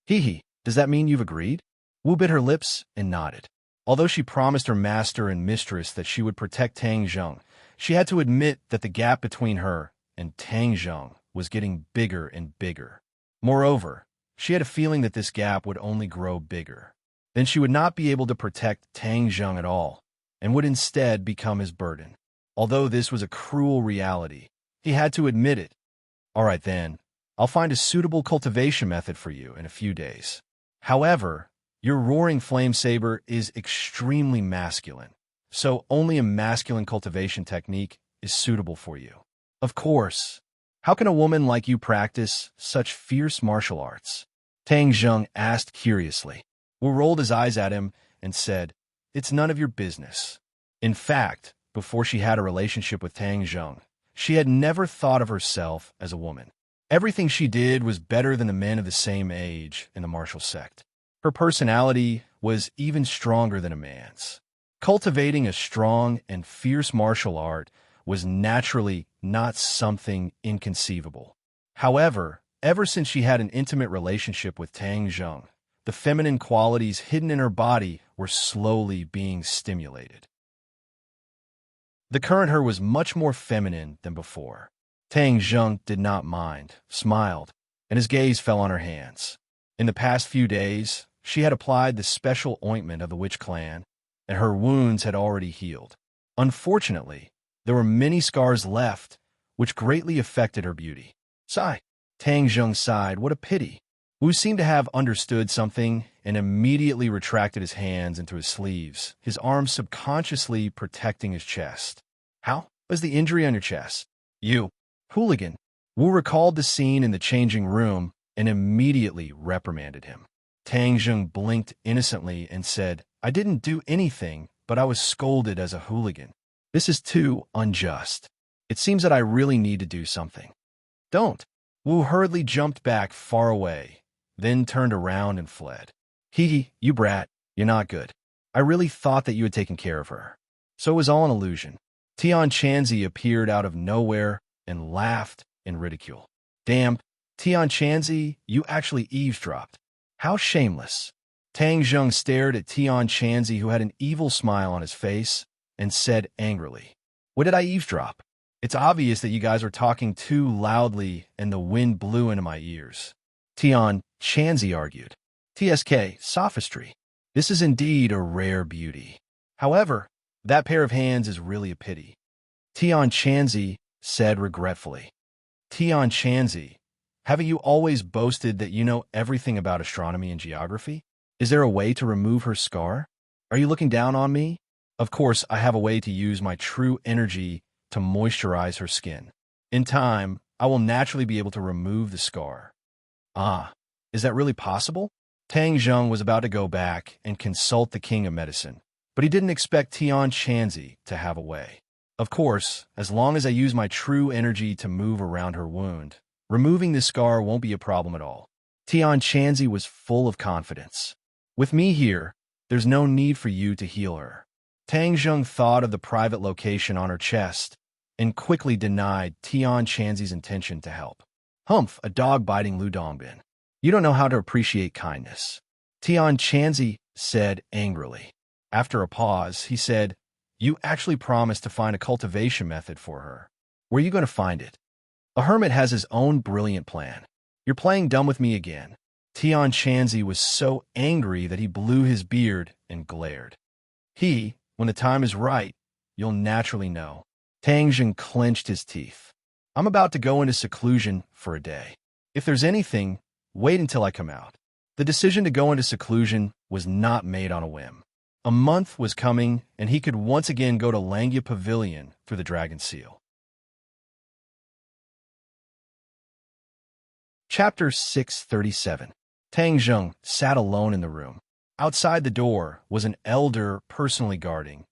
"Hee, does that mean you've agreed?" Wu bit her lips and nodded. Although she promised her master and mistress that she would protect Tang Zheng, she had to admit that the gap between her and Tang Zheng was getting bigger and bigger. Moreover, she had a feeling that this gap would only grow bigger. Then she would not be able to protect Tang Zheng at all, and would instead become his burden. Although this was a cruel reality, he had to admit it. "All right then, I'll find a suitable cultivation method for you in a few days. However, your roaring flame saber is extremely masculine, so only a masculine cultivation technique is suitable for you." "Of course. How can a woman like you practice such fierce martial arts?" Tang Zheng asked curiously. Wu rolled his eyes at him and said, "It's none of your business." In fact, before she had a relationship with Tang Zheng, she had never thought of herself as a woman. Everything she did was better than the men of the same age in the martial sect. Her personality was even stronger than a man's. Cultivating a strong and fierce martial art was naturally not something inconceivable. However, ever since she had an intimate relationship with Tang Zheng, the feminine qualities hidden in her body were slowly being stimulated. The current her was much more feminine than before. Tang Zheng did not mind, smiled, and his gaze fell on her hands. In the past few days, she had applied the special ointment of the witch clan, and her wounds had already healed. Unfortunately, there were many scars left, which greatly affected her beauty. "Sigh, Tang Zheng sighed. What a pity. Wu seemed to have understood something and immediately retracted his hands into his sleeves, his arms subconsciously protecting his chest. How was the injury on your chest? You, hooligan. Wu recalled the scene in the changing room and immediately reprimanded him. Tang Zheng blinked innocently and said, I didn't do anything, but I was scolded as a hooligan. This is too unjust. It seems that I really need to do something. Don't. Wu hurriedly jumped back far away, then turned around and fled. Hee hee, you brat, you're not good. I really thought that you had taken care of her. So it was all an illusion. Tian Chanzi appeared out of nowhere and laughed in ridicule. Damn, Tian Chanzi, you actually eavesdropped. How shameless. Tang Zheng stared at Tian Chanzi, who had an evil smile on his face, and said angrily, What did I eavesdrop? It's obvious that you guys were talking too loudly and the wind blew into my ears. Tian Chanzi argued. TSK, sophistry. This is indeed a rare beauty. However, that pair of hands is really a pity. Tian Chanzi said regretfully. Tian Chanzi, haven't you always boasted that you know everything about astronomy and geography? Is there a way to remove her scar? Are you looking down on me? Of course, I have a way to use my true energy to moisturize her skin. In time, I will naturally be able to remove the scar. Ah, is that really possible? Tang Zheng was about to go back and consult the king of medicine, but he didn't expect Tian Chanzi to have a way. Of course, as long as I use my true energy to move around her wound, removing the scar won't be a problem at all. Tian Chanzi was full of confidence. With me here, there's no need for you to heal her. Tang Zheng thought of the private location on her chest and quickly denied Tian Chanzi's intention to help. Humph, a dog biting Lu Dongbin. You don't know how to appreciate kindness. Tian Chanzi said angrily. After a pause, he said, You actually promised to find a cultivation method for her. Where are you going to find it? A hermit has his own brilliant plan. You're playing dumb with me again. Tian Chanzi was so angry that he blew his beard and glared. When the time is right, you'll naturally know. Tang Zheng clenched his teeth. I'm about to go into seclusion for a day. If there's anything, wait until I come out. The decision to go into seclusion was not made on a whim. A month was coming, and he could once again go to Langia Pavilion through the Dragon Seal. Chapter 637. Tang Zheng sat alone in the room. Outside the door was an elder personally guarding,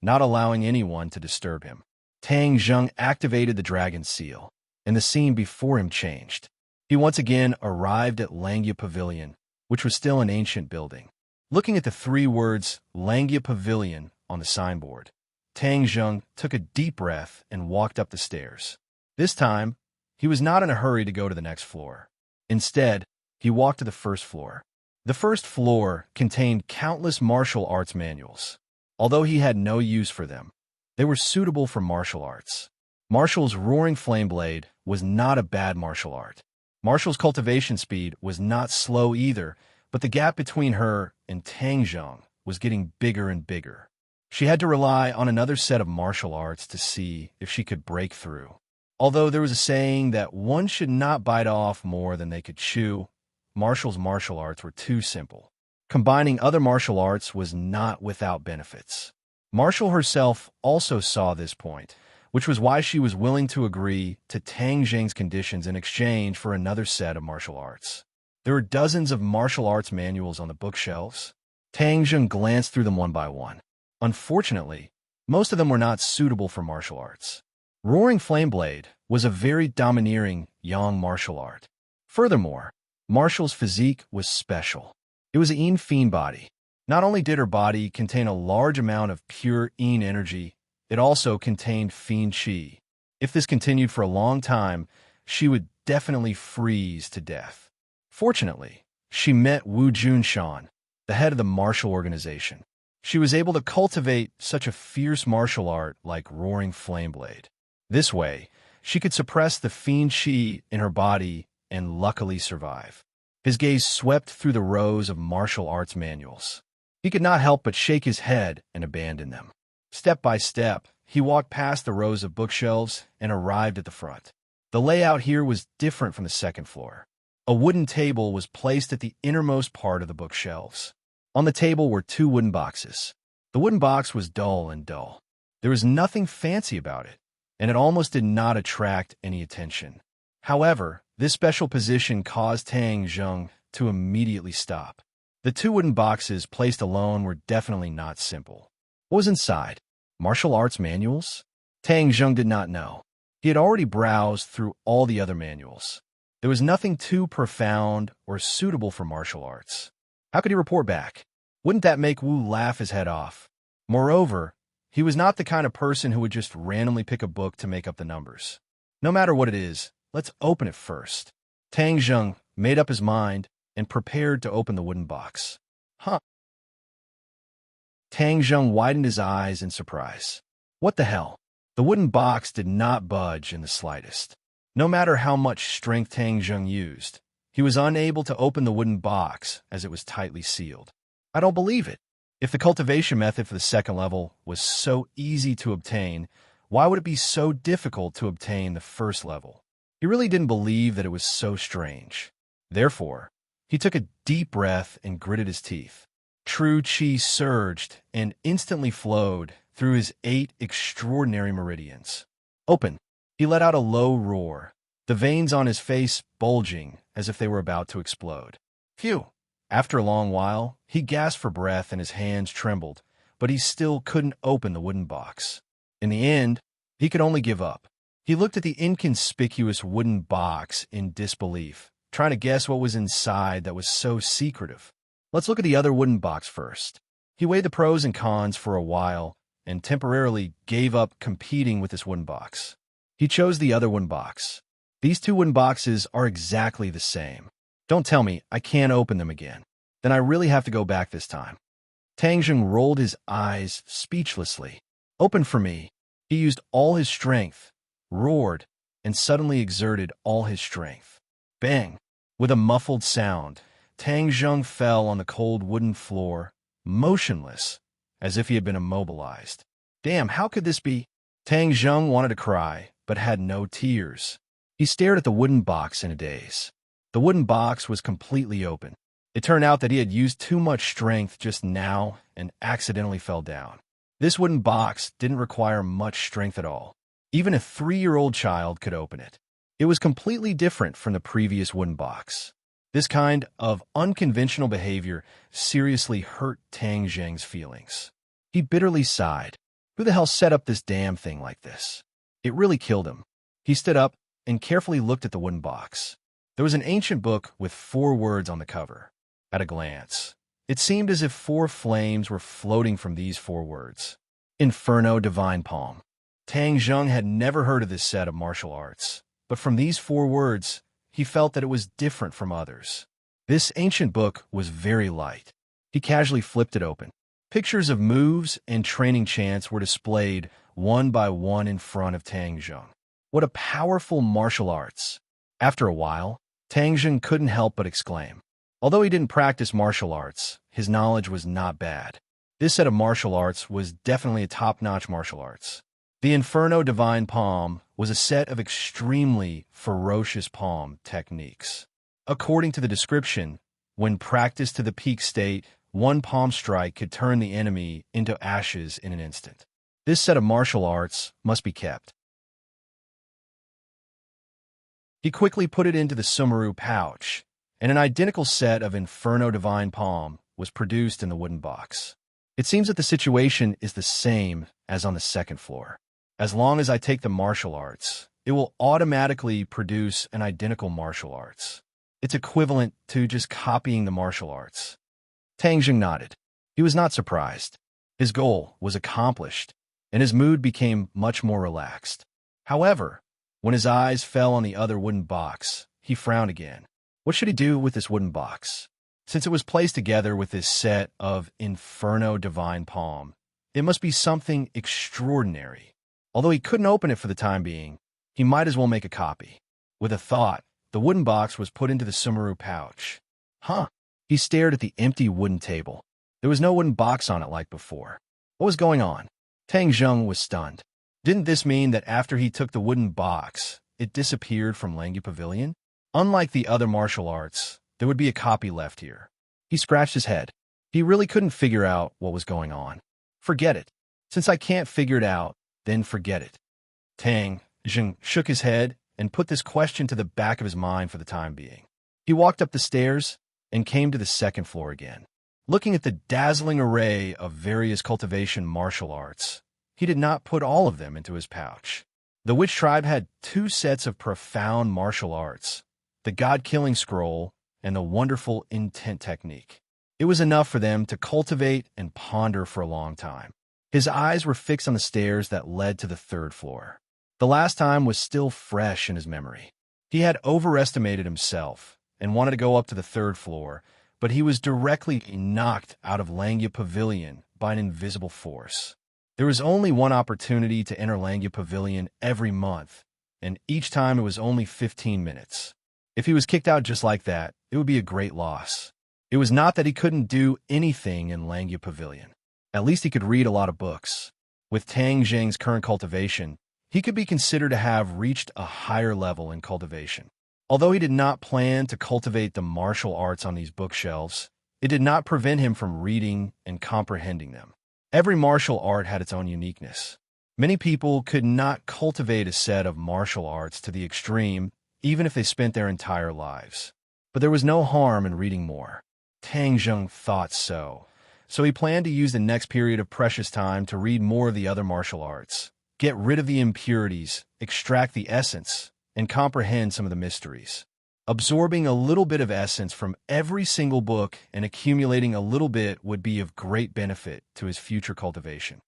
not allowing anyone to disturb him. Tang Zheng activated the Dragon Seal, and the scene before him changed. He once again arrived at Langia Pavilion, which was still an ancient building. Looking at the 3 words Langia Pavilion on the signboard, Tang Zheng took a deep breath and walked up the stairs. This time, he was not in a hurry to go to the next floor. Instead, he walked to the first floor. The first floor contained countless martial arts manuals. Although he had no use for them, they were suitable for martial arts. Marshall's Roaring Flame Blade was not a bad martial art. Marshall's cultivation speed was not slow either, but the gap between her and Tang Zheng was getting bigger and bigger. She had to rely on another set of martial arts to see if she could break through. Although there was a saying that one should not bite off more than they could chew, Marshall's martial arts were too simple. Combining other martial arts was not without benefits. Marshall herself also saw this point, which was why she was willing to agree to Tang Zheng's conditions in exchange for another set of martial arts. There were dozens of martial arts manuals on the bookshelves. Tang Zheng glanced through them one by one. Unfortunately, most of them were not suitable for martial arts. Roaring Flame Blade was a very domineering yang martial art. Furthermore, Marshall's physique was special. It was a yin fiend body. Not only did her body contain a large amount of pure yin energy, it also contained fiend qi. If this continued for a long time, she would definitely freeze to death. Fortunately, she met Wu Junshan, the head of the martial organization. She was able to cultivate such a fierce martial art like Roaring Flame Blade. This way, she could suppress the fiend qi in her body and luckily survive. His gaze swept through the rows of martial arts manuals. He could not help but shake his head and abandon them. Step by step, he walked past the rows of bookshelves and arrived at the front. The layout here was different from the second floor. A wooden table was placed at the innermost part of the bookshelves. On the table were 2 wooden boxes. The wooden box was dull and dull. There was nothing fancy about it, and it almost did not attract any attention. However, this special position caused Tang Zheng to immediately stop. The 2 wooden boxes placed alone were definitely not simple. What was inside? Martial arts manuals? Tang Zheng did not know. He had already browsed through all the other manuals. There was nothing too profound or suitable for martial arts. How could he report back? Wouldn't that make Wu laugh his head off? Moreover, he was not the kind of person who would just randomly pick a book to make up the numbers. No matter what it is, let's open it first. Tang Zheng made up his mind and prepared to open the wooden box. Huh? Tang Zheng widened his eyes in surprise. What the hell? The wooden box did not budge in the slightest. No matter how much strength Tang Zheng used, he was unable to open the wooden box as it was tightly sealed. I don't believe it. If the cultivation method for the second level was so easy to obtain, why would it be so difficult to obtain the first level? He really didn't believe that it was so strange. Therefore, he took a deep breath and gritted his teeth. True chi surged and instantly flowed through his 8 extraordinary meridians. Open! He let out a low roar, the veins on his face bulging as if they were about to explode. Phew! After a long while, he gasped for breath and his hands trembled, but he still couldn't open the wooden box. In the end, he could only give up. He looked at the inconspicuous wooden box in disbelief, trying to guess what was inside that was so secretive. Let's look at the other wooden box first. He weighed the pros and cons for a while and temporarily gave up competing with this wooden box. He chose the other wooden box. These 2 wooden boxes are exactly the same. Don't tell me I can't open them again. Then I really have to go back this time. Tang Zheng rolled his eyes speechlessly. Open for me. He used all his strength, roared, and suddenly exerted all his strength. Bang! With a muffled sound, Tang Zheng fell on the cold wooden floor, motionless, as if he had been immobilized. Damn, how could this be? Tang Zheng wanted to cry, but had no tears. He stared at the wooden box in a daze. The wooden box was completely open. It turned out that he had used too much strength just now and accidentally fell down. This wooden box didn't require much strength at all. Even a 3-year-old child could open it. It was completely different from the previous wooden box. This kind of unconventional behavior seriously hurt Tang Zheng's feelings. He bitterly sighed. Who the hell set up this damn thing like this? It really killed him. He stood up and carefully looked at the wooden box. There was an ancient book with 4 words on the cover. At a glance, it seemed as if 4 flames were floating from these 4 words. Inferno Divine Palm. Tang Zheng had never heard of this set of martial arts, but from these 4 words, he felt that it was different from others. This ancient book was very light. He casually flipped it open. Pictures of moves and training chants were displayed one by one in front of Tang Zheng. What a powerful martial arts! After a while, Tang Zheng couldn't help but exclaim. Although he didn't practice martial arts, his knowledge was not bad. This set of martial arts was definitely a top-notch martial arts. The Inferno Divine Palm was a set of extremely ferocious palm techniques. According to the description, when practiced to the peak state, one palm strike could turn the enemy into ashes in an instant. This set of martial arts must be kept. He quickly put it into the Sumeru pouch, and an identical set of Inferno Divine Palm was produced in the wooden box. It seems that the situation is the same as on the second floor. As long as I take the martial arts, it will automatically produce an identical martial arts. It's equivalent to just copying the martial arts. Tang Zheng nodded. He was not surprised. His goal was accomplished, and his mood became much more relaxed. However, when his eyes fell on the other wooden box, he frowned again. What should he do with this wooden box? Since it was placed together with this set of Inferno Divine Palm, it must be something extraordinary. Although he couldn't open it for the time being, he might as well make a copy. With a thought, the wooden box was put into the Sumeru pouch. Huh? He stared at the empty wooden table. There was no wooden box on it like before. What was going on? Tang Zheng was stunned. Didn't this mean that after he took the wooden box, it disappeared from Langu Pavilion? Unlike the other martial arts, there would be a copy left here. He scratched his head. He really couldn't figure out what was going on. Forget it. Since I can't figure it out, then forget it. Tang Zheng shook his head and put this question to the back of his mind for the time being. He walked up the stairs and came to the second floor again. Looking at the dazzling array of various cultivation martial arts, he did not put all of them into his pouch. The witch tribe had 2 sets of profound martial arts, the God-killing scroll and the wonderful intent technique. It was enough for them to cultivate and ponder for a long time. His eyes were fixed on the stairs that led to the 3rd floor. The last time was still fresh in his memory. He had overestimated himself and wanted to go up to the 3rd floor, but he was directly knocked out of Langu Pavilion by an invisible force. There was only one opportunity to enter Langu Pavilion every month, and each time it was only 15 minutes. If he was kicked out just like that, it would be a great loss. It was not that he couldn't do anything in Langu Pavilion. At least he could read a lot of books. With Tang Zheng's current cultivation, he could be considered to have reached a higher level in cultivation. Although he did not plan to cultivate the martial arts on these bookshelves, it did not prevent him from reading and comprehending them. Every martial art had its own uniqueness. Many people could not cultivate a set of martial arts to the extreme, even if they spent their entire lives. But there was no harm in reading more. Tang Zheng thought so. So he planned to use the next period of precious time to read more of the other martial arts, get rid of the impurities, extract the essence, and comprehend some of the mysteries. Absorbing a little bit of essence from every single book and accumulating a little bit would be of great benefit to his future cultivation.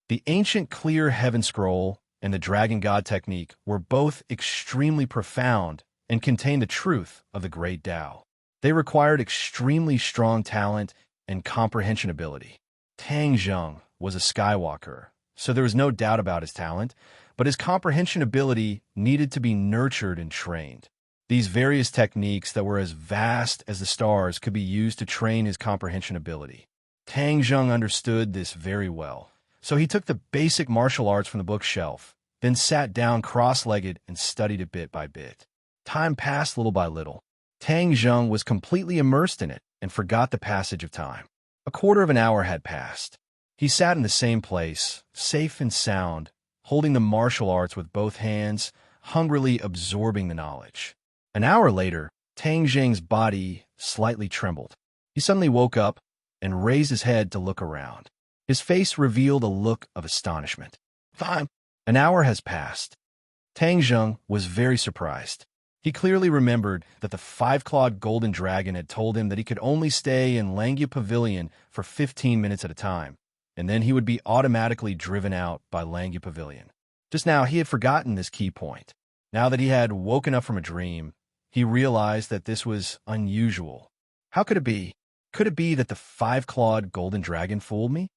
The ancient clear heaven scroll and the dragon god technique were both extremely profound and contained the truth of the great Tao. They required extremely strong talent and comprehension ability. Tang Zheng was a Skywalker, so there was no doubt about his talent, but his comprehension ability needed to be nurtured and trained. These various techniques that were as vast as the stars could be used to train his comprehension ability. Tang Zheng understood this very well, so he took the basic martial arts from the bookshelf, then sat down cross-legged and studied it bit by bit. Time passed little by little. Tang Zheng was completely immersed in it and forgot the passage of time. A quarter of an hour had passed. He sat in the same place, safe and sound, holding the martial arts with both hands, hungrily absorbing the knowledge. An hour later, Tang Zheng's body slightly trembled. He suddenly woke up and raised his head to look around. His face revealed a look of astonishment. Time. An hour has passed. Tang Zheng was very surprised. He clearly remembered that the 5-clawed golden dragon had told him that he could only stay in Langu Pavilion for 15 minutes at a time, and then he would be automatically driven out by Langu Pavilion. Just now, he had forgotten this key point. Now that he had woken up from a dream, he realized that this was unusual. How could it be? Could it be that the 5-clawed golden dragon fooled me?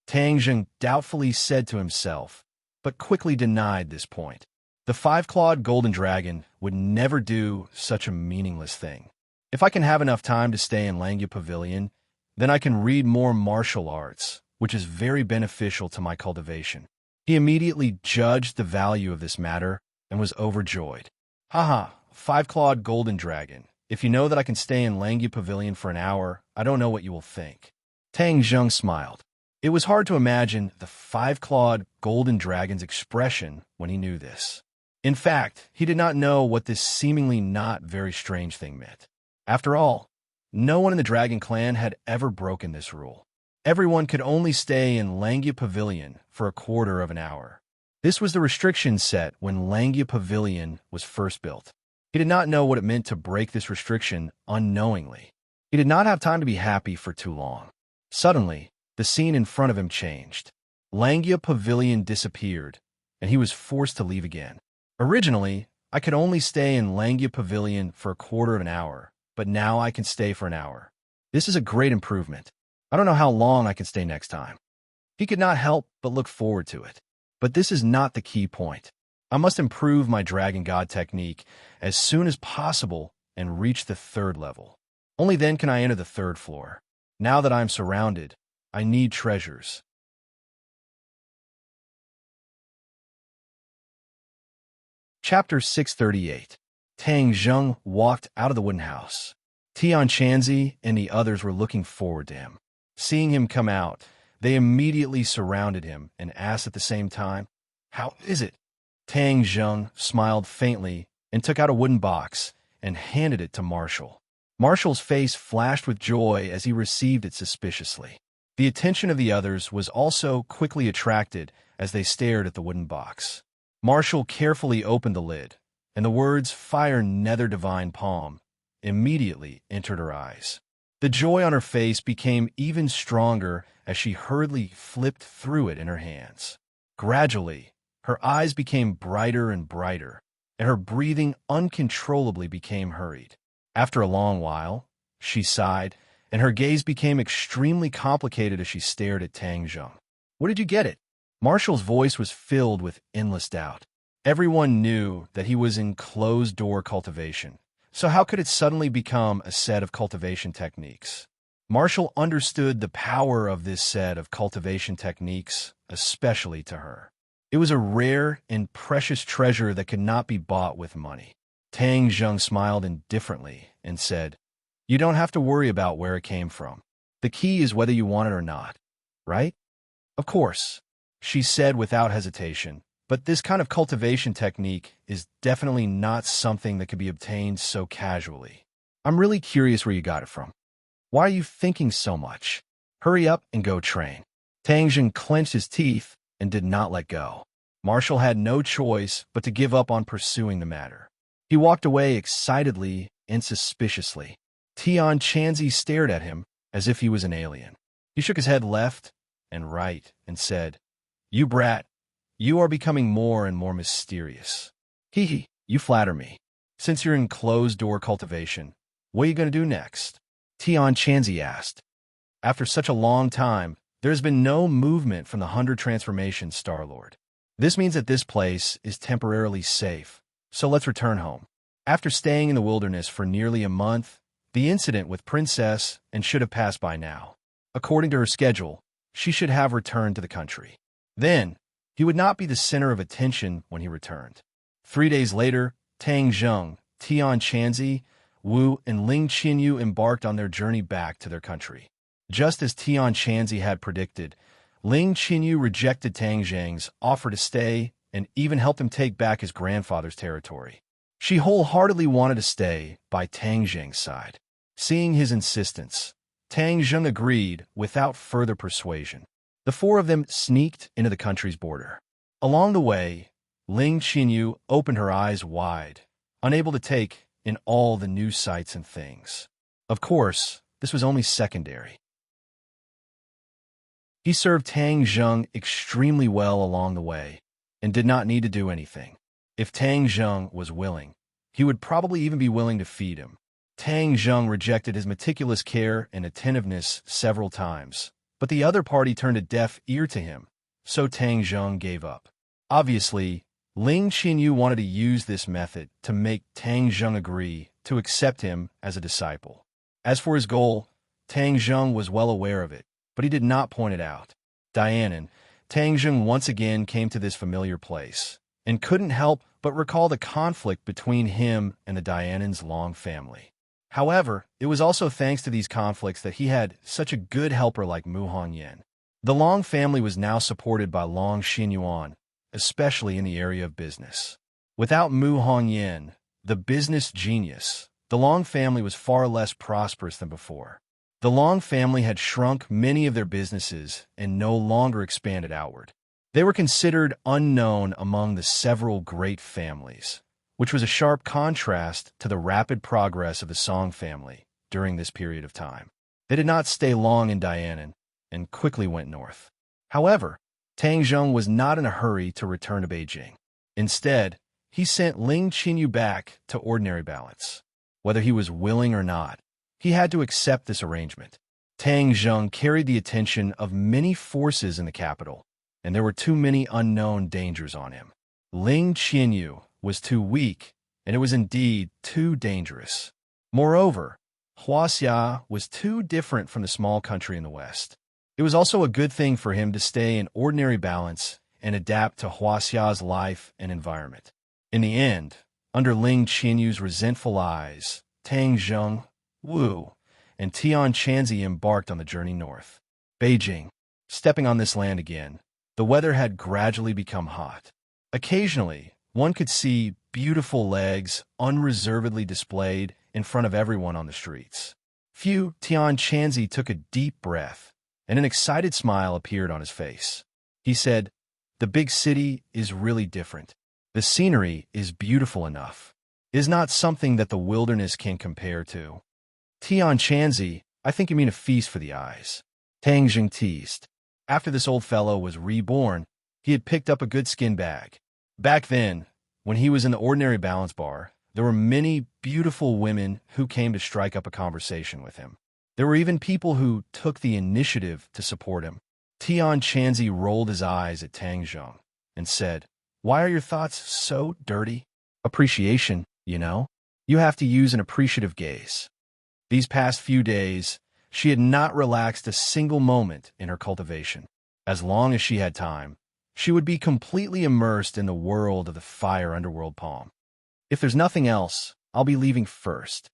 Tang Zheng doubtfully said to himself, but quickly denied this point. The 5-clawed golden dragon would never do such a meaningless thing. If I can have enough time to stay in Langu Pavilion, then I can read more martial arts, which is very beneficial to my cultivation. He immediately judged the value of this matter and was overjoyed. Haha, 5-clawed golden dragon. If you know that I can stay in Langu Pavilion for an hour, I don't know what you will think. Tang Zheng smiled. It was hard to imagine the 5-clawed golden dragon's expression when he knew this. In fact, he did not know what this seemingly not very strange thing meant. After all, no one in the Dragon Clan had ever broken this rule. Everyone could only stay in Langu Pavilion for a quarter of an hour. This was the restriction set when Langu Pavilion was first built. He did not know what it meant to break this restriction unknowingly. He did not have time to be happy for too long. Suddenly, the scene in front of him changed. Langu Pavilion disappeared, and he was forced to leave again. Originally, I could only stay in Langu Pavilion for a quarter of an hour, but now I can stay for an hour. This is a great improvement. I don't know how long I can stay next time. He could not help but look forward to it. But this is not the key point. I must improve my Dragon God technique as soon as possible and reach the 3rd level. Only then can I enter the 3rd floor. Now that I am surrounded, I need treasures. Chapter 638. Tang Zheng walked out of the wooden house. Tian Chanzi and the others were looking forward to him. Seeing him come out, they immediately surrounded him and asked at the same time, "How is it?" Tang Zheng smiled faintly and took out a wooden box and handed it to Marshall. Marshall's face flashed with joy as he received it suspiciously. The attention of the others was also quickly attracted as they stared at the wooden box. Marshall carefully opened the lid, and the words "Fire Nether Divine Palm" immediately entered her eyes. The joy on her face became even stronger as she hurriedly flipped through it in her hands. Gradually, her eyes became brighter and brighter, and her breathing uncontrollably became hurried. After a long while, she sighed, and her gaze became extremely complicated as she stared at Tang Zheng. "Where did you get it?" Marshall's voice was filled with endless doubt. Everyone knew that he was in closed-door cultivation, so how could it suddenly become a set of cultivation techniques? Marshall understood the power of this set of cultivation techniques, especially to her. It was a rare and precious treasure that could not be bought with money. Tang Zheng smiled indifferently and said, "You don't have to worry about where it came from. The key is whether you want it or not, right?" "Of course," she said without hesitation, "but this kind of cultivation technique is definitely not something that could be obtained so casually. I'm really curious where you got it from. Why are you thinking so much? Hurry up and go train." Tang Zheng clenched his teeth and did not let go. Marshall had no choice but to give up on pursuing the matter. He walked away excitedly and suspiciously. Tian Chanzi stared at him as if he was an alien. He shook his head left and right and said, "You brat, you are becoming more and more mysterious. Hee hee, you flatter me. Since you're in closed-door cultivation, what are you going to do next?" Tian Chanzi asked. "After such a long time, there has been no movement from the 100 Transformations, Star-Lord. This means that this place is temporarily safe, so let's return home." After staying in the wilderness for nearly a month, the incident with Princess and should have passed by now. According to her schedule, she should have returned to the country. Then, he would not be the center of attention when he returned. 3 days later, Tang Zheng, Tian Chanzi, Wu, and Ling Qinyu embarked on their journey back to their country. Just as Tian Chanzi had predicted, Ling Qinyu rejected Tang Zheng's offer to stay and even helped him take back his grandfather's territory. She wholeheartedly wanted to stay by Tang Zheng's side. Seeing his insistence, Tang Zheng agreed without further persuasion. The four of them sneaked into the country's border. Along the way, Ling Qinyu opened her eyes wide, unable to take in all the new sights and things. Of course, this was only secondary. He served Tang Zheng extremely well along the way and did not need to do anything. If Tang Zheng was willing, he would probably even be willing to feed him. Tang Zheng rejected his meticulous care and attentiveness several times, but the other party turned a deaf ear to him, so Tang Zheng gave up. Obviously, Ling Qinyu wanted to use this method to make Tang Zheng agree to accept him as a disciple. As for his goal, Tang Zheng was well aware of it, but he did not point it out. Dianan, Tang Zheng once again came to this familiar place, and couldn't help but recall the conflict between him and the Dianan's Long family. However, it was also thanks to these conflicts that he had such a good helper like Mu Hongyan. The Long family was now supported by Long Xinyuan, especially in the area of business. Without Mu Hongyan, the business genius, the Long family was far less prosperous than before. The Long family had shrunk many of their businesses and no longer expanded outward. They were considered unknown among the several great families, which was a sharp contrast to the rapid progress of the Song family during this period of time. They did not stay long in Dianan and quickly went north. However, Tang Zheng was not in a hurry to return to Beijing. Instead, he sent Ling Qinyu back to ordinary balance. Whether he was willing or not, he had to accept this arrangement. Tang Zheng carried the attention of many forces in the capital, and there were too many unknown dangers on him. Ling Qinyu was too weak, and it was indeed too dangerous. Moreover, Huaxia was too different from the small country in the west. It was also a good thing for him to stay in ordinary balance and adapt to Huaxia's life and environment. In the end, under Ling Qianyu's resentful eyes, Tang Zheng, Wu, and Tian Chanzi embarked on the journey north. Beijing. Stepping on this land again, the weather had gradually become hot. Occasionally, one could see beautiful legs unreservedly displayed in front of everyone on the streets. Tian Chanzi took a deep breath, and an excited smile appeared on his face. He said, "The big city is really different. The scenery is beautiful enough. It is not something that the wilderness can compare to." "Tian Chanzi, I think you mean a feast for the eyes," Tang Jing teased. After this old fellow was reborn, he had picked up a good skin bag. Back then, when he was in the ordinary balance bar, there were many beautiful women who came to strike up a conversation with him. There were even people who took the initiative to support him. Tian Chanzi rolled his eyes at Tang Zheng and said, "Why are your thoughts so dirty?" "Appreciation, you know. You have to use an appreciative gaze." These past few days, she had not relaxed a single moment in her cultivation. As long as she had time, she would be completely immersed in the world of the fire underworld palm. "If there's nothing else, I'll be leaving first."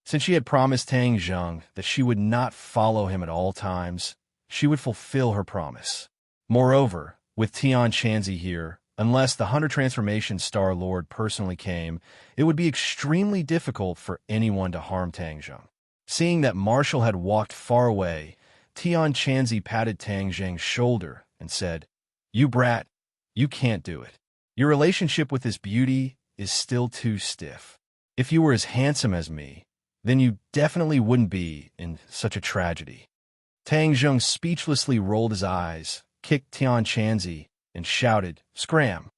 Since she had promised Tang Zheng that she would not follow him at all times, she would fulfill her promise. Moreover, with Tian Chanzi here, unless the Hunter Transformation Star Lord personally came, it would be extremely difficult for anyone to harm Tang Zheng. Seeing that Marshall had walked far away, Tian Chanzi patted Tang Zheng's shoulder and said, "You brat, you can't do it. Your relationship with this beauty is still too stiff. If you were as handsome as me, then you definitely wouldn't be in such a tragedy." Tang Zheng speechlessly rolled his eyes, kicked Tian Chanzi, and shouted, "Scram!"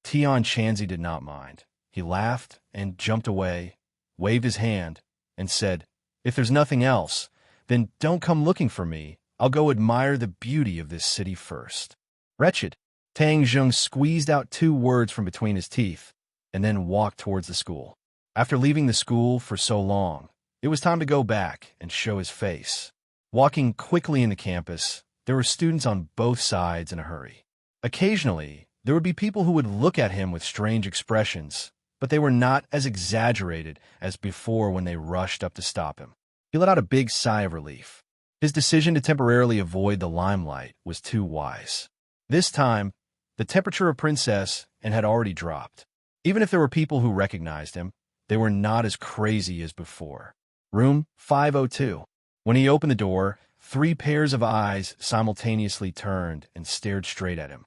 Tian Chanzi did not mind. He laughed and jumped away, waved his hand, and said, "If there's nothing else, then don't come looking for me. I'll go admire the beauty of this city first." "Wretched." Tang Zheng squeezed out 2 words from between his teeth, and then walked towards the school. After leaving the school for so long, it was time to go back and show his face. Walking quickly into campus, there were students on both sides in a hurry. Occasionally, there would be people who would look at him with strange expressions, but they were not as exaggerated as before when they rushed up to stop him. He let out a big sigh of relief. His decision to temporarily avoid the limelight was too wise. This time, the temperature of Princess and had already dropped. Even if there were people who recognized him, they were not as crazy as before. Room 502. When he opened the door, 3 pairs of eyes simultaneously turned and stared straight at him.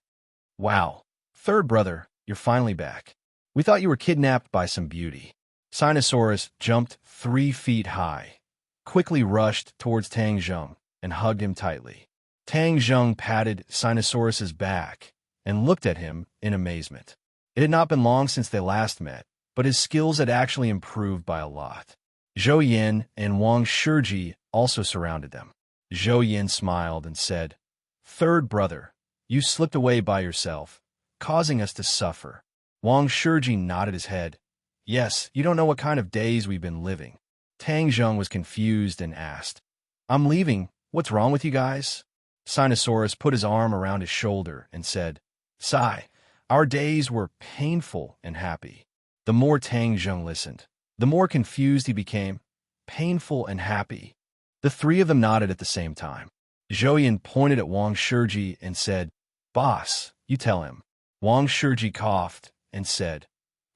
"Wow, third brother, you're finally back. We thought you were kidnapped by some beauty." Sinosaurus jumped 3 feet high, quickly rushed towards Tang Zheng, and hugged him tightly. Tang Zheng patted Sinosaurus's back and looked at him in amazement. It had not been long since they last met, but his skills had actually improved by a lot. Zhou Yin and Wang Shiji also surrounded them. Zhou Yin smiled and said, "Third brother, you slipped away by yourself, causing us to suffer." Wang Shiji nodded his head. "Yes, you don't know what kind of days we've been living." Tang Zheng was confused and asked, "I'm leaving. What's wrong with you guys?" Sinosaurus put his arm around his shoulder and said, "Sai, our days were painful and happy." The more Tang Zheng listened, the more confused he became. Painful and happy. The 3 of them nodded at the same time. Zhou Yin pointed at Wang Shiji and said, "Boss, you tell him." Wang Shiji coughed and said,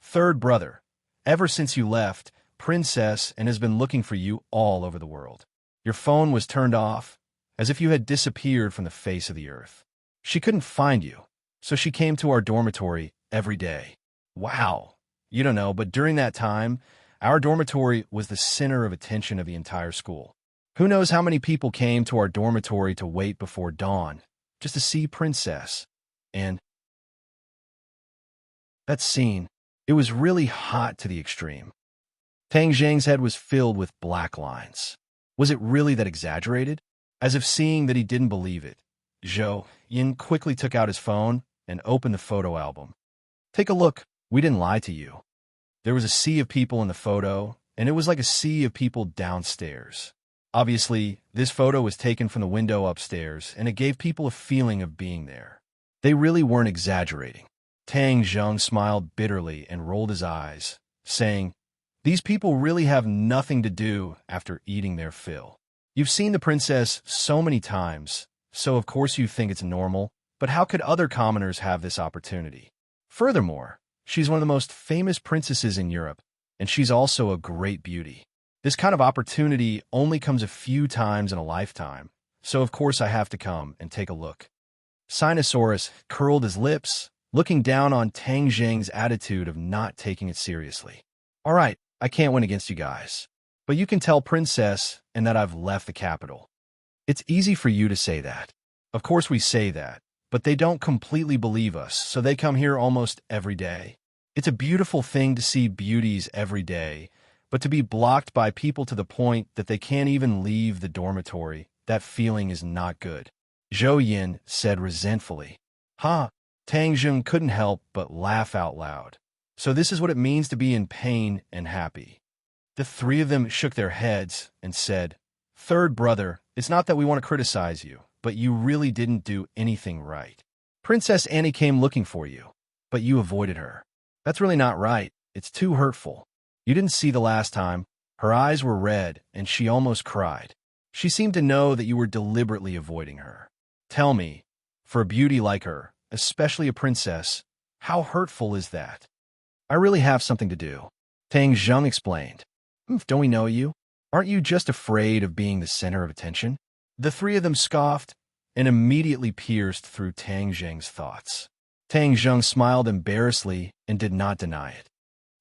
"Third brother, ever since you left, Princess and has been looking for you all over the world. Your phone was turned off, as if you had disappeared from the face of the earth. She couldn't find you, so she came to our dormitory every day." Wow. You don't know, but during that time, our dormitory was the center of attention of the entire school. Who knows how many people came to our dormitory to wait before dawn, just to see Princess. And that scene, it was really hot to the extreme. Tang Zheng's head was filled with black lines. Was it really that exaggerated? As if seeing that he didn't believe it, Zhou Yin quickly took out his phone and opened the photo album. "Take a look. We didn't lie to you." There was a sea of people in the photo, and it was like a sea of people downstairs. Obviously, this photo was taken from the window upstairs, and it gave people a feeling of being there. They really weren't exaggerating. Tang Zheng smiled bitterly and rolled his eyes, saying, "These people really have nothing to do after eating their fill. You've seen the princess so many times, so of course you think it's normal, but how could other commoners have this opportunity? Furthermore, she's one of the most famous princesses in Europe, and she's also a great beauty. This kind of opportunity only comes a few times in a lifetime, so of course I have to come and take a look." Sinosaurus curled his lips, looking down on Tang Zheng's attitude of not taking it seriously. "All right, I can't win against you guys, but you can tell Princess and that I've left the capital. It's easy for you to say that. Of course we say that, but they don't completely believe us, so they come here almost every day. It's a beautiful thing to see beauties every day, but to be blocked by people to the point that they can't even leave the dormitory, that feeling is not good," Zhou Yin said resentfully. "Huh?" Tang Zheng couldn't help but laugh out loud. "So this is what it means to be in pain and happy." The three of them shook their heads and said, "Third brother, it's not that we want to criticize you, but you really didn't do anything right. Princess Annie came looking for you, but you avoided her. That's really not right. It's too hurtful. You didn't see the last time. Her eyes were red, and she almost cried. She seemed to know that you were deliberately avoiding her. Tell me, for a beauty like her, especially a princess, how hurtful is that?" "I really have something to do," Tang Zheng explained. "Don't we know you? Aren't you just afraid of being the center of attention?" The three of them scoffed and immediately pierced through Tang Zheng's thoughts. Tang Zheng smiled embarrassedly and did not deny it.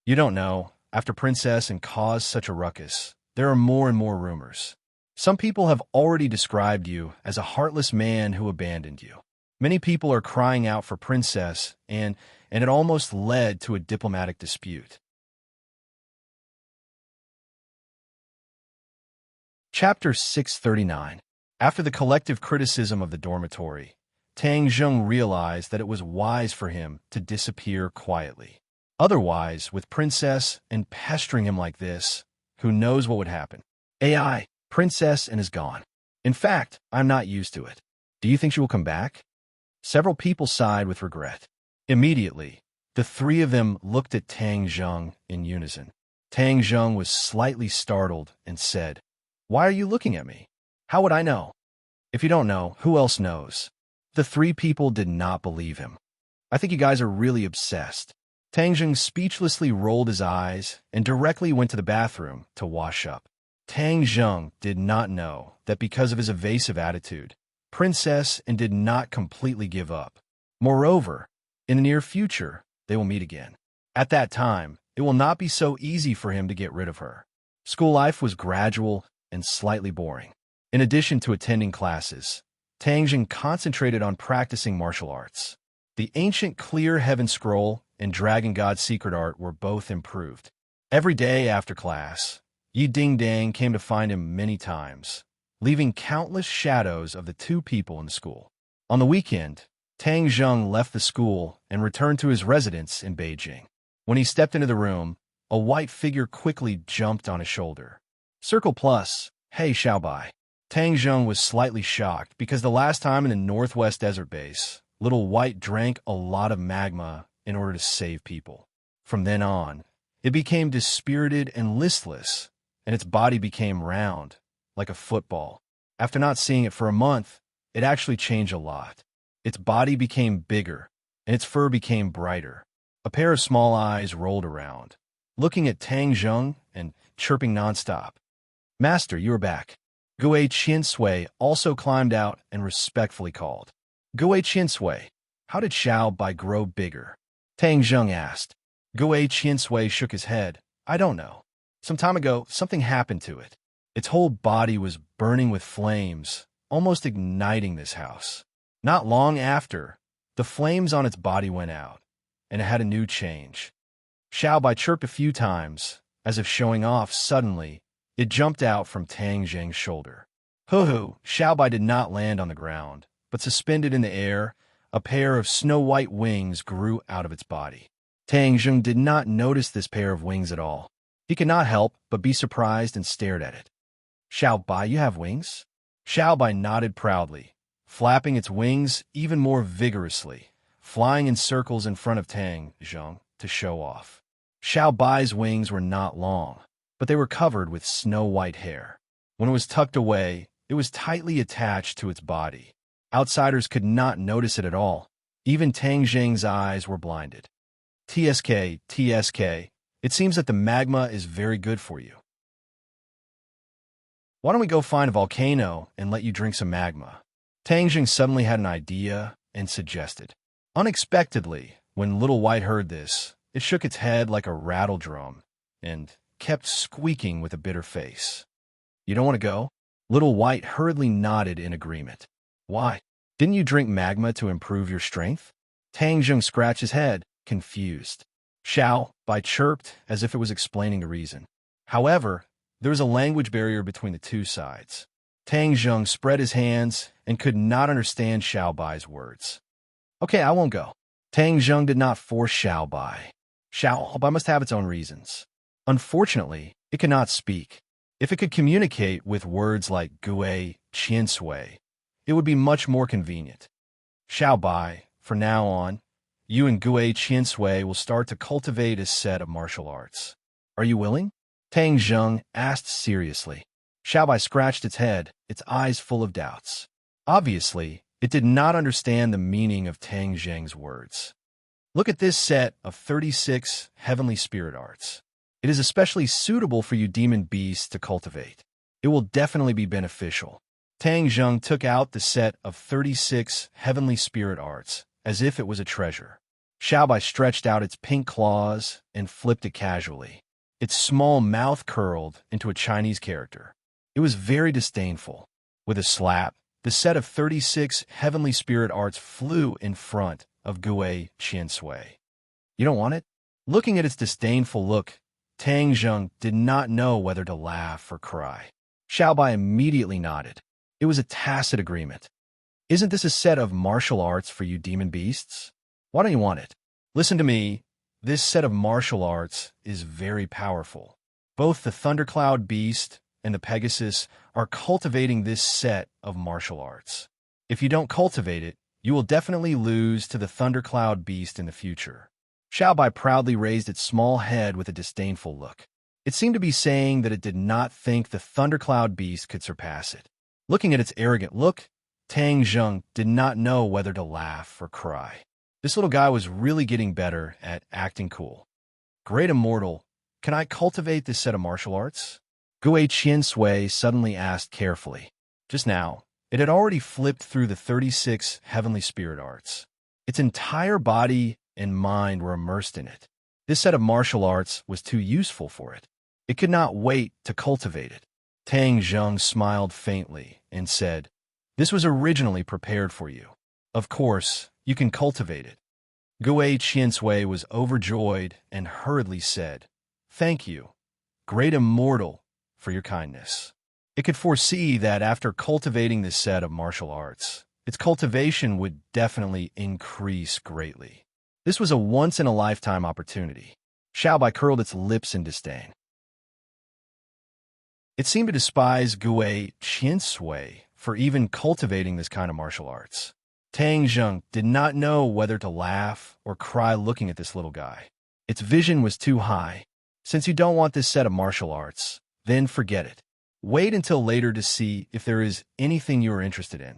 "You don't know. After Princess and caused such a ruckus, there are more and more rumors. Some people have already described you as a heartless man who abandoned you. Many people are crying out for Princess, and it almost led to a diplomatic dispute." Chapter 639. After the collective criticism of the dormitory, Tang Zheng realized that it was wise for him to disappear quietly. Otherwise, with Princess and pestering him like this, who knows what would happen? AI, Princess and is gone. In fact, I'm not used to it. Do you think she will come back? Several people sighed with regret. Immediately, the three of them looked at Tang Zheng in unison. Tang Zheng was slightly startled and said, "Why are you looking at me? How would I know?" "If you don't know, who else knows?" The three people did not believe him. "I think you guys are really obsessed." Tang Zheng speechlessly rolled his eyes and directly went to the bathroom to wash up. Tang Zheng did not know that because of his evasive attitude, Princess and did not completely give up. Moreover, in the near future, they will meet again. At that time, it will not be so easy for him to get rid of her. School life was gradual and slightly boring. In addition to attending classes, Tang Zheng concentrated on practicing martial arts. The ancient Clear Heaven Scroll and Dragon God's Secret Art were both improved. Every day after class, Yi Ding Dang came to find him many times, leaving countless shadows of the two people in the school. On the weekend, Tang Zheng left the school and returned to his residence in Beijing. When he stepped into the room, a white figure quickly jumped on his shoulder. "Circle Plus, hey Xiaobai." Tang Zheng was slightly shocked because the last time in the Northwest Desert Base, Little White drank a lot of magma in order to save people. From then on, it became dispirited and listless, and its body became round, like a football. After not seeing it for a month, it actually changed a lot. Its body became bigger, and its fur became brighter. A pair of small eyes rolled around, looking at Tang Zheng and chirping nonstop. "Master, you are back." Gui Qiansui also climbed out and respectfully called. "Gui Qiansui, how did Xiao Bai grow bigger?" Tang Zheng asked. Gui Qiansui shook his head. "I don't know. Some time ago, something happened to it. Its whole body was burning with flames, almost igniting this house. Not long after, the flames on its body went out, and it had a new change." Xiao Bai chirped a few times, as if showing off. Suddenly, it jumped out from Tang Zheng's shoulder. Hoo-hoo! Xiao Bai did not land on the ground, but suspended in the air, a pair of snow-white wings grew out of its body. Tang Zheng did not notice this pair of wings at all. He could not help but be surprised and stared at it. "Xiao Bai, you have wings?" Xiao Bai nodded proudly, flapping its wings even more vigorously, flying in circles in front of Tang Zheng to show off. Xiao Bai's wings were not long, but they were covered with snow-white hair. When it was tucked away, it was tightly attached to its body. Outsiders could not notice it at all. Even Tang Zheng's eyes were blinded. TSK, TSK, it seems that the magma is very good for you. Why don't we go find a volcano and let you drink some magma? Tang Zheng suddenly had an idea and suggested. Unexpectedly, when Little White heard this, it shook its head like a rattle drum and kept squeaking with a bitter face. You don't want to go? Little White hurriedly nodded in agreement. Why? Didn't you drink magma to improve your strength? Tang Zheng scratched his head, confused. Xiao Bai chirped as if it was explaining the reason. However, there was a language barrier between the two sides. Tang Zheng spread his hands and could not understand Xiao Bai's words. Okay, I won't go. Tang Zheng did not force Xiao Bai. Xiao Bai must have its own reasons. Unfortunately, it could not speak. If it could communicate with words like Gui, Qian Sui, it would be much more convenient. Xiao Bai, from now on, you and Gui Qian Sui will start to cultivate a set of martial arts. Are you willing? Tang Zheng asked seriously. Xiao Bai scratched its head, its eyes full of doubts. Obviously, it did not understand the meaning of Tang Zheng's words. Look at this set of 36 heavenly spirit arts. It is especially suitable for you demon beasts to cultivate. It will definitely be beneficial. Tang Zheng took out the set of 36 heavenly spirit arts as if it was a treasure. Xiao Bai stretched out its pink claws and flipped it casually. Its small mouth curled into a Chinese character. It was very disdainful. With a slap, the set of 36 heavenly spirit arts flew in front of Gui Qian Sui. You don't want it? Looking at its disdainful look, Tang Zheng did not know whether to laugh or cry. Xiao Bai immediately nodded. It was a tacit agreement. Isn't this a set of martial arts for you demon beasts? Why don't you want it? Listen to me. This set of martial arts is very powerful. Both the Thundercloud Beast and the Pegasus are cultivating this set of martial arts. If you don't cultivate it, you will definitely lose to the Thundercloud Beast in the future. Xiao Bai proudly raised its small head with a disdainful look. It seemed to be saying that it did not think the Thundercloud Beast could surpass it. Looking at its arrogant look, Tang Zheng did not know whether to laugh or cry. This little guy was really getting better at acting cool. Great Immortal, can I cultivate this set of martial arts? Gui Qian Sui suddenly asked carefully. Just now, it had already flipped through the 36 heavenly spirit arts. Its entire body and mind were immersed in it. This set of martial arts was too useful for it. It could not wait to cultivate it. Tang Zheng smiled faintly and said, This was originally prepared for you. Of course, you can cultivate it. Gui Qian Sui was overjoyed and hurriedly said, Thank you, Great Immortal, for your kindness. It could foresee that after cultivating this set of martial arts, its cultivation would definitely increase greatly. This was a once-in-a-lifetime opportunity. Xiao Bai curled its lips in disdain. It seemed to despise Gui Qian Sui for even cultivating this kind of martial arts. Tang Zheng did not know whether to laugh or cry looking at this little guy. Its vision was too high. Since you don't want this set of martial arts, then forget it. Wait until later to see if there is anything you are interested in.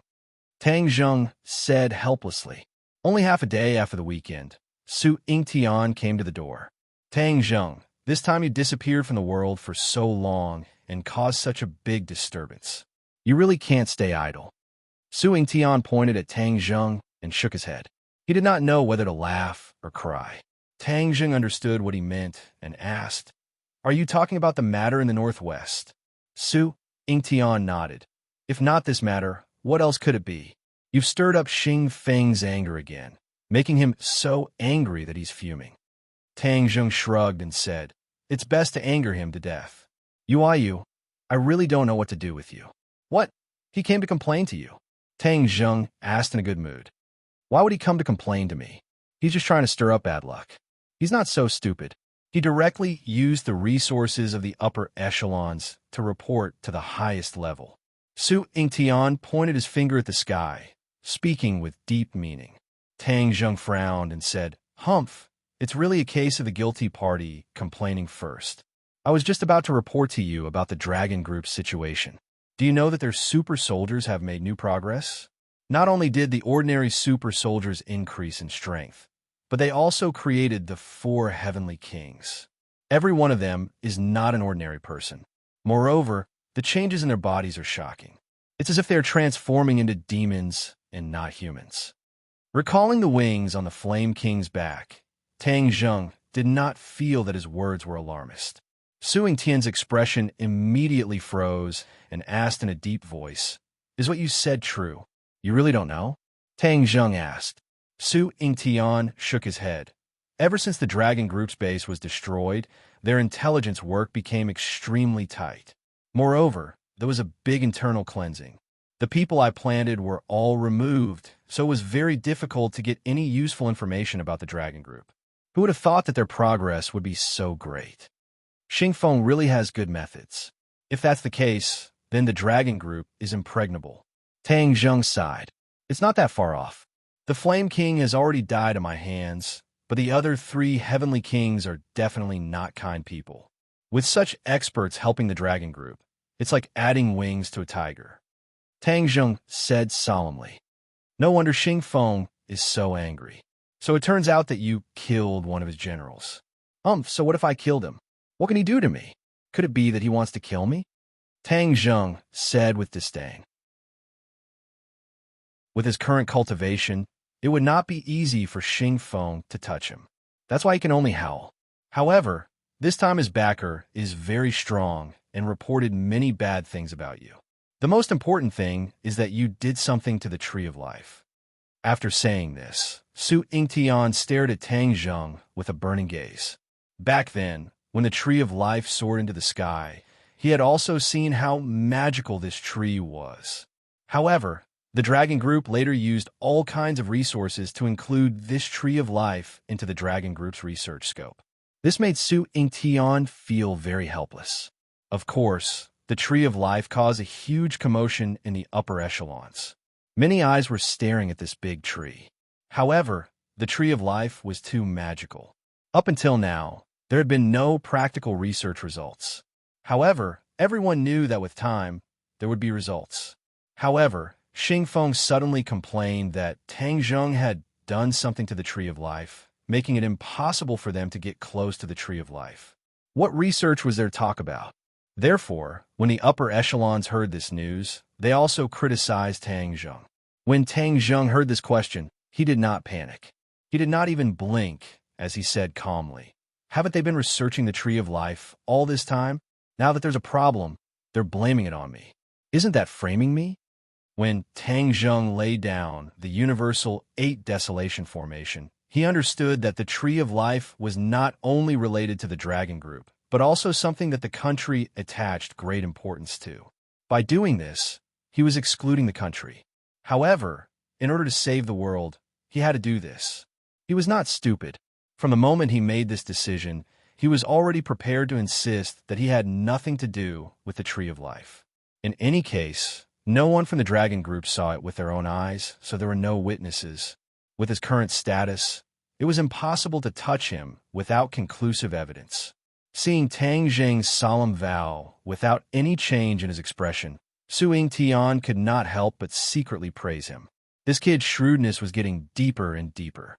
Tang Zheng said helplessly. Only half a day after the weekend, Su Yingtian came to the door. Tang Zheng, this time you disappeared from the world for so long and caused such a big disturbance. You really can't stay idle. Su Yingtian pointed at Tang Zheng and shook his head. He did not know whether to laugh or cry. Tang Zheng understood what he meant and asked, Are you talking about the matter in the northwest? Su Yingtian nodded. If not this matter, what else could it be? You've stirred up Xing Feng's anger again, making him so angry that he's fuming. Tang Zheng shrugged and said, It's best to anger him to death. You, I really don't know what to do with you. What? He came to complain to you? Tang Zheng asked in a good mood. Why would he come to complain to me? He's just trying to stir up bad luck. He's not so stupid. He directly used the resources of the upper echelons to report to the highest level. Su Yingtian pointed his finger at the sky, speaking with deep meaning. Tang Zheng frowned and said, "Humph, it's really a case of the guilty party complaining first. I was just about to report to you about the Dragon Group's situation. Do you know that their super soldiers have made new progress? Not only did the ordinary super soldiers increase in strength, but they also created the 4 heavenly kings. Every one of them is not an ordinary person. Moreover, the changes in their bodies are shocking. It's as if they're transforming into demons and not humans." Recalling the wings on the Flame King's back, Tang Zheng did not feel that his words were alarmist. Su Yingtian's expression immediately froze and asked in a deep voice, "Is what you said true? You really don't know?" Tang Zheng asked. Su Yingtian shook his head. Ever since the Dragon Group's base was destroyed, their intelligence work became extremely tight. Moreover, there was a big internal cleansing. The people I planted were all removed, so it was very difficult to get any useful information about the Dragon Group. Who would have thought that their progress would be so great? Xingfeng really has good methods. If that's the case, then the Dragon Group is impregnable. Tang Zheng sighed. It's not that far off. The Flame King has already died in my hands, but the other 3 heavenly kings are definitely not kind people. With such experts helping the Dragon Group, it's like adding wings to a tiger. Tang Zheng said solemnly. No wonder Xingfeng is so angry. So it turns out that you killed one of his generals. So what if I killed him? What can he do to me? Could it be that he wants to kill me? Tang Zheng said with disdain. With his current cultivation, it would not be easy for Xingfeng to touch him. That's why he can only howl. However, this time his backer is very strong and reported many bad things about you. The most important thing is that you did something to the Tree of Life. After saying this, Su Yingtian stared at Tang Zheng with a burning gaze. Back then, when the Tree of Life soared into the sky, he had also seen how magical this tree was. However, the Dragon Group later used all kinds of resources to include this Tree of Life into the Dragon Group's research scope. This made Su Yingtian feel very helpless. Of course, the Tree of Life caused a huge commotion in the upper echelons. Many eyes were staring at this big tree. However, the Tree of Life was too magical. Up until now, there had been no practical research results. However, everyone knew that with time, there would be results. However, Xingfeng suddenly complained that Tang Zheng had done something to the Tree of Life, making it impossible for them to get close to the Tree of Life. What research was there to talk about? Therefore, when the upper echelons heard this news, they also criticized Tang Zheng. When Tang Zheng heard this question, he did not panic. He did not even blink, as he said calmly, "Haven't they been researching the Tree of Life all this time? Now that there's a problem, they're blaming it on me. Isn't that framing me?" When Tang Zheng lay down the universal 8 desolation formation, he understood that the Tree of Life was not only related to the Dragon Group, but also something that the country attached great importance to. By doing this, he was excluding the country. However, in order to save the world, he had to do this. He was not stupid. From the moment he made this decision, he was already prepared to insist that he had nothing to do with the Tree of Life. In any case, no one from the Dragon Group saw it with their own eyes, so there were no witnesses. With his current status, it was impossible to touch him without conclusive evidence. Seeing Tang Zheng's solemn vow without any change in his expression, Su Yingtian could not help but secretly praise him. This kid's shrewdness was getting deeper and deeper.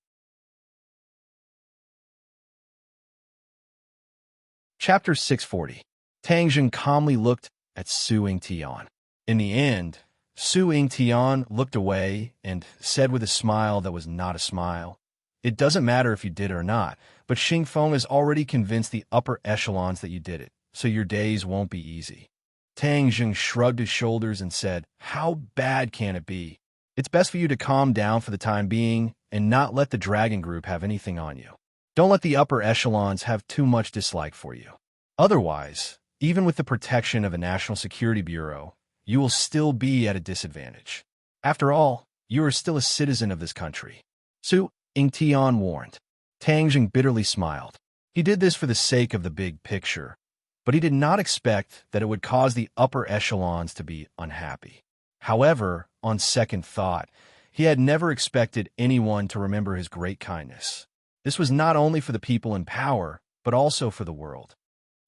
Chapter 640. Tang Zheng calmly looked at Su Yingtian. In the end, Su Yingtian looked away and said with a smile that was not a smile, "It doesn't matter if you did it or not, but Xingfeng has already convinced the upper echelons that you did it, so your days won't be easy." Tang Zheng shrugged his shoulders and said, "How bad can it be? It's best for you to calm down for the time being and not let the Dragon Group have anything on you. Don't let the upper echelons have too much dislike for you. Otherwise, even with the protection of a National Security Bureau, you will still be at a disadvantage. After all, you are still a citizen of this country." Su Yingtian warned. Tang Zheng bitterly smiled. He did this for the sake of the big picture, but he did not expect that it would cause the upper echelons to be unhappy. However, on second thought, He had never expected anyone to remember his great kindness. This was not only for the people in power, but also for the world.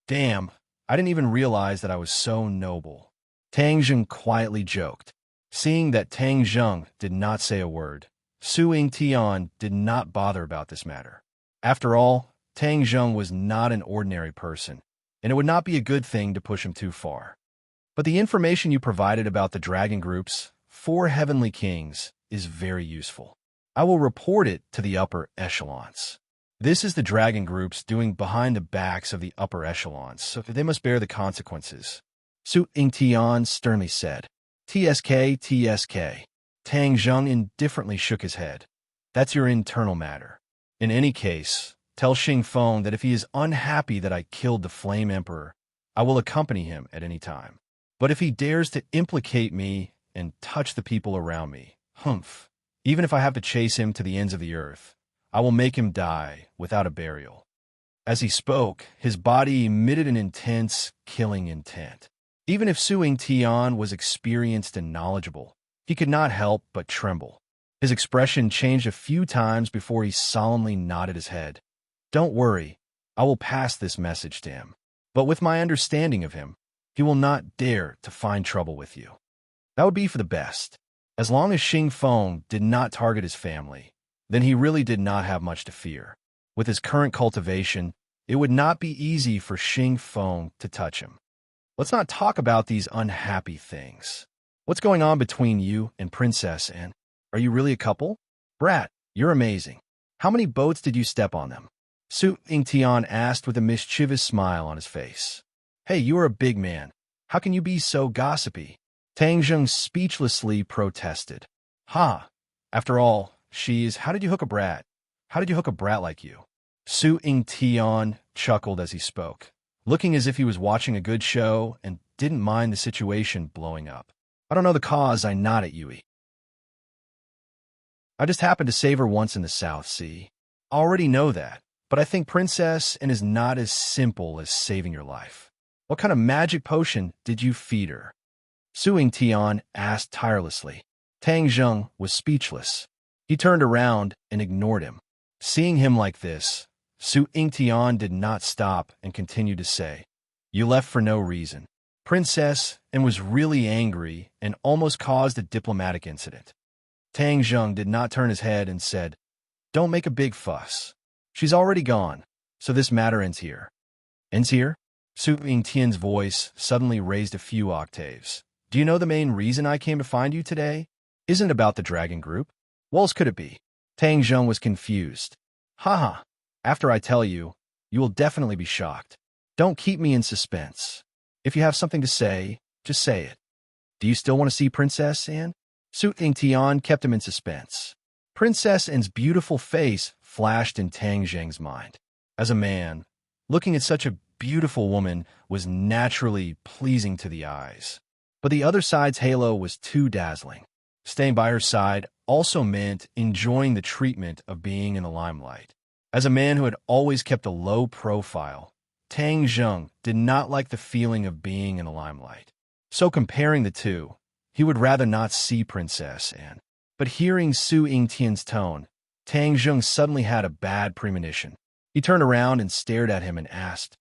Damn, I didn't even realize that I was so noble. Tang Zheng quietly joked. Seeing that Tang Zheng did not say a word, Su Yingtian did not bother about this matter. After all, Tang Zheng was not an ordinary person, and it would not be a good thing to push him too far. But the information you provided about the dragon groups, 4 heavenly kings, is very useful. I will report it to the upper echelons. This is the dragon groups doing behind the backs of the upper echelons, so they must bear the consequences. Su Yingtian sternly said. TSK, TSK. Tang Zheng indifferently shook his head. That's your internal matter. In any case, tell Xing Feng that if he is unhappy that I killed the Flame Emperor, I will accompany him at any time. But if he dares to implicate me and touch the people around me, humph, even if I have to chase him to the ends of the earth, I will make him die without a burial. As he spoke, his body emitted an intense, killing intent. Even if Su Yingtian was experienced and knowledgeable, he could not help but tremble. His expression changed a few times before he solemnly nodded his head. Don't worry, I will pass this message to him. But with my understanding of him, he will not dare to find trouble with you. That would be for the best. As long as Xing Feng did not target his family, then he really did not have much to fear. With his current cultivation, it would not be easy for Xing Feng to touch him. Let's not talk about these unhappy things. What's going on between you and Princess Anne? Are you really a couple? Brat, you're amazing. How many boats did you step on them? Su Yingtian asked with a mischievous smile on his face. Hey, you are a big man. How can you be so gossipy? Tang Zheng speechlessly protested. Ha! After all, how did you hook a brat? How did you hook a brat like you? Su Yingtian chuckled as he spoke, looking as if he was watching a good show and didn't mind the situation blowing up. I don't know the cause, I nod at Yui. I just happened to save her once in the South Sea. I already know that, but I think Princess Anne is not as simple as saving your life. What kind of magic potion did you feed her? Su Yingtian asked tirelessly. Tang Zheng was speechless. He turned around and ignored him. Seeing him like this, Su Yingtian did not stop and continued to say, You left for no reason. Princess Anne was really angry and almost caused a diplomatic incident. Tang Zheng did not turn his head and said, Don't make a big fuss. She's already gone, so this matter ends here. Ends here? Su Yingtian's voice suddenly raised a few octaves. Do you know the main reason I came to find you today? Isn't about the dragon group. What else could it be? Tang Zheng was confused. Haha. After I tell you, you will definitely be shocked. Don't keep me in suspense. If you have something to say, just say it. Do you still want to see Princess Anne? Su Yingtian kept him in suspense. Princess Anne's beautiful face flashed in Tang Zheng's mind. As a man, looking at such a beautiful woman was naturally pleasing to the eyes. But the other side's halo was too dazzling. Staying by her side also meant enjoying the treatment of being in the limelight. As a man who had always kept a low profile, Tang Zheng did not like the feeling of being in the limelight. So comparing the two, he would rather not see Princess Anne. But hearing Su Yingtian's tone, Tang Zheng suddenly had a bad premonition. He turned around and stared at him and asked,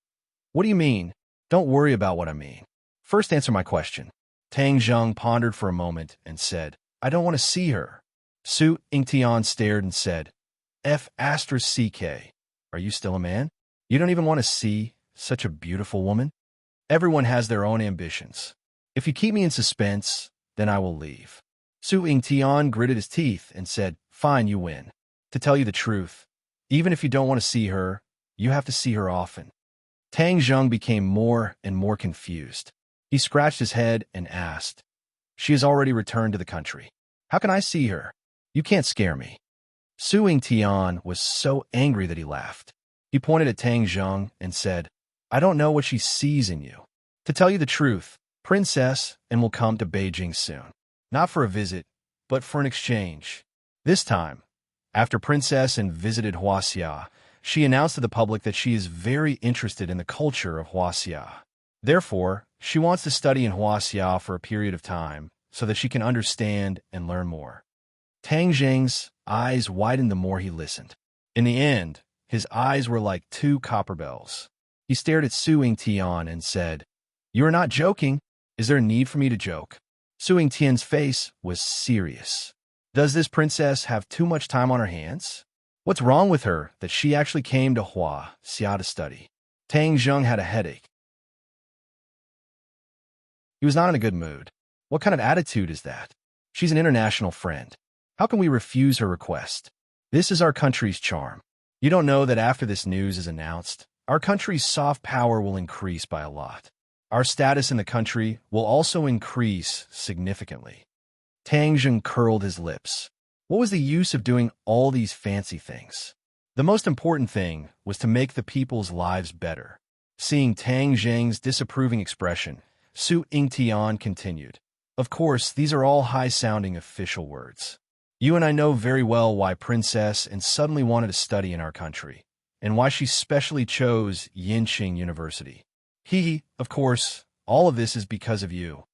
What do you mean? Don't worry about what I mean. First answer my question. Tang Zheng pondered for a moment and said, I don't want to see her. Su Yingtian stared and said, F***CK. Are you still a man? You don't even want to see such a beautiful woman? Everyone has their own ambitions. If you keep me in suspense, then I will leave. Su Yingtian gritted his teeth and said, Fine, you win. To tell you the truth, even if you don't want to see her, you have to see her often. Tang Zheng became more and more confused. He scratched his head and asked, She has already returned to the country. How can I see her? You can't scare me. Su Yingtian was so angry that he laughed. He pointed at Tang Zheng and said, I don't know what she sees in you. To tell you the truth, Princess Anne will come to Beijing soon. Not for a visit, but for an exchange. This time, after Princess Anne visited Huaxia, she announced to the public that she is very interested in the culture of Huaxia. Therefore, she wants to study in Huaxia for a period of time so that she can understand and learn more. Tang Zheng's eyes widened the more he listened. In the end, his eyes were like two copper bells. He stared at Su Yingtian and said, "You are not joking. Is there a need for me to joke?" Su Yingtian's face was serious. Does this princess have too much time on her hands? What's wrong with her that she actually came to Xia to study? Tang Zheng had a headache. He was not in a good mood. What kind of attitude is that? She's an international friend. How can we refuse her request? This is our country's charm. You don't know that after this news is announced, our country's soft power will increase by a lot. Our status in the country will also increase significantly. Tang Zheng curled his lips. What was the use of doing all these fancy things? The most important thing was to make the people's lives better. Seeing Tang Zheng's disapproving expression, Su Yingtian continued, "Of course, these are all high-sounding official words. You and I know very well why Princess and suddenly wanted to study in our country, and why she specially chose Yinqing University. Of course, all of this is because of you.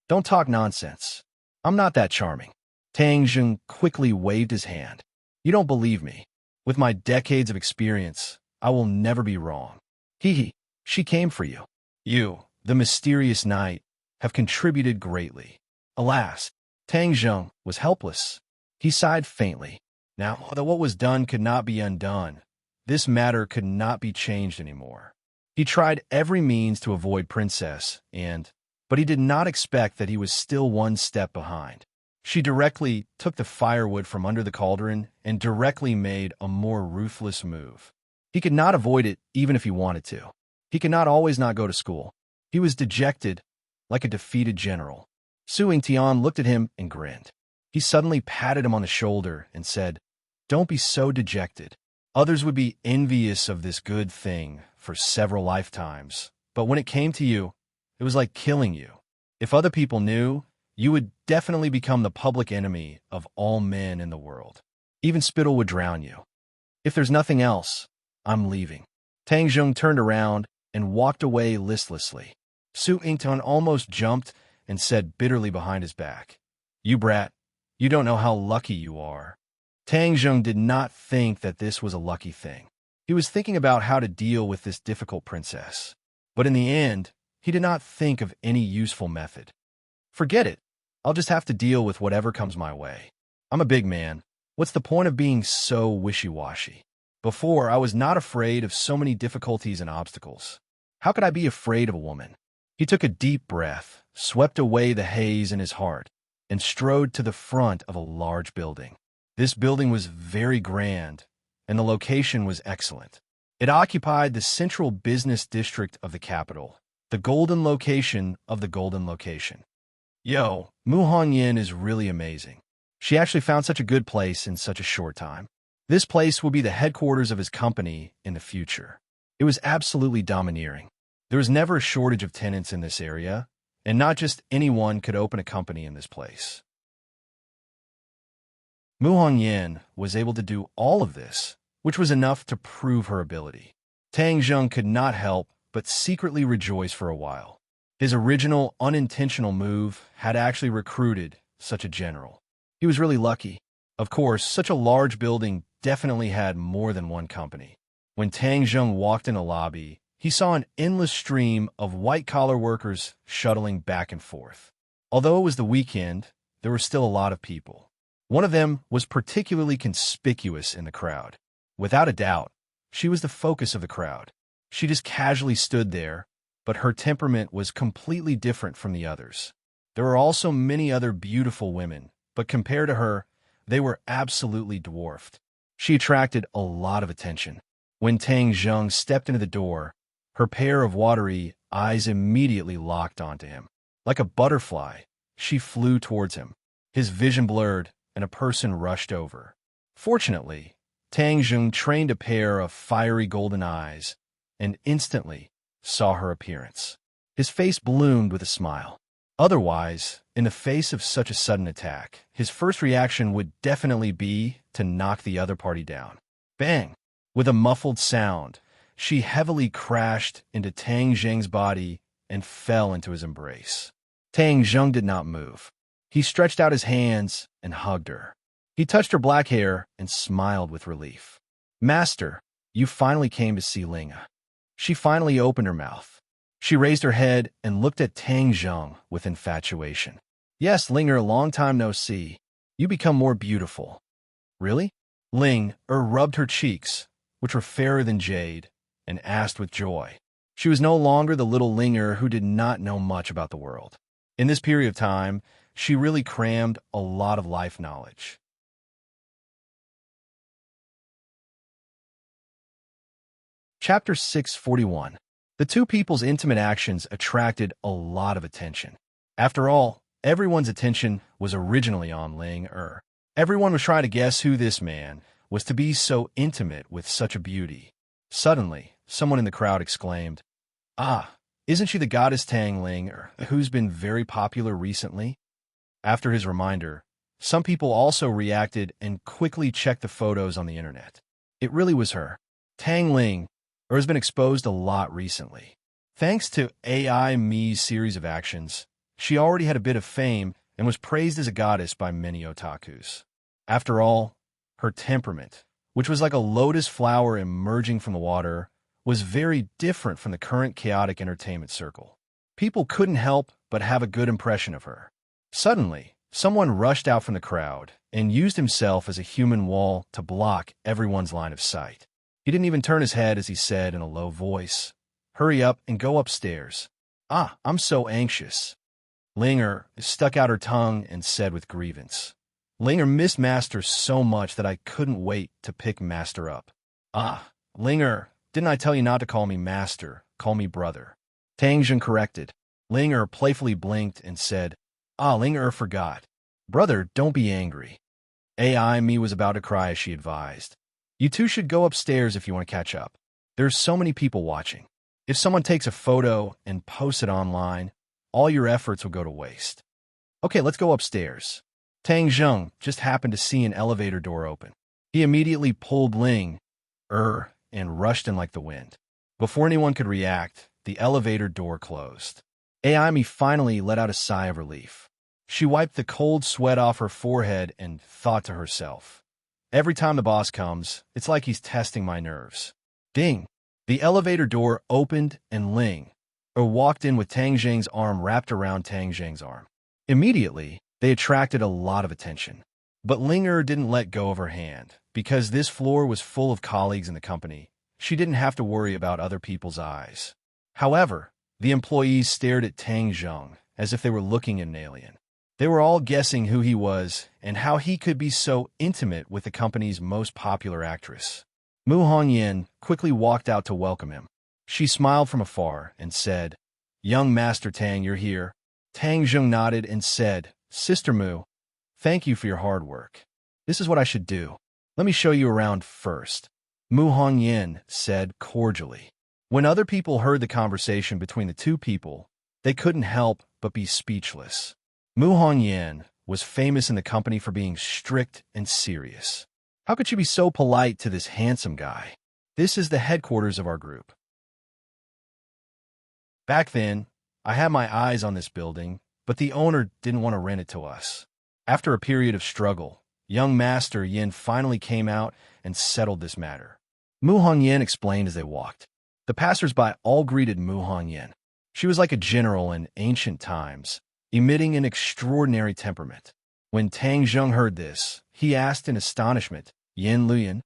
Don't talk nonsense. I'm not that charming." Tang Zheng quickly waved his hand. "You don't believe me. With my decades of experience, I will never be wrong. She came for you. You, the mysterious knight, have contributed greatly." Alas, Tang Zheng was helpless. He sighed faintly. Now, although what was done could not be undone, this matter could not be changed anymore. He tried every means to avoid Princess, but he did not expect that he was still one step behind. She directly took the firewood from under the cauldron and directly made a more ruthless move. He could not avoid it even if he wanted to. He could not always not go to school. He was dejected, like a defeated general. Su Yingtian looked at him and grinned. He suddenly patted him on the shoulder and said, "Don't be so dejected. Others would be envious of this good thing for several lifetimes, but when it came to you, it was like killing you. If other people knew, you would definitely become the public enemy of all men in the world. Even spittle would drown you. If there's nothing else, I'm leaving." Tang Zheng turned around and walked away listlessly. Su Yingtian almost jumped and said bitterly behind his back, "You brat, you don't know how lucky you are." Tang Zheng did not think that this was a lucky thing. He was thinking about how to deal with this difficult princess. But in the end, he did not think of any useful method. Forget it. I'll just have to deal with whatever comes my way. I'm a big man. What's the point of being so wishy-washy? Before, I was not afraid of so many difficulties and obstacles. How could I be afraid of a woman? He took a deep breath, swept away the haze in his heart, and strode to the front of a large building. This building was very grand, and the location was excellent. It occupied the central business district of the capital, the golden location of the golden location. Yo, Mu Hongyan is really amazing. She actually found such a good place in such a short time. This place will be the headquarters of his company in the future. It was absolutely domineering. There was never a shortage of tenants in this area, and not just anyone could open a company in this place. Mu Hongyan was able to do all of this, which was enough to prove her ability. Tang Zheng could not help but secretly rejoice for a while. His original unintentional move had actually recruited such a general. He was really lucky. Of course, such a large building definitely had more than one company. When Tang Zheng walked in the lobby, he saw an endless stream of white-collar workers shuttling back and forth. Although it was the weekend, there were still a lot of people. One of them was particularly conspicuous in the crowd. Without a doubt, she was the focus of the crowd. She just casually stood there, but her temperament was completely different from the others. There were also many other beautiful women, but compared to her, they were absolutely dwarfed. She attracted a lot of attention. When Tang Zheng stepped into the door, her pair of watery eyes immediately locked onto him. Like a butterfly, she flew towards him. His vision blurred, and a person rushed over. Fortunately, Tang Zheng trained a pair of fiery golden eyes, and instantly saw her appearance. His face bloomed with a smile. Otherwise, in the face of such a sudden attack, his first reaction would definitely be to knock the other party down. Bang! With a muffled sound, she heavily crashed into Tang Zheng's body and fell into his embrace. Tang Zheng did not move. He stretched out his hands and hugged her. He touched her black hair and smiled with relief. Master, you finally came to see Linga. She finally opened her mouth. She raised her head and looked at Tang Zheng with infatuation. Yes, Linger, long time no see. You become more beautiful. Really? Ling rubbed her cheeks, which were fairer than jade, and asked with joy. She was no longer the little Linger who did not know much about the world. In this period of time, she really crammed a lot of life knowledge. Chapter 641. The two people's intimate actions attracted a lot of attention. After all, everyone's attention was originally on Ling. Everyone was trying to guess who this man was to be so intimate with such a beauty. Suddenly, someone in the crowd exclaimed, "Ah, isn't she the goddess Tang Ling, who's been very popular recently?" After his reminder, some people also reacted and quickly checked the photos on the internet. It really was her. Tang Ling has been exposed a lot recently. Thanks to AI Mi's series of actions, she already had a bit of fame and was praised as a goddess by many otakus. After all, her temperament, which was like a lotus flower emerging from the water, was very different from the current chaotic entertainment circle. People couldn't help but have a good impression of her. Suddenly, someone rushed out from the crowd and used himself as a human wall to block everyone's line of sight. He didn't even turn his head as he said in a low voice, "Hurry up and go upstairs." "Ah, I'm so anxious." Linger stuck out her tongue and said with grievance, "Linger missed Master so much that I couldn't wait to pick Master up." "Ah, Linger, didn't I tell you not to call me Master, call me brother?" Tang Zheng corrected. Linger playfully blinked and said, "Ah, Linger forgot. Brother, don't be angry." AI Mi was about to cry as she advised, "You two should go upstairs if you want to catch up. There's so many people watching. If someone takes a photo and posts it online, all your efforts will go to waste." "Okay, let's go upstairs." Tang Zheng just happened to see an elevator door open. He immediately pulled Ling, and rushed in like the wind. Before anyone could react, the elevator door closed. Aimi finally let out a sigh of relief. She wiped the cold sweat off her forehead and thought to herself, "Every time the boss comes, it's like he's testing my nerves." Ding! The elevator door opened and Ling walked in with Tang Zheng's arm wrapped around Tang Zheng's arm. Immediately, they attracted a lot of attention. But Linger didn't let go of her hand. Because this floor was full of colleagues in the company, she didn't have to worry about other people's eyes. However, the employees stared at Tang Zheng as if they were looking at an alien. They were all guessing who he was and how he could be so intimate with the company's most popular actress. Mu Hongyan quickly walked out to welcome him. She smiled from afar and said, "Young Master Tang, you're here." Tang Zheng nodded and said, "Sister Mu, thank you for your hard work. This is what I should do. Let me show you around first," Mu Hongyan said cordially. When other people heard the conversation between the two people, they couldn't help but be speechless. Mu Hongyan was famous in the company for being strict and serious. How could she be so polite to this handsome guy? This is the headquarters of our group. Back then, I had my eyes on this building, but the owner didn't want to rent it to us. After a period of struggle, young Master Yin finally came out and settled this matter. Mu Hongyan explained as they walked. The passers-by all greeted Mu Hongyan. She was like a general in ancient times, emitting an extraordinary temperament. When Tang Zheng heard this, he asked in astonishment, "Yin Luyan?"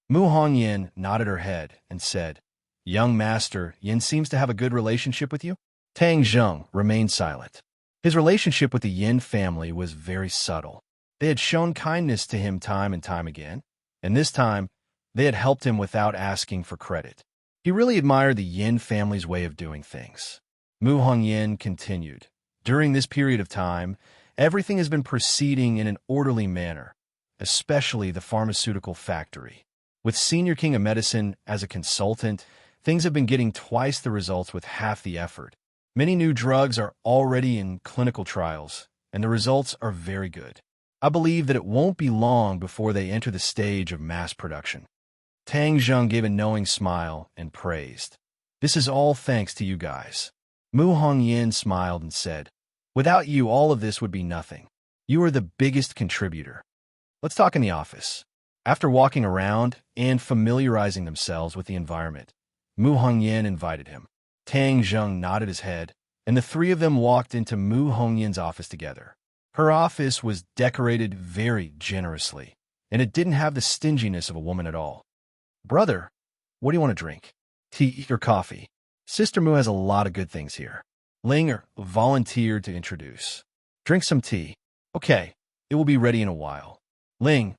Mu Hongyan nodded her head and said, "Young Master Yin seems to have a good relationship with you?" Tang Zheng remained silent. His relationship with the Yin family was very subtle. They had shown kindness to him time and time again, and this time, they had helped him without asking for credit. He really admired the Yin family's way of doing things. Mu Hongyan continued, "During this period of time, everything has been proceeding in an orderly manner, especially the pharmaceutical factory. With Senior King of Medicine as a consultant, things have been getting twice the results with half the effort. Many new drugs are already in clinical trials, and the results are very good. I believe that it won't be long before they enter the stage of mass production." Tang Zheng gave a knowing smile and praised. "This is all thanks to you guys." Mu Hongyan smiled and said, "Without you, all of this would be nothing. You are the biggest contributor." Let's talk in the office. After walking around and familiarizing themselves with the environment, Mu Hongyan invited him. Tang Zheng nodded his head, and the three of them walked into Mu Hongyan's office together. Her office was decorated very generously, and it didn't have the stinginess of a woman at all. Brother, what do you want to drink? Tea or coffee? Sister Mu has a lot of good things here. Linger volunteered to introduce. Drink some tea. Okay, it will be ready in a while. Ling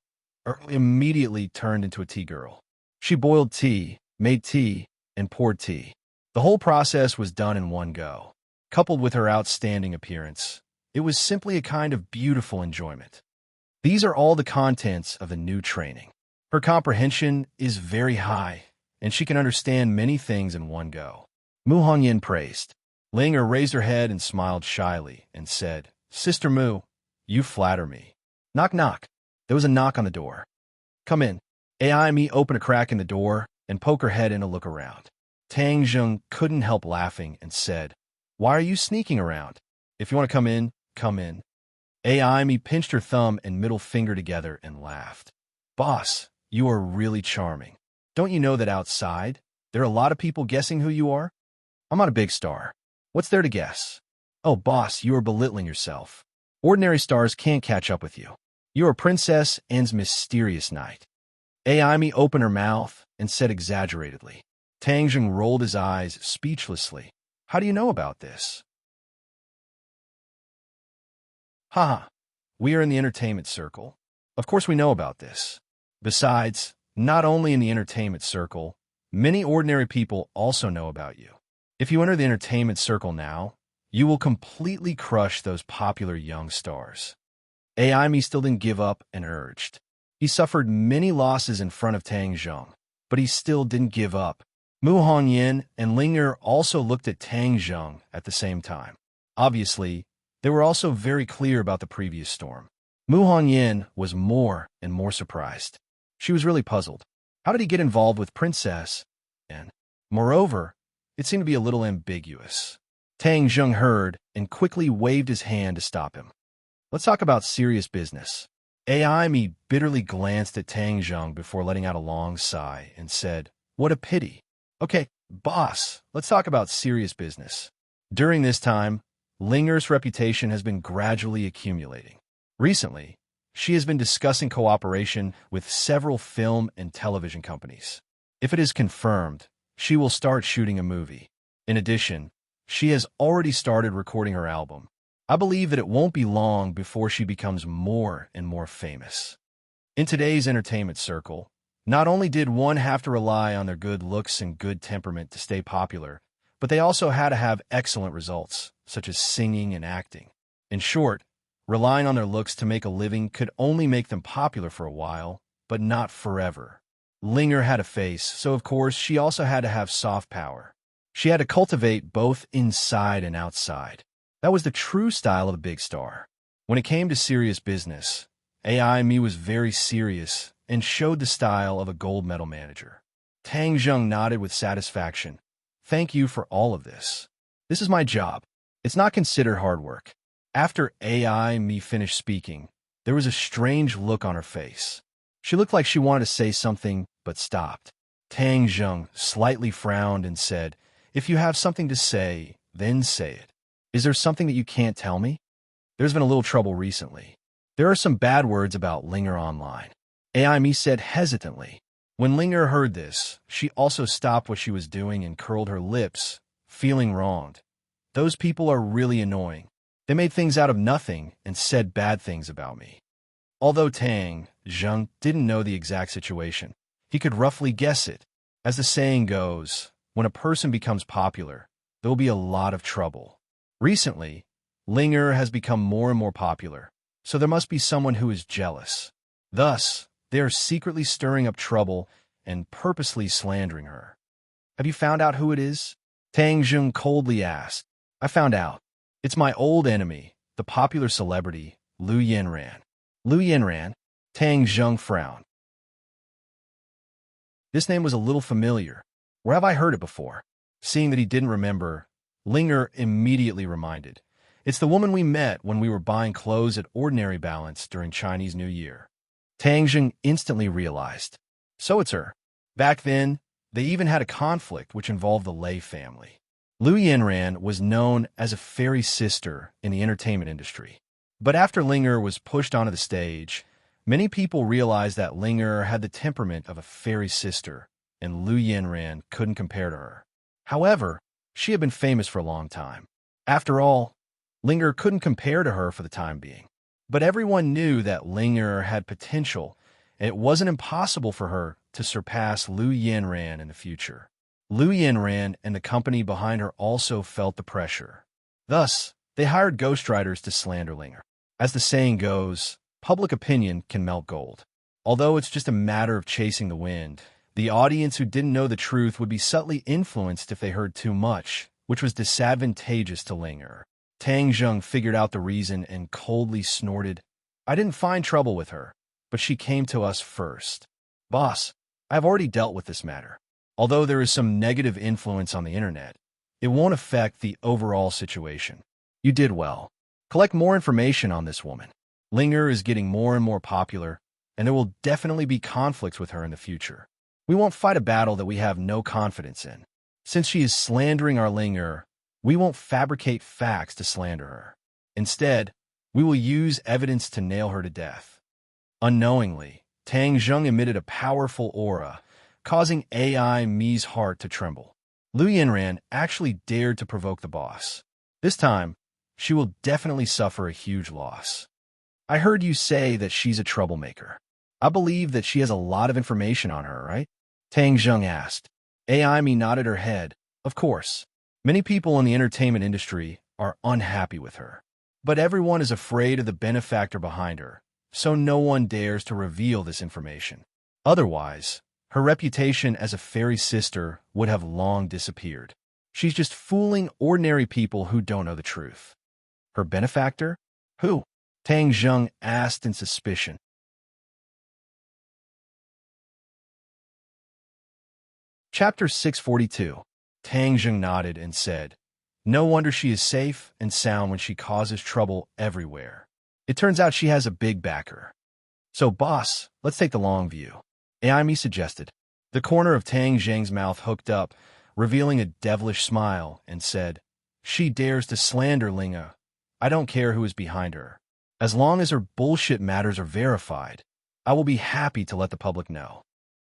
immediately turned into a tea girl. She boiled tea, made tea, and poured tea. The whole process was done in one go. Coupled with her outstanding appearance, it was simply a kind of beautiful enjoyment. These are all the contents of the new training. Her comprehension is very high, and she can understand many things in one go. Mu Hongyan praised. Linger raised her head and smiled shyly and said, Sister Mu, you flatter me. Knock, knock. There was a knock on the door. Come in. AI Me opened a crack in the door and poke her head in to look around. Tang Zheng couldn't help laughing and said, Why are you sneaking around? If you want to come in, come in. AI Me pinched her thumb and middle finger together and laughed. Boss, you are really charming. Don't you know that outside, there are a lot of people guessing who you are? I'm not a big star. What's there to guess? Oh, boss, you are belittling yourself. Ordinary stars can't catch up with you. You are Princess Anne's mysterious knight. Aimi opened her mouth and said exaggeratedly. Tang Zheng rolled his eyes speechlessly. How do you know about this? Haha, we are in the entertainment circle. Of course we know about this. Besides, not only in the entertainment circle, many ordinary people also know about you. If you enter the entertainment circle now, you will completely crush those popular young stars. Aimi still didn't give up and urged. He suffered many losses in front of Tang Zheng, but he still didn't give up. Mu Hongyan and Linger also looked at Tang Zheng at the same time. Obviously, they were also very clear about the previous storm. Mu Hongyan was more and more surprised. She was really puzzled. How did he get involved with Princess? And, moreover, it seemed to be a little ambiguous. Tang Zheng heard and quickly waved his hand to stop him. Let's talk about serious business. Aimi bitterly glanced at Tang Zheng before letting out a long sigh and said, What a pity. Okay, boss, let's talk about serious business. During this time, Linger's reputation has been gradually accumulating. Recently, she has been discussing cooperation with several film and television companies. If it is confirmed, she will start shooting a movie. In addition, she has already started recording her album. I believe that it won't be long before she becomes more and more famous. In today's entertainment circle, not only did one have to rely on their good looks and good temperament to stay popular, but they also had to have excellent results, such as singing and acting. In short, relying on their looks to make a living could only make them popular for a while, but not forever. Linger had a face, so of course she also had to have soft power. She had to cultivate both inside and outside. That was the true style of a big star. When it came to serious business, Aimi was very serious and showed the style of a gold medal manager. Tang Zheng nodded with satisfaction. Thank you for all of this. This is my job. It's not considered hard work. After Aimi finished speaking, there was a strange look on her face. She looked like she wanted to say something, but stopped. Tang Zheng slightly frowned and said, If you have something to say, then say it. Is there something that you can't tell me? There's been a little trouble recently. There are some bad words about Linger online. Aimi said hesitantly. When Linger heard this, she also stopped what she was doing and curled her lips, feeling wronged. Those people are really annoying. They made things out of nothing and said bad things about me. Although Tang Zheng didn't know the exact situation, he could roughly guess it. As the saying goes, when a person becomes popular, there will be a lot of trouble. Recently, Linger has become more and more popular, so there must be someone who is jealous. Thus, they are secretly stirring up trouble and purposely slandering her. Have you found out who it is? Tang Zheng coldly asked. I found out. It's my old enemy, the popular celebrity, Liu Yanran. Liu Yanran? Tang Zheng frowned. This name was a little familiar. Where have I heard it before? Seeing that he didn't remember, Linger immediately reminded. It's the woman we met when we were buying clothes at Ordinary Balance during Chinese New Year. Tang Jing instantly realized. So it's her. Back then, they even had a conflict which involved the Lei family. Lu Yinran was known as a fairy sister in the entertainment industry. But after Linger was pushed onto the stage, many people realized that Linger had the temperament of a fairy sister, and Lu Yinran couldn't compare to her. However, she had been famous for a long time. After all, Linger couldn't compare to her for the time being. But everyone knew that Linger had potential, and it wasn't impossible for her to surpass Lu Yinran in the future. Lu Yinran and the company behind her also felt the pressure. Thus, they hired ghostwriters to slander Linger. As the saying goes, public opinion can melt gold. Although it's just a matter of chasing the wind, the audience who didn't know the truth would be subtly influenced if they heard too much, which was disadvantageous to Linger. Tang Jing figured out the reason and coldly snorted, "I didn't find trouble with her, but she came to us first. Boss, I've already dealt with this matter. Although there is some negative influence on the internet, it won't affect the overall situation. You did well. Collect more information on this woman. Linger is getting more and more popular, and there will definitely be conflicts with her in the future. We won't fight a battle that we have no confidence in. Since she is slandering our Linger, we won't fabricate facts to slander her. Instead, we will use evidence to nail her to death." Unknowingly, Tang Jing emitted a powerful aura, causing AI Mi's heart to tremble. Lu Yinran actually dared to provoke the boss. This time, she will definitely suffer a huge loss. "I heard you say that she's a troublemaker. I believe that she has a lot of information on her, right?" Tang Jing asked. AI Mi nodded her head. "Of course. Many people in the entertainment industry are unhappy with her. But everyone is afraid of the benefactor behind her, so no one dares to reveal this information. Otherwise, her reputation as a fairy sister would have long disappeared. She's just fooling ordinary people who don't know the truth." "Her benefactor? Who?" Tang Jing asked in suspicion. Chapter 642. Tang Jing nodded and said, "No wonder she is safe and sound when she causes trouble everywhere. It turns out she has a big backer. So, boss, let's take the long view," Aimi suggested. The corner of Tang Jing's mouth hooked up, revealing a devilish smile, and said, "She dares to slander Linga. I don't care who is behind her. As long as her bullshit matters are verified, I will be happy to let the public know."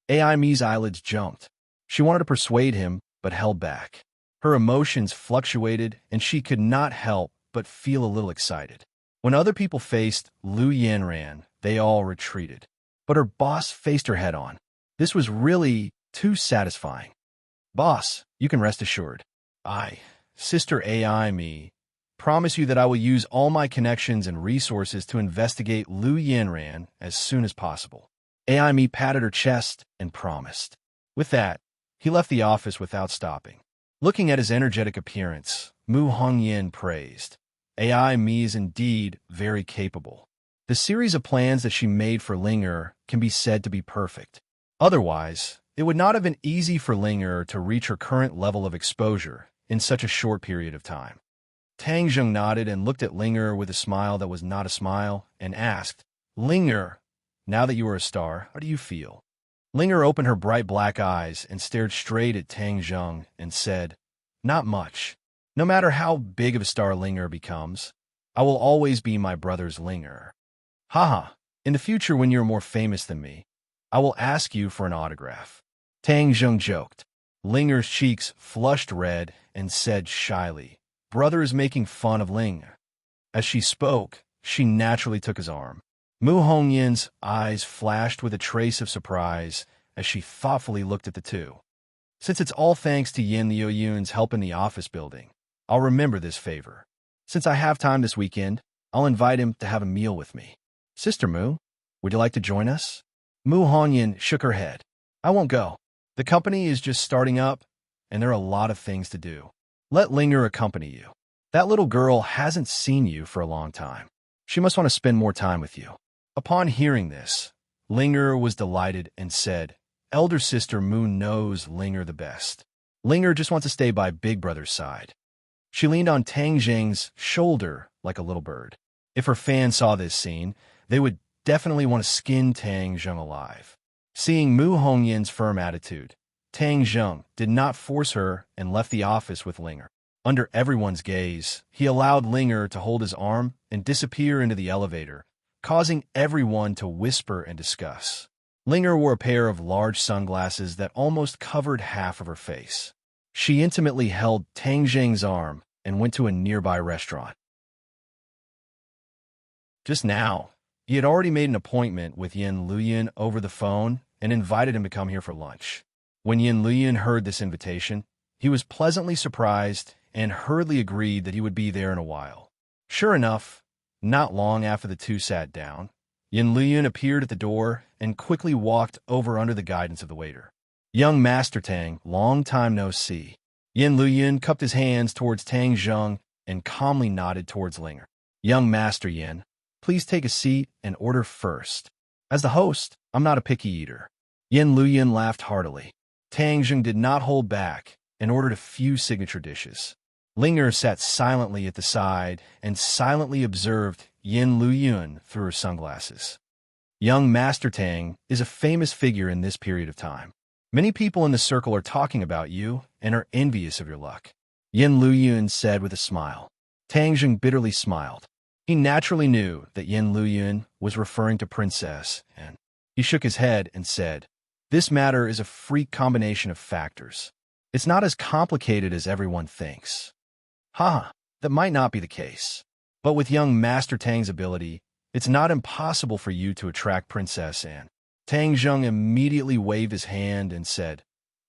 Aimi's eyelids jumped. She wanted to persuade him, but held back. Her emotions fluctuated, and she could not help but feel a little excited. When other people faced Lu Yinran, they all retreated. But her boss faced her head-on. This was really too satisfying. "Boss, you can rest assured. I, Sister AI Me, promise you that I will use all my connections and resources to investigate Lu Yinran as soon as possible." AI Me patted her chest and promised. With that, he left the office without stopping. Looking at his energetic appearance, Mu Hongyan praised, "AI Mi is indeed very capable. The series of plans that she made for Linger can be said to be perfect. Otherwise, it would not have been easy for Linger to reach her current level of exposure in such a short period of time." Tang Jing nodded and looked at Linger with a smile that was not a smile and asked, "Linger, now that you are a star, how do you feel?" Linger opened her bright black eyes and stared straight at Tang Jing and said, "Not much. No matter how big of a star Linger becomes, I will always be my brother's Linger. Haha, in the future when you're more famous than me, I will ask you for an autograph." Tang Jing joked. Linger's cheeks flushed red and said shyly, "Brother is making fun of Ling." As she spoke, she naturally took his arm. Mu Hongyan's eyes flashed with a trace of surprise as she thoughtfully looked at the two. "Since it's all thanks to Yin Liuyun's help in the office building, I'll remember this favor. Since I have time this weekend, I'll invite him to have a meal with me. Sister Mu, would you like to join us?" Mu Hongyan shook her head. "I won't go. The company is just starting up, and there are a lot of things to do. Let Linger accompany you. That little girl hasn't seen you for a long time. She must want to spend more time with you." Upon hearing this, Linger was delighted and said, "Elder sister Mu knows Linger the best. Linger just wants to stay by Big Brother's side." She leaned on Tang Jing's shoulder like a little bird. If her fans saw this scene, they would definitely want to skin Tang Zheng alive. Seeing Mu Hongyin's firm attitude, Tang Zheng did not force her and left the office with Linger. Under everyone's gaze, he allowed Linger to hold his arm and disappear into the elevator, causing everyone to whisper and discuss. Linger wore a pair of large sunglasses that almost covered half of her face. She intimately held Tang Zheng's arm and went to a nearby restaurant. Just now, he had already made an appointment with Yin Luyin over the phone and invited him to come here for lunch. When Yin Luyin heard this invitation, he was pleasantly surprised and hurriedly agreed that he would be there in a while. Sure enough, not long after the two sat down, Yin Luyin appeared at the door and quickly walked over under the guidance of the waiter. Young Master Tang, long time no see. Yin Luyin cupped his hands towards Tang Zheng and calmly nodded towards Linger. Young Master Yin, please take a seat and order first. As the host, I'm not a picky eater. Yin Luyin laughed heartily. Tang Zheng did not hold back and ordered a few signature dishes. Linger sat silently at the side and silently observed Yin Luyin through her sunglasses. Young Master Tang is a famous figure in this period of time. Many people in the circle are talking about you and are envious of your luck. Yin Luyin said with a smile. Tang Zheng bitterly smiled. He naturally knew that Yin Luyin was referring to Princess, and he shook his head and said, "This matter is a freak combination of factors. It's not as complicated as everyone thinks." Haha, that might not be the case. But with young Master Tang's ability, it's not impossible for you to attract Princess Anne. Tang Zheng immediately waved his hand and said,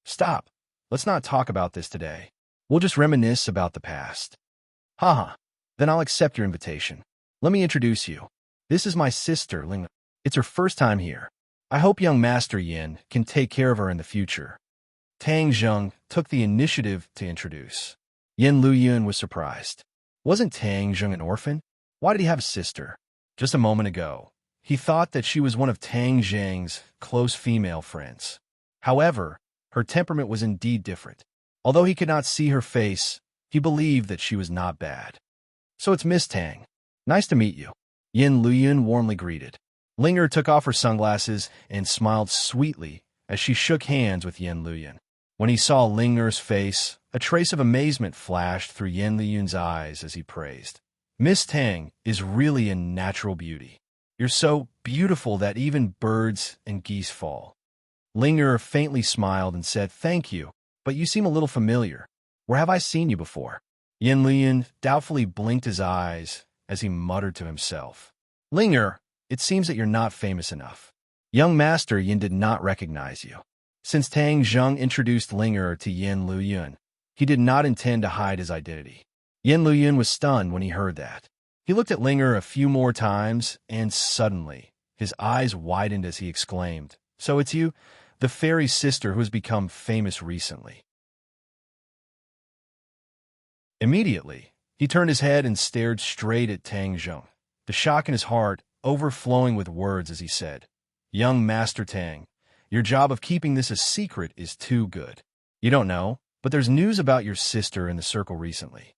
"Stop, let's not talk about this today. We'll just reminisce about the past." Haha, then I'll accept your invitation. Let me introduce you. This is my sister, Ling. It's her first time here. I hope young Master Yin can take care of her in the future. Tang Zheng took the initiative to introduce. Yin Luyin was surprised. Wasn't Tang Zheng an orphan? Why did he have a sister? Just a moment ago, he thought that she was one of Tang Zheng's close female friends. However, her temperament was indeed different. Although he could not see her face, he believed that she was not bad. "So it's Miss Tang. Nice to meet you." Yin Luyin warmly greeted. Linger took off her sunglasses and smiled sweetly as she shook hands with Yin Luyin. When he saw Linger's face, a trace of amazement flashed through Yin Luyin's eyes as he praised. "Miss Tang is really a natural beauty. You're so beautiful that even birds and geese fall." Linger faintly smiled and said, "Thank you, but you seem a little familiar. Where have I seen you before?" Yin Luyin doubtfully blinked his eyes as he muttered to himself. "Linger, it seems that you're not famous enough. Young Master Yin did not recognize you." Since Tang Zheng introduced Linger to Yin Luyin, he did not intend to hide his identity. Yin Luyin was stunned when he heard that. He looked at Linger a few more times, and suddenly, his eyes widened as he exclaimed, "So it's you, the fairy sister who has become famous recently." Immediately, he turned his head and stared straight at Tang Zheng, the shock in his heart overflowing with words as he said, "Young Master Tang, your job of keeping this a secret is too good. You don't know, but there's news about your sister in the circle recently."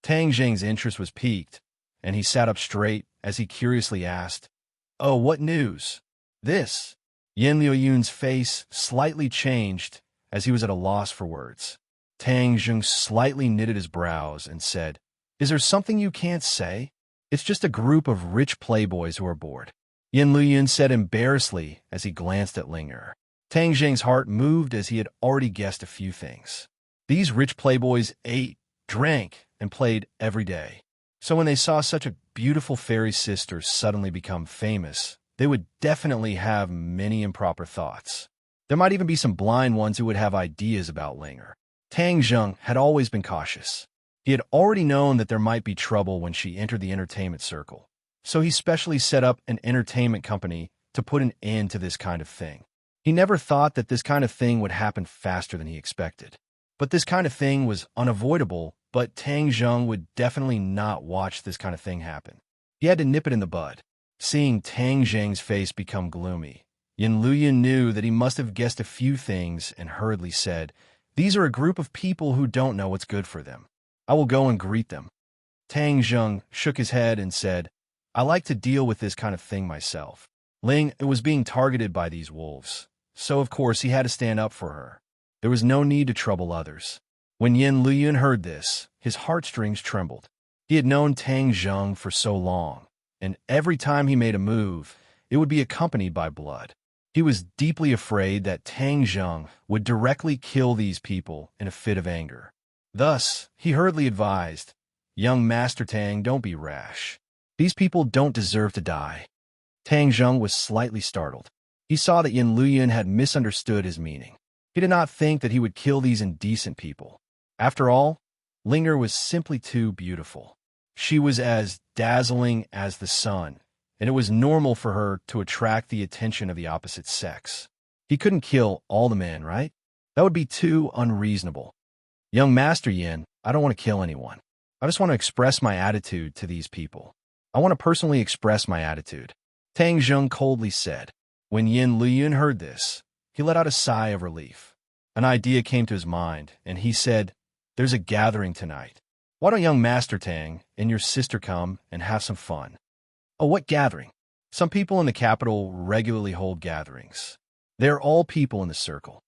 Tang Zheng's interest was piqued, and he sat up straight as he curiously asked, "Oh, what news?" "This." Yin Luoyun's face slightly changed as he was at a loss for words. Tang Zheng slightly knitted his brows and said, "Is there something you can't say? It's just a group of rich playboys who are bored." Yin Luoyun said embarrassedly as he glanced at Linger. Tang Zheng's heart moved as he had already guessed a few things. These rich playboys ate, drank, and played every day. So when they saw such a beautiful fairy sister suddenly become famous, they would definitely have many improper thoughts. There might even be some blind ones who would have ideas about Linger. Tang Zheng had always been cautious. He had already known that there might be trouble when she entered the entertainment circle. So he specially set up an entertainment company to put an end to this kind of thing. He never thought that this kind of thing would happen faster than he expected. But this kind of thing was unavoidable, but Tang Zheng would definitely not watch this kind of thing happen. He had to nip it in the bud. Seeing Tang Zheng's face become gloomy, Yin Luyin knew that he must have guessed a few things and hurriedly said, "These are a group of people who don't know what's good for them. I will go and greet them." Tang Zheng shook his head and said, "I like to deal with this kind of thing myself." Ling was being targeted by these wolves, so of course he had to stand up for her. There was no need to trouble others. When Yin Luyun heard this, his heartstrings trembled. He had known Tang Zheng for so long, and every time he made a move, it would be accompanied by blood. He was deeply afraid that Tang Zheng would directly kill these people in a fit of anger. Thus, he hurriedly advised, "Young Master Tang, don't be rash. These people don't deserve to die." Tang Zheng was slightly startled. He saw that Yin Luyun had misunderstood his meaning. He did not think that he would kill these indecent people. After all, Linger was simply too beautiful. She was as dazzling as the sun, and it was normal for her to attract the attention of the opposite sex. He couldn't kill all the men, right? That would be too unreasonable. "Young Master Yin, I don't want to kill anyone. I just want to express my attitude to these people. I want to personally express my attitude," Tang Zheng coldly said. When Yin Luyun heard this, he let out a sigh of relief. An idea came to his mind, and he said, "There's a gathering tonight. Why don't young Master Tang and your sister come and have some fun?" "Oh, what gathering?" "Some people in the capital regularly hold gatherings. They're all people in the circle.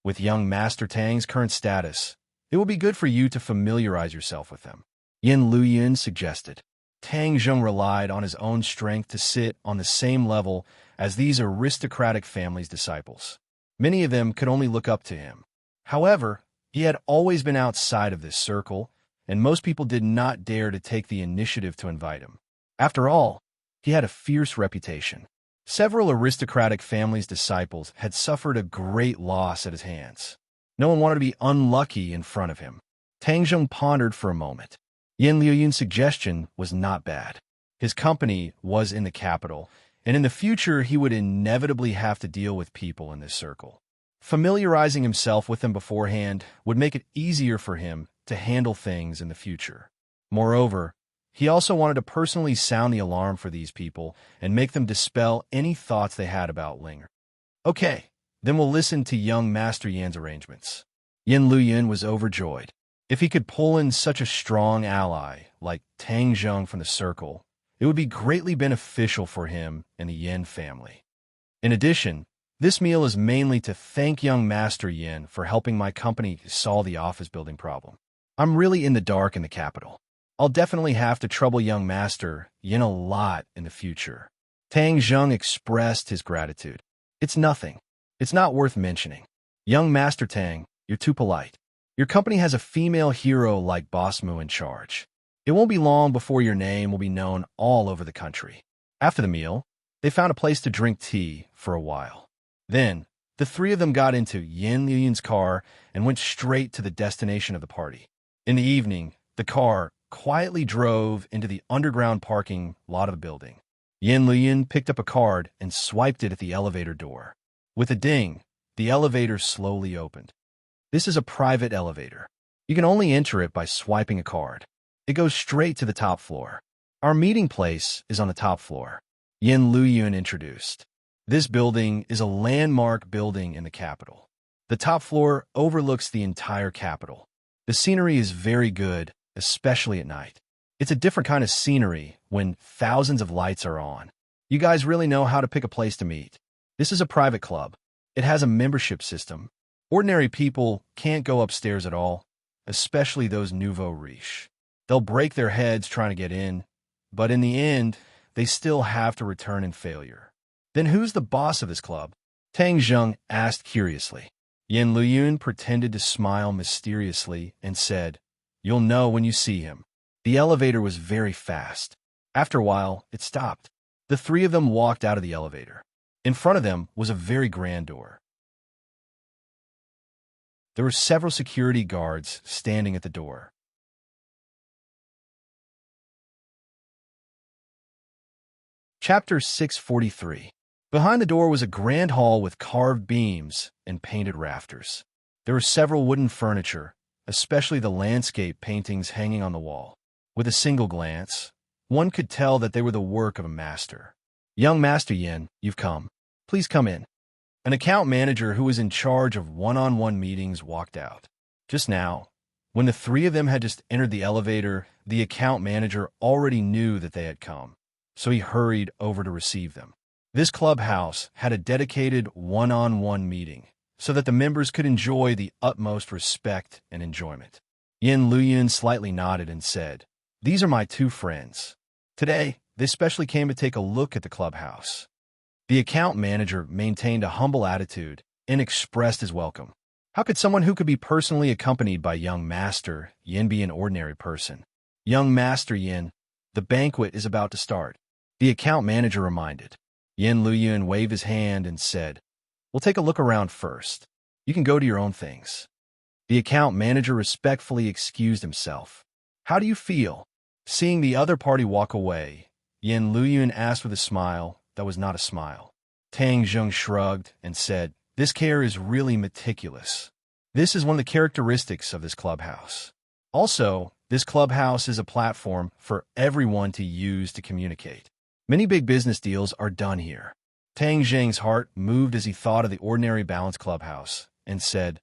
With young Master Tang's current status, it will be good for you to familiarize yourself with them," Yin Luyun suggested. Tang Zheng relied on his own strength to sit on the same level as these aristocratic family's disciples. Many of them could only look up to him. However, he had always been outside of this circle, and most people did not dare to take the initiative to invite him. After all, he had a fierce reputation. Several aristocratic families' disciples had suffered a great loss at his hands. No one wanted to be unlucky in front of him. Tang Zheng pondered for a moment. Yin Luyun's suggestion was not bad. His company was in the capital, and in the future he would inevitably have to deal with people in this circle. Familiarizing himself with them beforehand would make it easier for him to handle things in the future. Moreover, he also wanted to personally sound the alarm for these people and make them dispel any thoughts they had about Linger. "Okay, then we'll listen to young Master Yan's arrangements." Yin Luyun was overjoyed. If he could pull in such a strong ally like Tang Zheng from the circle, it would be greatly beneficial for him and the Yin family. In addition, this meal is mainly to thank young Master Yin for helping my company solve the office building problem. I'm really in the dark in the capital. I'll definitely have to trouble young Master Yin a lot in the future. Tang Zheng expressed his gratitude. "It's nothing. It's not worth mentioning. Young Master Tang, you're too polite. Your company has a female hero like Boss Mu in charge. It won't be long before your name will be known all over the country." After the meal, they found a place to drink tea for a while. Then, the three of them got into Yin Luyun's car and went straight to the destination of the party. In the evening, the car quietly drove into the underground parking lot of the building. Yin Luyun picked up a card and swiped it at the elevator door. With a ding, the elevator slowly opened. This is a private elevator. You can only enter it by swiping a card. It goes straight to the top floor. Our meeting place is on the top floor, Yin Luyun introduced. This building is a landmark building in the capital. The top floor overlooks the entire capital. The scenery is very good, especially at night. It's a different kind of scenery when thousands of lights are on. You guys really know how to pick a place to meet. This is a private club. It has a membership system. Ordinary people can't go upstairs at all, especially those nouveau riche. They'll break their heads trying to get in, but in the end, they still have to return in failure. "Then who's the boss of this club?" Tang Zheng asked curiously. Yin Luyun pretended to smile mysteriously and said, "You'll know when you see him." The elevator was very fast. After a while, it stopped. The three of them walked out of the elevator. In front of them was a very grand door. There were several security guards standing at the door. Chapter 643. Behind the door was a grand hall with carved beams and painted rafters. There were several wooden furniture, especially the landscape paintings hanging on the wall. With a single glance, one could tell that they were the work of a master. "Young Master Yin, you've come. Please come in." An account manager who was in charge of one-on-one meetings walked out. Just now, when the three of them had just entered the elevator, the account manager already knew that they had come. so he hurried over to receive them. This clubhouse had a dedicated one-on-one meeting so that the members could enjoy the utmost respect and enjoyment. Yin Luyun slightly nodded and said, "These are my two friends. Today, they specially came to take a look at the clubhouse." The account manager maintained a humble attitude and expressed his welcome. How could someone who could be personally accompanied by young Master Yin be an ordinary person? "Young Master Yin, the banquet is about to start," the account manager reminded. Yin Luyun waved his hand and said, "We'll take a look around first. You can go to your own things." The account manager respectfully excused himself. "How do you feel?" Seeing the other party walk away, Yin Luyun asked with a smile that was not a smile. Tang Zheng shrugged and said, "This care is really meticulous. This is one of the characteristics of this clubhouse. Also, this clubhouse is a platform for everyone to use to communicate. Many big business deals are done here." Tang Zheng's heart moved as he thought of the ordinary balance clubhouse and said,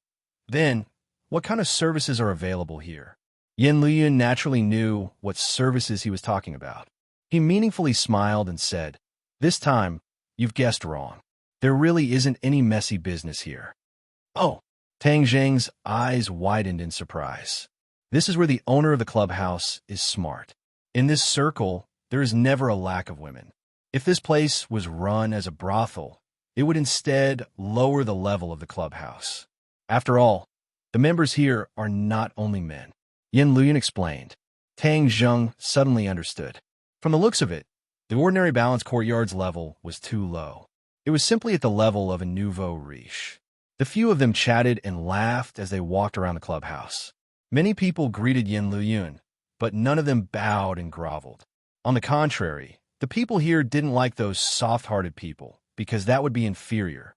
"Then, what kind of services are available here?" Yin Luyun naturally knew what services he was talking about. He meaningfully smiled and said, "This time, you've guessed wrong. There really isn't any messy business here." "Oh!" Tang Zheng's eyes widened in surprise. "This is where the owner of the clubhouse is smart. In this circle, there is never a lack of women. If this place was run as a brothel, it would instead lower the level of the clubhouse. After all, the members here are not only men." Yin Luyun explained. Tang Zheng suddenly understood. From the looks of it, the ordinary balance courtyard's level was too low. It was simply at the level of a nouveau riche. The few of them chatted and laughed as they walked around the clubhouse. Many people greeted Yin Luyun, but none of them bowed and groveled. On the contrary, the people here didn't like those soft-hearted people, because that would be inferior.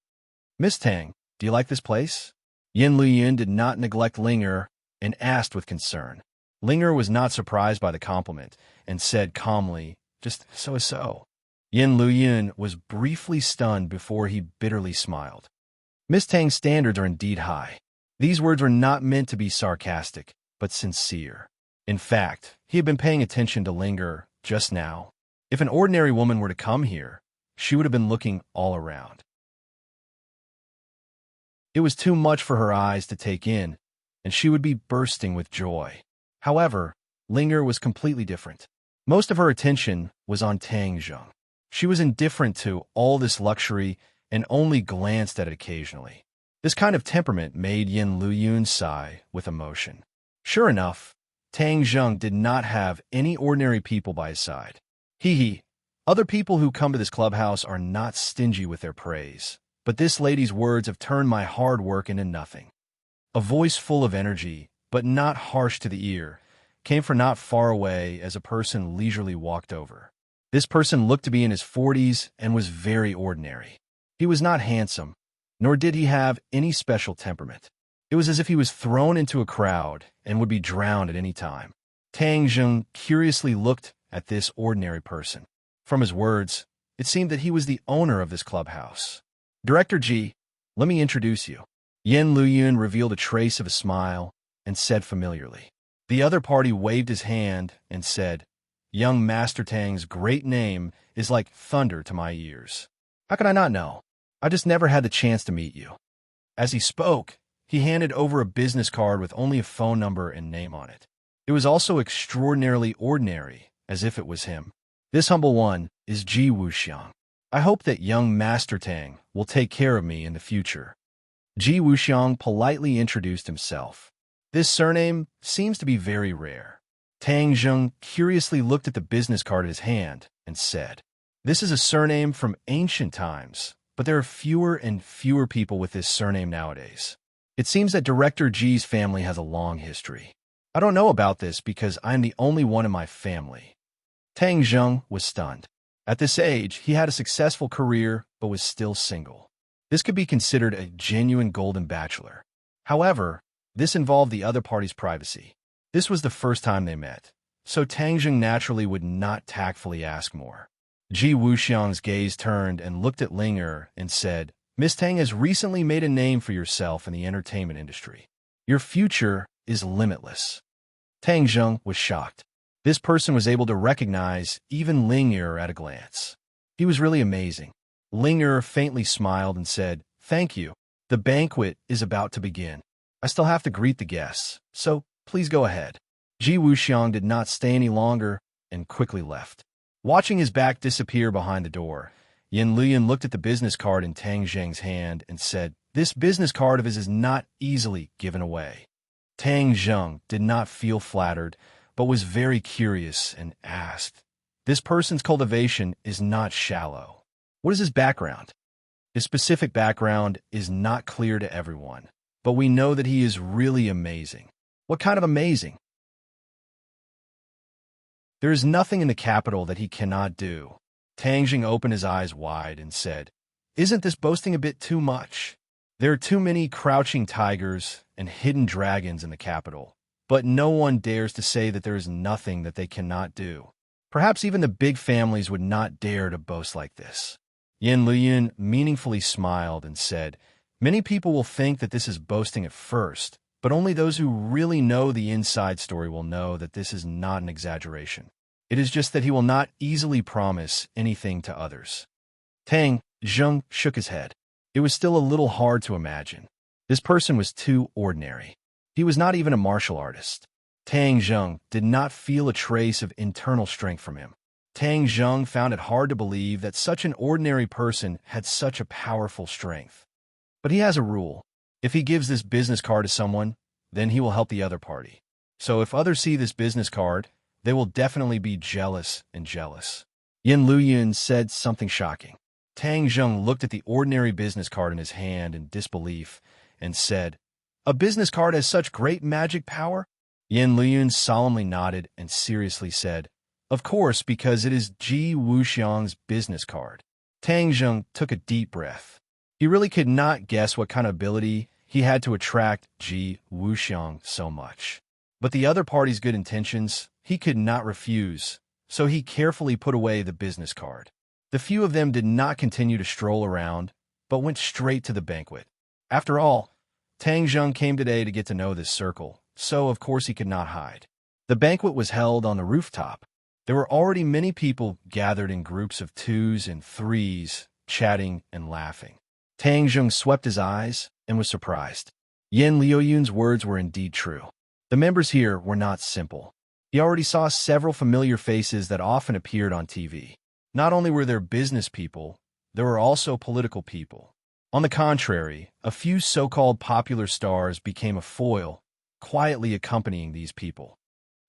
"Miss Tang, do you like this place?" Yin Luyun did not neglect Linger and asked with concern. Linger was not surprised by the compliment and said calmly, "Just so-so." Yin Luyun was briefly stunned before he bitterly smiled. Miss Tang's standards are indeed high. These words were not meant to be sarcastic, but sincere. In fact, he had been paying attention to Linger just now. If an ordinary woman were to come here, she would have been looking all around. It was too much for her eyes to take in, and she would be bursting with joy. However, Linger was completely different. Most of her attention was on Tang Zheng. She was indifferent to all this luxury and only glanced at it occasionally. This kind of temperament made Yin Luyun sigh with emotion. Sure enough, Tang Zheng did not have any ordinary people by his side. Hee. Other people who come to this clubhouse are not stingy with their praise, but this lady's words have turned my hard work into nothing. A voice full of energy, but not harsh to the ear, came from not far away as a person leisurely walked over. This person looked to be in his 40s and was very ordinary. He was not handsome, nor did he have any special temperament. It was as if he was thrown into a crowd and would be drowned at any time. Tang Zheng curiously looked at this ordinary person. From his words, it seemed that he was the owner of this clubhouse. "Director Ji, let me introduce you." Yin Luyun revealed a trace of a smile and said familiarly. The other party waved his hand and said, "Young Master Tang's great name is like thunder to my ears. How could I not know? I just never had the chance to meet you." As he spoke, he handed over a business card with only a phone number and name on it. It was also extraordinarily ordinary, as if it was him. "This humble one is Ji Wuxiang. I hope that young Master Tang will take care of me in the future." Ji Wuxiang politely introduced himself. This surname seems to be very rare. Tang Zheng curiously looked at the business card in his hand and said, "This is a surname from ancient times, but there are fewer and fewer people with this surname nowadays. It seems that Director Ji's family has a long history. I don't know about this because I am the only one in my family." Tang Zheng was stunned. At this age, he had a successful career but was still single. This could be considered a genuine golden bachelor. However, this involved the other party's privacy. This was the first time they met, so Tang Zheng naturally would not tactfully ask more. Ji Wuxiang's gaze turned and looked at Linger and said, "Miss Tang has recently made a name for yourself in the entertainment industry. Your future is limitless." Tang Zheng was shocked. This person was able to recognize even Ling'er at a glance. He was really amazing. Ling'er faintly smiled and said, "Thank you. The banquet is about to begin. I still have to greet the guests, so please go ahead." Ji Wuxiang did not stay any longer and quickly left. Watching his back disappear behind the door, Yin Lian looked at the business card in Tang Zheng's hand and said, "This business card of his is not easily given away." Tang Zheng did not feel flattered, but was very curious and asked, "This person's cultivation is not shallow. What is his background?" His specific background is not clear to everyone, but we know that he is really amazing. What kind of amazing? There is nothing in the capital that he cannot do. Tang Jing opened his eyes wide and said, "Isn't this boasting a bit too much? There are too many crouching tigers and hidden dragons in the capital, but no one dares to say that there is nothing that they cannot do. Perhaps even the big families would not dare to boast like this." Yin Lian meaningfully smiled and said, "Many people will think that this is boasting at first, but only those who really know the inside story will know that this is not an exaggeration. It is just that he will not easily promise anything to others." Tang Zheng shook his head. It was still a little hard to imagine. This person was too ordinary. He was not even a martial artist. Tang Zheng did not feel a trace of internal strength from him. Tang Zheng found it hard to believe that such an ordinary person had such a powerful strength. But he has a rule. If he gives this business card to someone, then he will help the other party. So if others see this business card, they will definitely be jealous and jealous. Yin Luyan said something shocking. Tang Zheng looked at the ordinary business card in his hand in disbelief and said, "A business card has such great magic power?" Yin Luyan solemnly nodded and seriously said, "Of course, because it is Ji Wuxiang's business card." Tang Zheng took a deep breath. He really could not guess what kind of ability he had to attract Ji Wuxiang so much. But the other party's good intentions, he could not refuse, so he carefully put away the business card. The few of them did not continue to stroll around, but went straight to the banquet. After all, Tang Zheng came today to get to know this circle, so of course he could not hide. The banquet was held on the rooftop. There were already many people gathered in groups of 2s and 3s, chatting and laughing. Tang Zheng swept his eyes and was surprised. Yin Liuyun's words were indeed true. The members here were not simple. He already saw several familiar faces that often appeared on TV. Not only were there business people, there were also political people. On the contrary, a few so-called popular stars became a foil, quietly accompanying these people.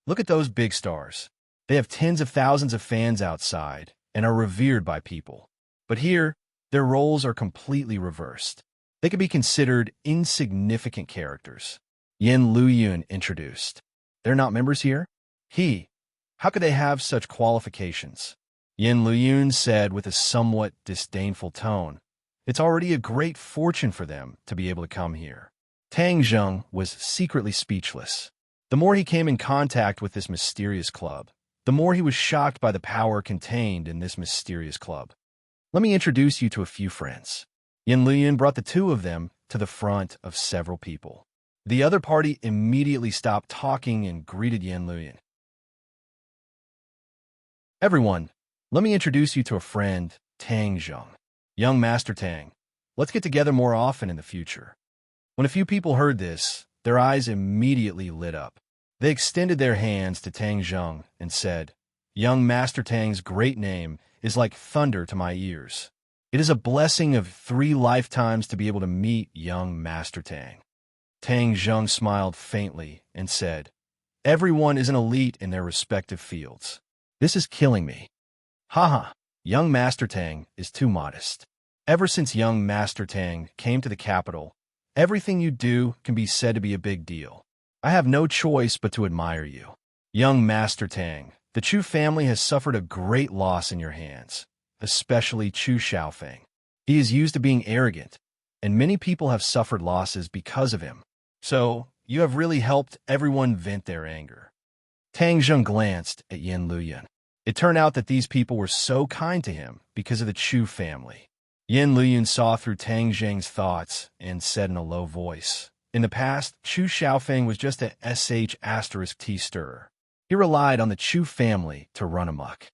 Look at those big stars. They have tens of thousands of fans outside and are revered by people. But here, their roles are completely reversed. They could be considered insignificant characters. Yin Luyun introduced. "They're not members here?" How could they have such qualifications?" Yin Luyun said with a somewhat disdainful tone. "It's already a great fortune for them to be able to come here." Tang Zheng was secretly speechless. The more he came in contact with this mysterious club, the more he was shocked by the power contained in this mysterious club. "Let me introduce you to a few friends." Yin Lian brought the two of them to the front of several people. The other party immediately stopped talking and greeted Yin Lian. "Everyone, let me introduce you to a friend, Tang Zheng. Young Master Tang. Let's get together more often in the future." When a few people heard this, their eyes immediately lit up. They extended their hands to Tang Zheng and said, "Young Master Tang's great name is like thunder to my ears. It is a blessing of 3 lifetimes to be able to meet young Master Tang." Tang Zheng smiled faintly and said, "Everyone is an elite in their respective fields. This is killing me. Haha, young Master Tang is too modest. Ever since young Master Tang came to the capital, everything you do can be said to be a big deal. I have no choice but to admire you. Young Master Tang, the Chu family has suffered a great loss in your hands, especially Chu Xiaofeng. He is used to being arrogant, and many people have suffered losses because of him. So, you have really helped everyone vent their anger." Tang Zheng glanced at Yin Luyan. It turned out that these people were so kind to him because of the Chu family. Yin Luyan saw through Tang Zheng's thoughts and said in a low voice, "In the past, Chu Xiaofeng was just a sh*t stirrer. He relied on the Chu family to run amok.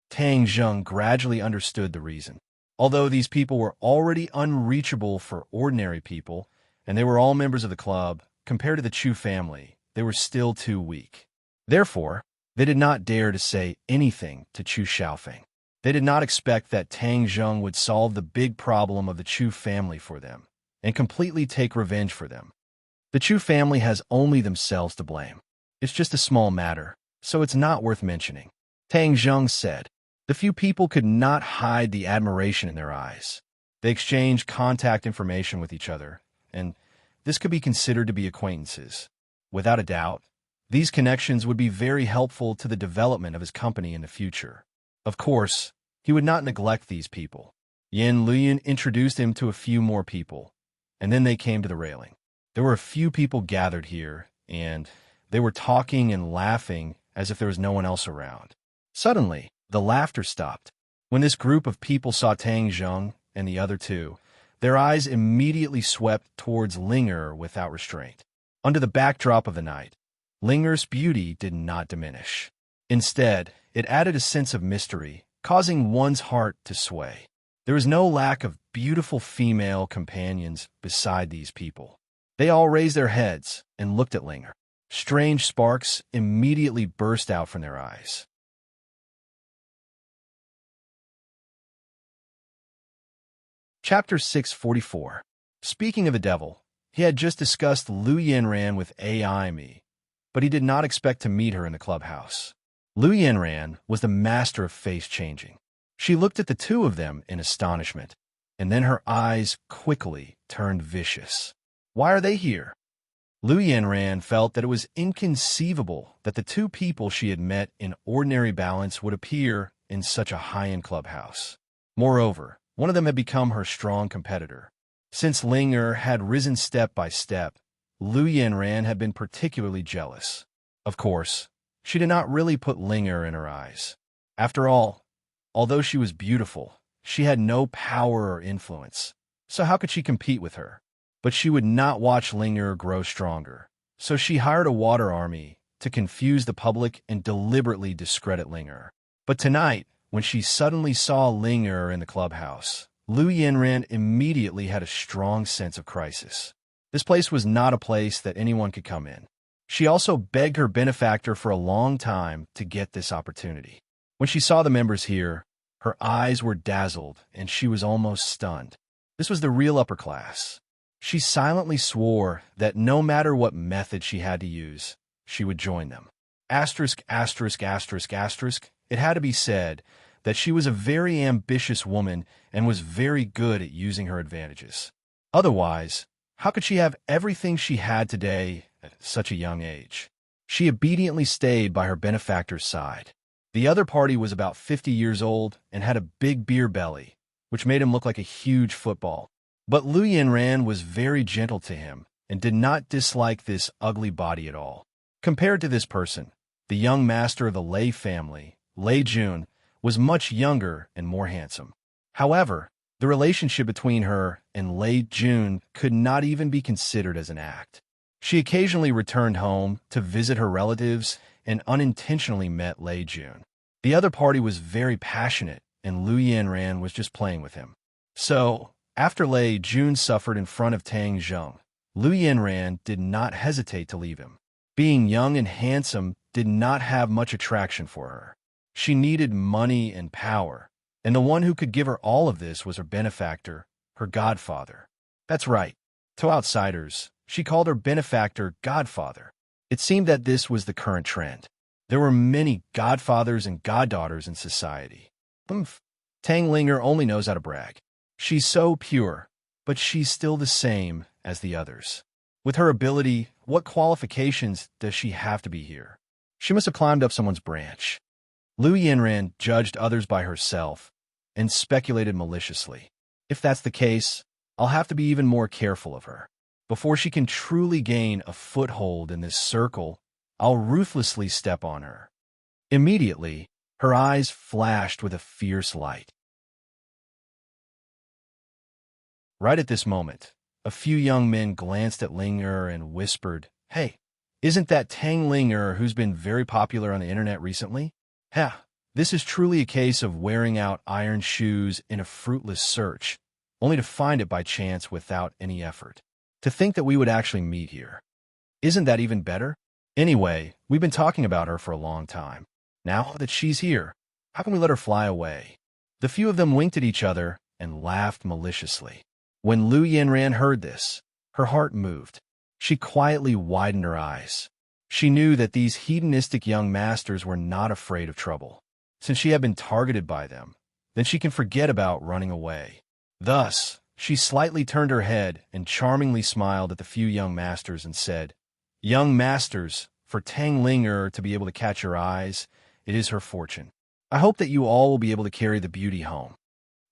Tang Zheng gradually understood the reason. Although these people were already unreachable for ordinary people, and they were all members of the club, compared to the Chu family, they were still too weak. Therefore, they did not dare to say anything to Chu Xiaofeng. They did not expect that Tang Zheng would solve the big problem of the Chu family for them, and completely take revenge for them. The Chu family has only themselves to blame. It's just a small matter, so it's not worth mentioning. Tang Zheng said. The few people could not hide the admiration in their eyes. They exchanged contact information with each other, and this could be considered to be acquaintances. Without a doubt, these connections would be very helpful to the development of his company in the future. Of course, he would not neglect these people. Yin Luyan introduced him to a few more people, and then they came to the railing. There were a few people gathered here, and they were talking and laughing as if there was no one else around. Suddenly, the laughter stopped. When this group of people saw Tang Zheng and the other two, their eyes immediately swept towards Linger without restraint. Under the backdrop of the night, Linger's beauty did not diminish. Instead, it added a sense of mystery, causing one's heart to sway. There was no lack of beautiful female companions beside these people. They all raised their heads and looked at Linger. Strange sparks immediately burst out from their eyes. Chapter 644. Speaking of the devil, he had just discussed Lu Yanran with AI Me, but he did not expect to meet her in the clubhouse. Lu Yanran was the master of face-changing. She looked at the two of them in astonishment, and then her eyes quickly turned vicious. Why are they here? Lu Yanran felt that it was inconceivable that the two people she had met in ordinary balance would appear in such a high-end clubhouse. Moreover, one of them had become her strong competitor. Since Linger had risen step by step, Lu Yanran had been particularly jealous. Of course, she did not really put Linger in her eyes. After all, although she was beautiful, she had no power or influence, so how could she compete with her? But she would not watch Linger grow stronger, so she hired a water army to confuse the public and deliberately discredit Linger. But tonight, when she suddenly saw Linger in the clubhouse, Lu Yanran immediately had a strong sense of crisis. This place was not a place that anyone could come in. She also begged her benefactor for a long time to get this opportunity. When she saw the members here, her eyes were dazzled and she was almost stunned. This was the real upper class. She silently swore that no matter what method she had to use, she would join them. Asterisk, asterisk, asterisk, asterisk. It had to be said that she was a very ambitious woman and was very good at using her advantages. Otherwise, how could she have everything she had today at such a young age? She obediently stayed by her benefactor's side. The other party was about 50 years old and had a big beer belly, which made him look like a huge football. But Lu Yanran was very gentle to him and did not dislike this ugly body at all. Compared to this person, the young master of the Lei family, Lei Jun, was much younger and more handsome. However, the relationship between her and Lei Jun could not even be considered as an act. She occasionally returned home to visit her relatives and unintentionally met Lei Jun. The other party was very passionate, and Lu Yanran was just playing with him. So, after Lei Jun suffered in front of Tang Zheng, Lu Yanran did not hesitate to leave him. Being young and handsome did not have much attraction for her. She needed money and power, and the one who could give her all of this was her benefactor, her godfather. That's right. To outsiders, she called her benefactor godfather. It seemed that this was the current trend. There were many godfathers and goddaughters in society. Tang Linger only knows how to brag. She's so pure, but she's still the same as the others. With her ability, what qualifications does she have to be here? She must have climbed up someone's branch. Lu Yanran judged others by herself and speculated maliciously. If that's the case, I'll have to be even more careful of her. Before she can truly gain a foothold in this circle, I'll ruthlessly step on her. Immediately, her eyes flashed with a fierce light. Right at this moment, a few young men glanced at Linger and whispered, "Hey, Isn't that Tang Linger who's been very popular on the internet recently? Heh, this is truly a case of wearing out iron shoes in a fruitless search, only to find it by chance without any effort. To think that we would actually meet here. Isn't that even better? Anyway, we've been talking about her for a long time. Now that she's here, how can we let her fly away? The few of them winked at each other and laughed maliciously. When Lu Yanran heard this, her heart moved. She quietly widened her eyes. She knew that these hedonistic young masters were not afraid of trouble. Since she had been targeted by them, then she can forget about running away. Thus, she slightly turned her head and charmingly smiled at the few young masters and said, "Young masters, for Tang Linger to be able to catch your eyes, it is her fortune. I hope that you all will be able to carry the beauty home."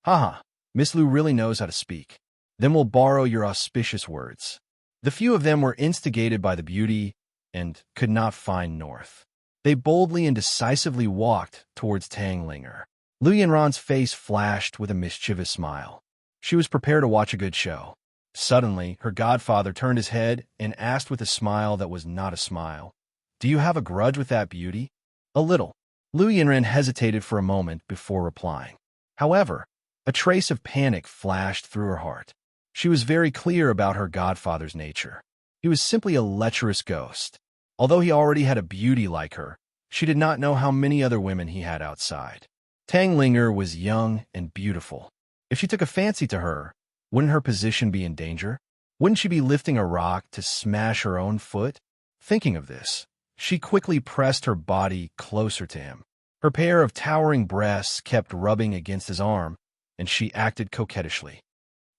Haha, Miss Lu really knows how to speak. Then we'll borrow your auspicious words. The few of them were instigated by the beauty and could not find north. They boldly and decisively walked towards Tang Linger. Lu Yanran's face flashed with a mischievous smile. She was prepared to watch a good show. Suddenly, her godfather turned his head and asked with a smile that was not a smile, "Do you have a grudge with that beauty?" "A little." Lu Yanran hesitated for a moment before replying. However, a trace of panic flashed through her heart. She was very clear about her godfather's nature. He was simply a lecherous ghost. Although he already had a beauty like her, she did not know how many other women he had outside. Tang Linger was young and beautiful. If she took a fancy to her, wouldn't her position be in danger? Wouldn't she be lifting a rock to smash her own foot? Thinking of this, she quickly pressed her body closer to him. Her pair of towering breasts kept rubbing against his arm, and she acted coquettishly.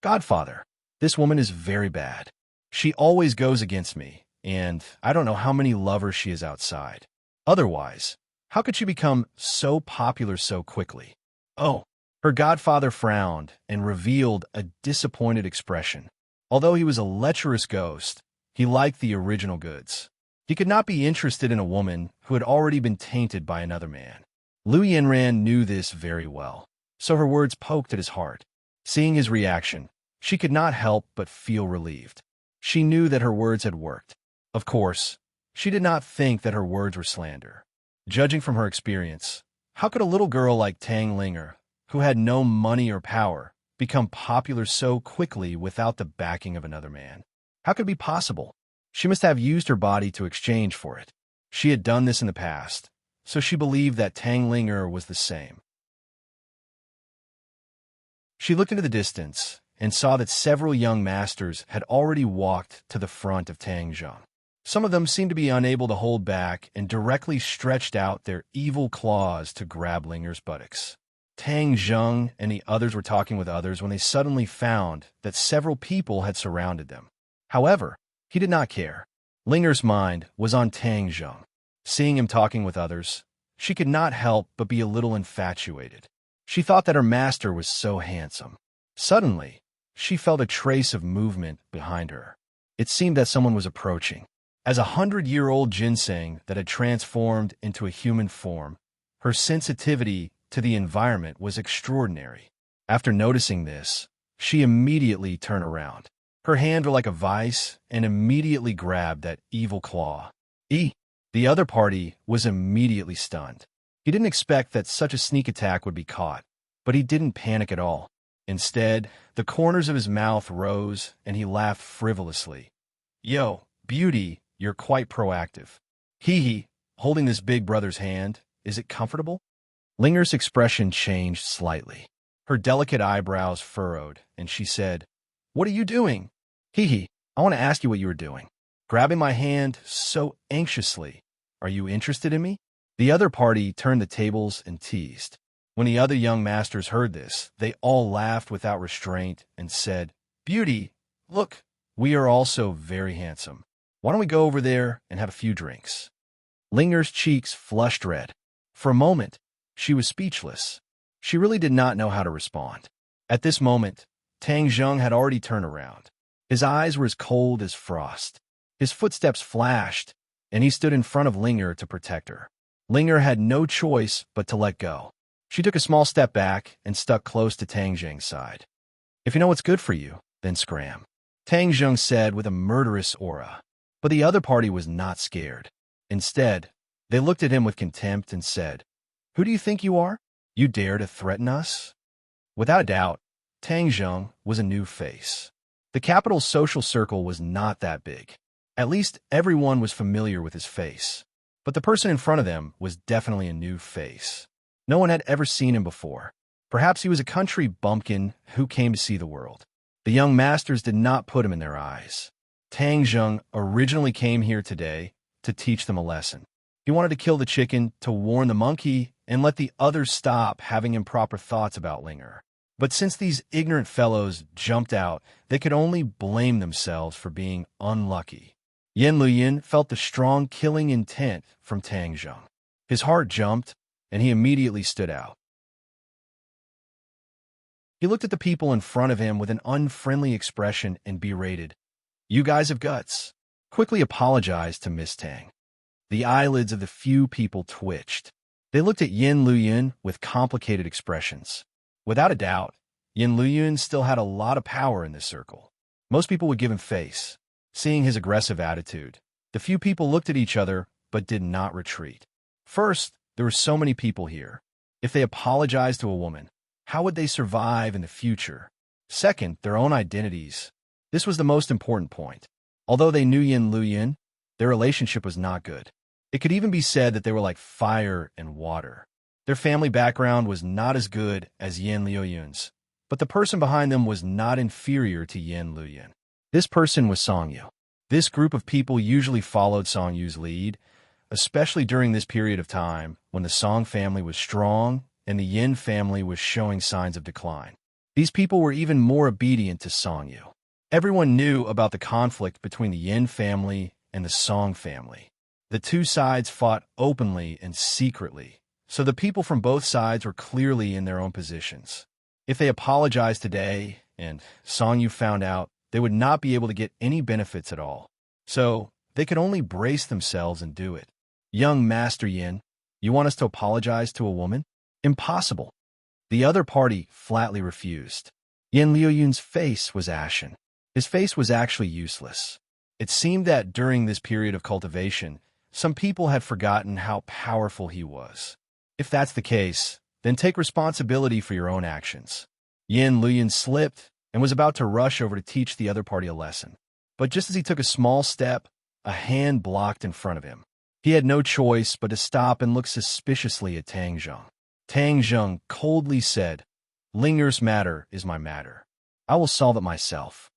"Godfather, this woman is very bad. She always goes against me, and I don't know how many lovers she has outside. Otherwise, how could she become so popular so quickly?" "Oh." Her godfather frowned and revealed a disappointed expression. Although he was a lecherous ghost, he liked the original goods. He could not be interested in a woman who had already been tainted by another man. Lu Yanran knew this very well, so her words poked at his heart. Seeing his reaction, she could not help but feel relieved. She knew that her words had worked. Of course, she did not think that her words were slander. Judging from her experience, how could a little girl like Tang Linger, who had no money or power, become popular so quickly without the backing of another man? How could it be possible? She must have used her body to exchange for it. She had done this in the past, so she believed that Tang Linger was the same. She looked into the distance and saw that several young masters had already walked to the front of Tang Zheng. Some of them seemed to be unable to hold back and directly stretched out their evil claws to grab Linger's buttocks. Tang Zheng and the others were talking with others when they suddenly found that several people had surrounded them. However, he did not care. Linger's mind was on Tang Zheng. Seeing him talking with others, she could not help but be a little infatuated. She thought that her master was so handsome. Suddenly, she felt a trace of movement behind her. It seemed that someone was approaching. As a 100-year-old ginseng that had transformed into a human form, her sensitivity to the environment was extraordinary. After noticing this, she immediately turned around. Her hand were like a vice and immediately grabbed that evil claw. The other party was immediately stunned. He didn't expect that such a sneak attack would be caught, but he didn't panic at all. Instead, the corners of his mouth rose and he laughed frivolously. "Yo, beauty, you're quite proactive. Hee, holding this big brother's hand, is it comfortable?" Linger's expression changed slightly. Her delicate eyebrows furrowed, and she said, "What are you doing?" "Hee, I want to ask you what you were doing. Grabbing my hand so anxiously. Are you interested in me?" The other party turned the tables and teased. When the other young masters heard this, they all laughed without restraint and said, "Beauty, look, we are also very handsome. Why don't we go over there and have a few drinks?" Linger's cheeks flushed red. For a moment, she was speechless. She really did not know how to respond. At this moment, Tang Zheng had already turned around. His eyes were as cold as frost. His footsteps flashed, and he stood in front of Linger to protect her. Linger had no choice but to let go. She took a small step back and stuck close to Tang Zheng's side. "If you know what's good for you, then scram," Tang Zheng said with a murderous aura. But the other party was not scared. Instead, they looked at him with contempt and said, "Who do you think you are? You dare to threaten us?" Without a doubt, Tang Zheng was a new face. The capital's social circle was not that big. At least everyone was familiar with his face. But the person in front of them was definitely a new face. No one had ever seen him before. Perhaps he was a country bumpkin who came to see the world. The young masters did not put him in their eyes. Tang Zheng originally came here today to teach them a lesson. He wanted to kill the chicken to warn the monkey and let the others stop having improper thoughts about Linger. But since these ignorant fellows jumped out, they could only blame themselves for being unlucky. Yen Luyin felt the strong killing intent from Tang Zheng. His heart jumped, and he immediately stood out. He looked at the people in front of him with an unfriendly expression and berated, "You guys have guts." Quickly apologized to Miss Tang. The eyelids of the few people twitched. They looked at Yen Luyin with complicated expressions. Without a doubt, Yen Luyin still had a lot of power in this circle. Most people would give him face. Seeing his aggressive attitude, the few people looked at each other but did not retreat. First, there were so many people here. If they apologized to a woman, how would they survive in the future? Second, their own identities. This was the most important point. Although they knew Yen Luyin, their relationship was not good. It could even be said that they were like fire and water. Their family background was not as good as Yen Luyin's, but the person behind them was not inferior to Yen Luyin. This person was Song Yu. This group of people usually followed Song Yu's lead, especially during this period of time when the Song family was strong and the Yin family was showing signs of decline. These people were even more obedient to Song Yu. Everyone knew about the conflict between the Yin family and the Song family. The two sides fought openly and secretly, so the people from both sides were clearly in their own positions. If they apologized today and Song Yu found out, they would not be able to get any benefits at all. So they could only brace themselves and do it. "Young Master Yin, you want us to apologize to a woman? Impossible." The other party flatly refused. Yen Liuyun's face was ashen. His face was actually useless. It seemed that during this period of cultivation, some people had forgotten how powerful he was. If that's the case, then take responsibility for your own actions. Yen Luyin slipped and was about to rush over to teach the other party a lesson. But just as he took a small step, a hand blocked in front of him. He had no choice but to stop and look suspiciously at Tang Zheng. Tang Zheng coldly said, "Linger's matter is my matter. I will solve it myself."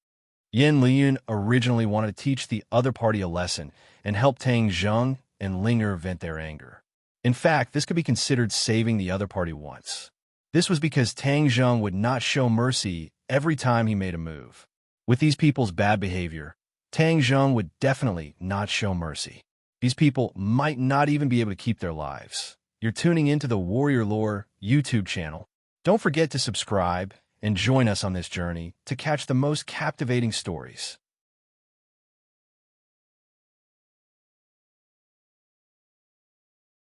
Yen Liun originally wanted to teach the other party a lesson and help Tang Zheng and Linger vent their anger. In fact, this could be considered saving the other party once. This was because Tang Zheng would not show mercy every time he made a move. With these people's bad behavior, Tang Zheng would definitely not show mercy. These people might not even be able to keep their lives. You're tuning into the Warrior Lore YouTube channel. Don't forget to subscribe and join us on this journey to catch the most captivating stories.